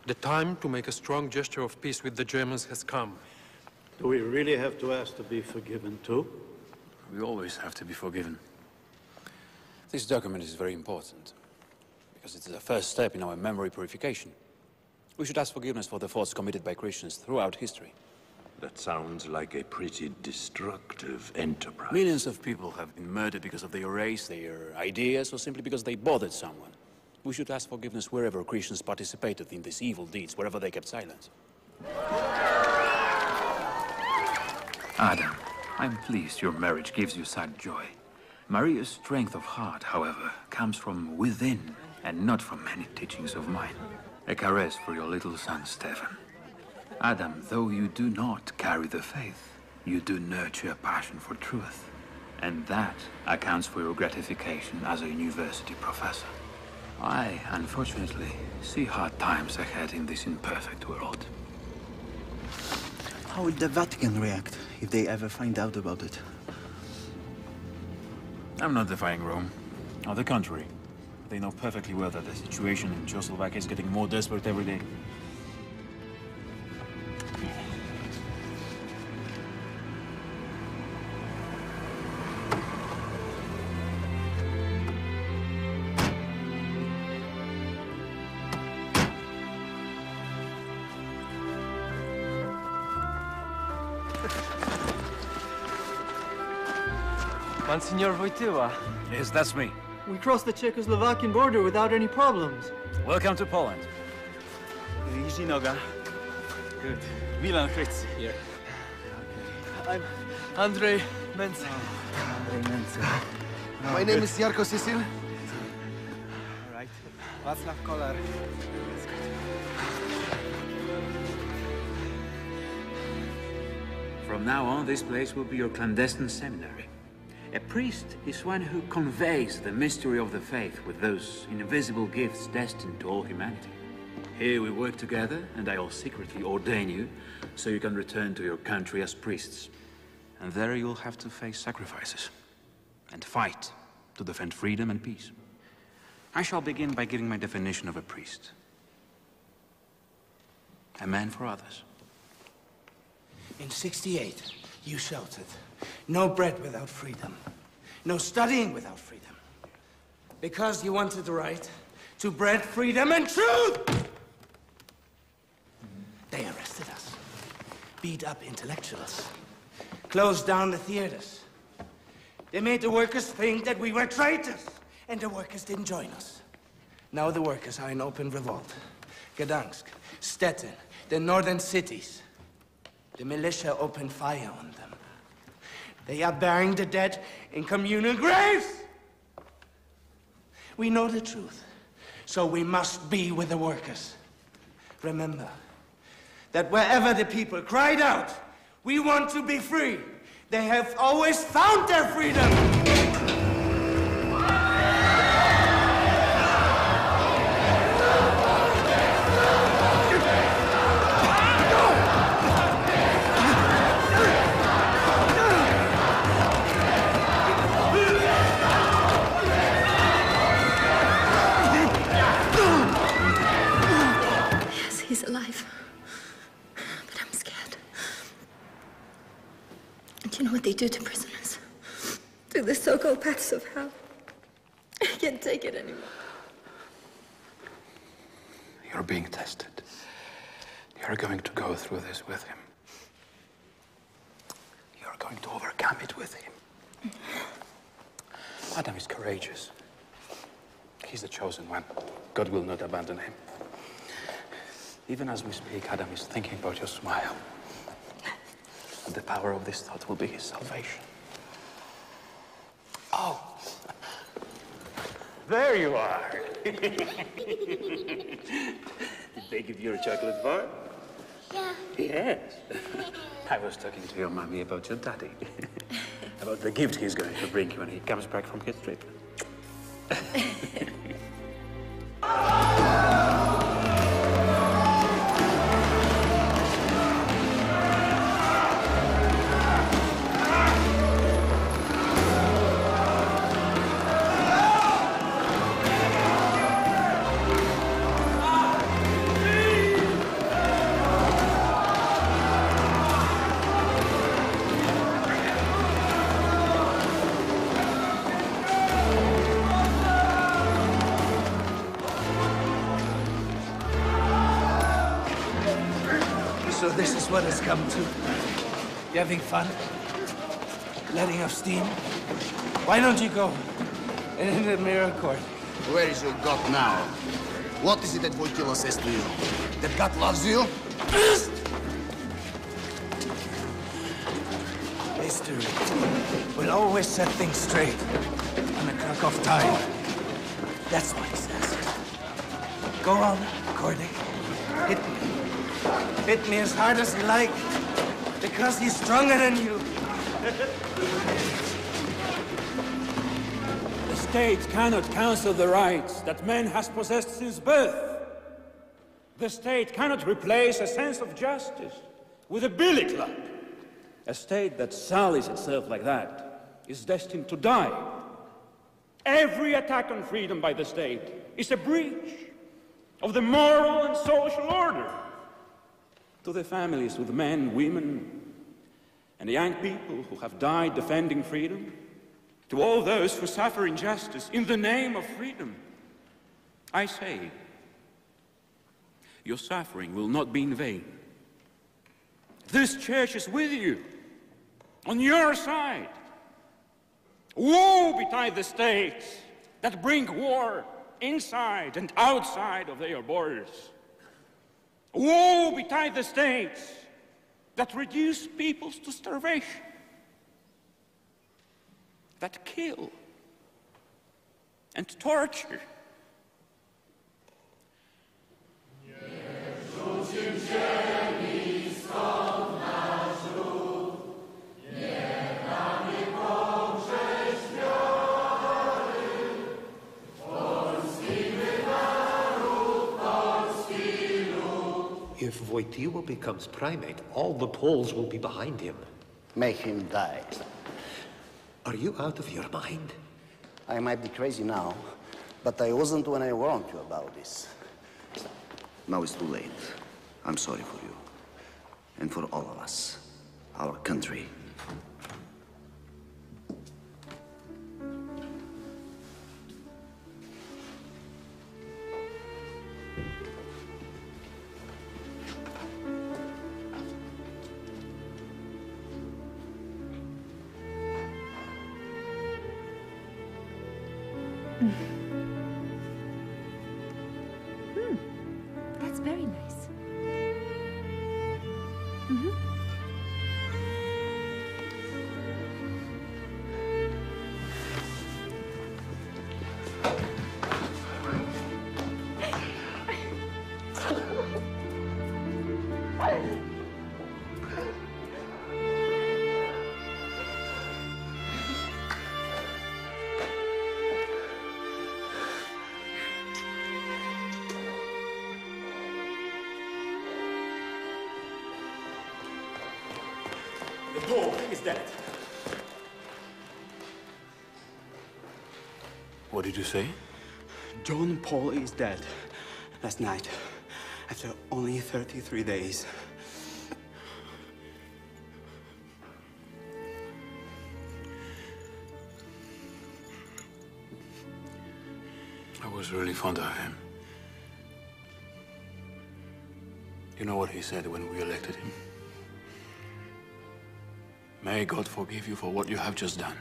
The time to make a strong gesture of peace with the Germans has come. Do we really have to ask to be forgiven too? We always have to be forgiven. This document is very important, because it's the first step in our memory purification. We should ask forgiveness for the faults committed by Christians throughout history. That sounds like a pretty destructive enterprise. Millions of people have been murdered because of their race, their ideas, or simply because they bothered someone. We should ask forgiveness wherever Christians participated in these evil deeds, wherever they kept silence. Adam, I'm pleased your marriage gives you such joy. Maria's strength of heart, however, comes from within and not from many teachings of mine. A caress for your little son, Stefan. Adam, though you do not carry the faith, you do nurture a passion for truth. And that accounts for your gratification as a university professor. I, unfortunately, see hard times ahead in this imperfect world. How would the Vatican react if they ever find out about it? I'm not defying Rome. On the contrary. They know perfectly well that the situation in Czechoslovakia is getting more desperate every day. Monsignor Wojtyła. Yes, that's me. We crossed the Czechoslovakian border without any problems. Welcome to Poland. Easy, Noga. Good. Milan Fritz here. I'm Andrzej Mensa. Andrzej Mensa. My name is Jarko Sisil. All right. Václav Kolar. From now on, this place will be your clandestine seminary. A priest is one who conveys the mystery of the faith with those invisible gifts destined to all humanity. Here we work together, and I will secretly ordain you, so you can return to your country as priests. And there you'll have to face sacrifices, and fight to defend freedom and peace. I shall begin by giving my definition of a priest. A man for others. In '68, you shouted, "No bread without freedom. No studying without freedom." Because you wanted the right to bread, freedom, and truth! They arrested us, beat up intellectuals, closed down the theaters. They made the workers think that we were traitors, and the workers didn't join us. Now the workers are in open revolt. Gdansk, Stettin, the northern cities. The militia opened fire on them. They are burying the dead in communal graves! We know the truth, so we must be with the workers. Remember that wherever the people cried out, "We want to be free," they have always found their freedom! He's alive. But I'm scared. And you know what they do to prisoners? Through the so-called paths of hell. I can't take it anymore. You're being tested. You're going to go through this with him. You're going to overcome it with him. Adam is courageous. He's the chosen one. God will not abandon him. Even as we speak, Adam is thinking about your smile. And the power of this thought will be his salvation. Oh! There you are! Did they give you a chocolate bar? Yeah. Yes. I was talking to your mommy about your daddy. About the gift he's going to bring you when he comes back from his trip. So this is what it's come to. You having fun? Letting off steam? Why don't you go? And in the mirror court. Where is your God now? What is it that Wojtyła says to you? That God loves you? History will always set things straight on the clock of time. That's what he says. Go on, Cordy. Hit me. Hit me as hard as you like, because he's stronger than you. The state cannot cancel the rights that man has possessed since birth. The state cannot replace a sense of justice with a billy club. A state that sullies itself like that is destined to die. Every attack on freedom by the state is a breach of the moral and social order. To the families with men, women, and young people who have died defending freedom, to all those who suffer injustice in the name of freedom, I say, your suffering will not be in vain. This church is with you, on your side. Woe betide the states that bring war inside and outside of their borders. Woe betide the states that reduce peoples to starvation, that kill and torture. If Wojtyła becomes primate, all the Poles will be behind him. Make him die. Are you out of your mind? I might be crazy now, but I wasn't when I warned you about this. Now it's too late. I'm sorry for you. And for all of us. Our country. That's very nice. The Pope is dead. What did you say? John Paul is dead. Last night, after only 33 days. I was really fond of him. You know what he said when we elected him? May God forgive you for what you have just done.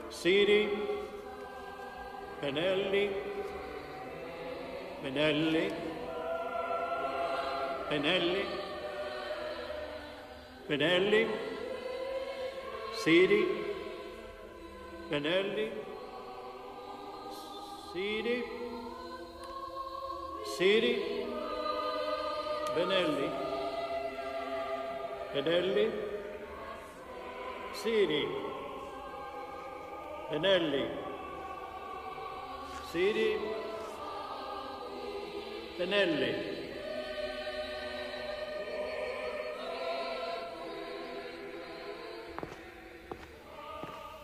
Siri, Benelli, Benelli, Benelli, Benelli, Siri, Benelli, Siri, Siri, Benelli, Benelli, Siri, Benelli, Siri, Benelli.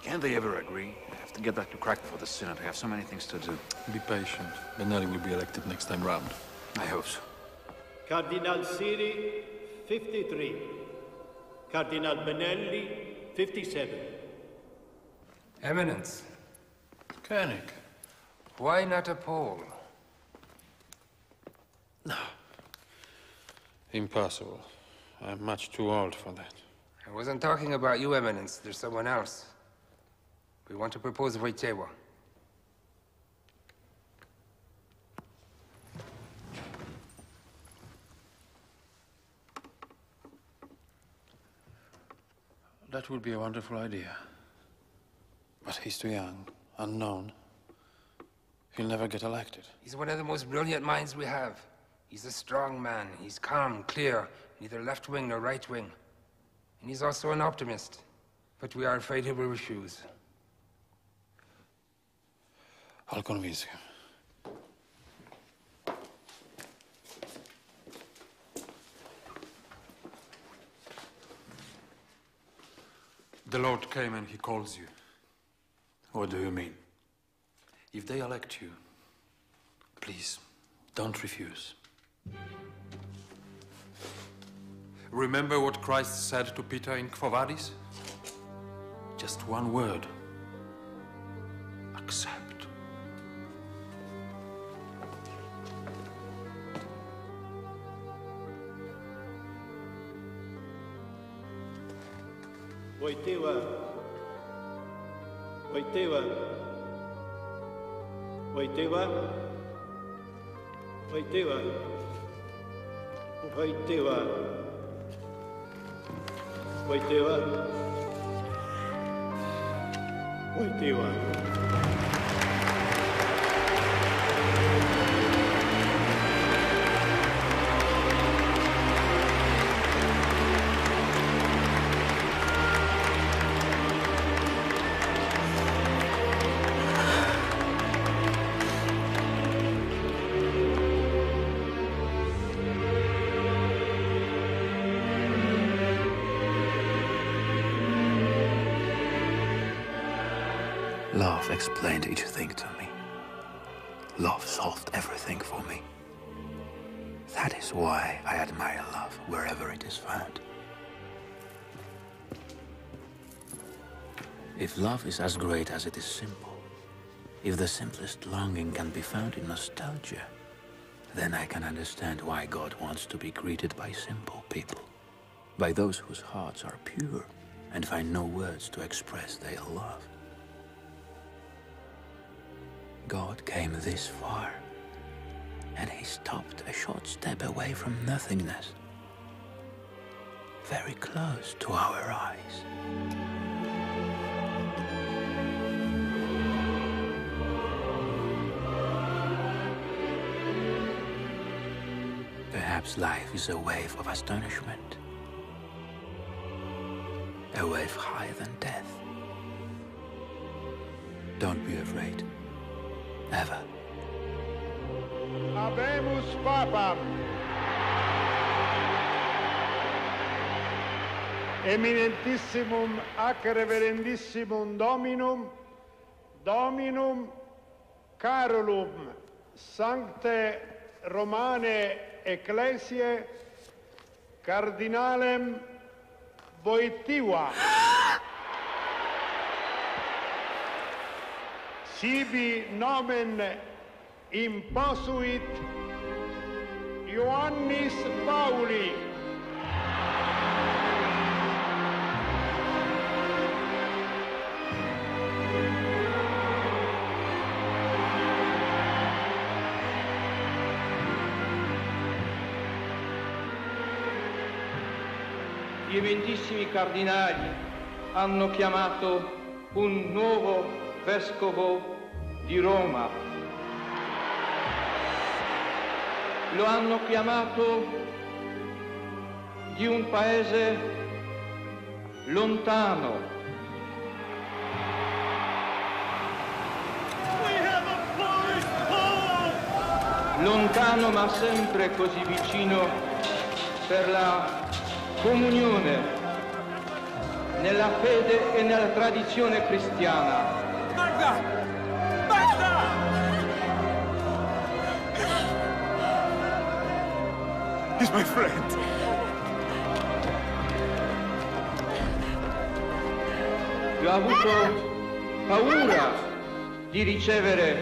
Can't they ever agree? I have to get back to Krakow for the Synod. I have so many things to do. Be patient. Benelli will be elected next time round. I hope so. Cardinal Siri, 53. Cardinal Benelli, 57. Eminence. König. Why not a Pole? No. Impossible. I'm much too old for that. I wasn't talking about you, Eminence. There's someone else. We want to propose Wojtyła. That would be a wonderful idea. But he's too young, unknown. He'll never get elected. He's one of the most brilliant minds we have. He's a strong man. He's calm, clear, neither left-wing nor right-wing. And he's also an optimist. But we are afraid he will refuse. I'll convince him. The Lord came and he calls you. What do you mean? If they elect you, please, don't refuse. Remember what Christ said to Peter in Quo Vadis? Just one word. Accept. Wojtyła. Wojtyła. Wojtyła. Wojtyła. Wojtyła. Wojtyła. Wojtyła. Love explained each thing to me. Love solved everything for me. That is why I admire love wherever it is found. If love is as great as it is simple, if the simplest longing can be found in nostalgia, then I can understand why God wants to be greeted by simple people, by those whose hearts are pure and find no words to express their love. God came this far, and he stopped a short step away from nothingness, very close to our eyes. Perhaps life is a wave of astonishment, a wave higher than death. Don't be afraid. Ever. Habemus Papam. Eminentissimum ac reverendissimum Dominum Karolum Sancte Romane Ecclesiae Cardinalem Wojtyła. Sibi nomen imposuit Ioannis Pauli. Gli eminentissimi cardinali hanno chiamato un nuovo vescovo di Roma. Lo hanno chiamato di un paese lontano. Lontano ma sempre così vicino per la comunione nella fede e nella tradizione cristiana. Magda! Magda! He's my friend. Io ho avuto paura di ricevere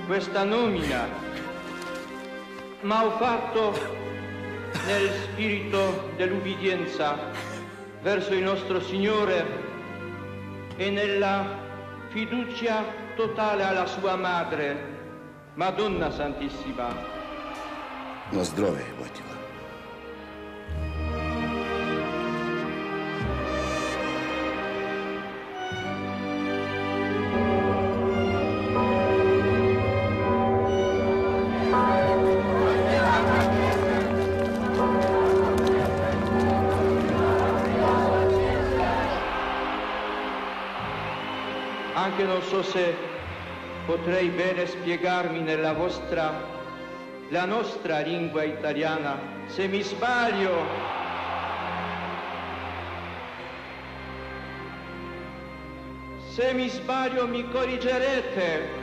questa nomina, ma ho fatto nel spirito dell'ubbidienza verso il nostro Signore e nella fiducia totale alla sua madre, Madonna Santissima. Na zdrowie, Wojtyła. Anche non so se potrei bene spiegarmi nella la nostra lingua italiana. Se mi sbaglio, mi corrigerete.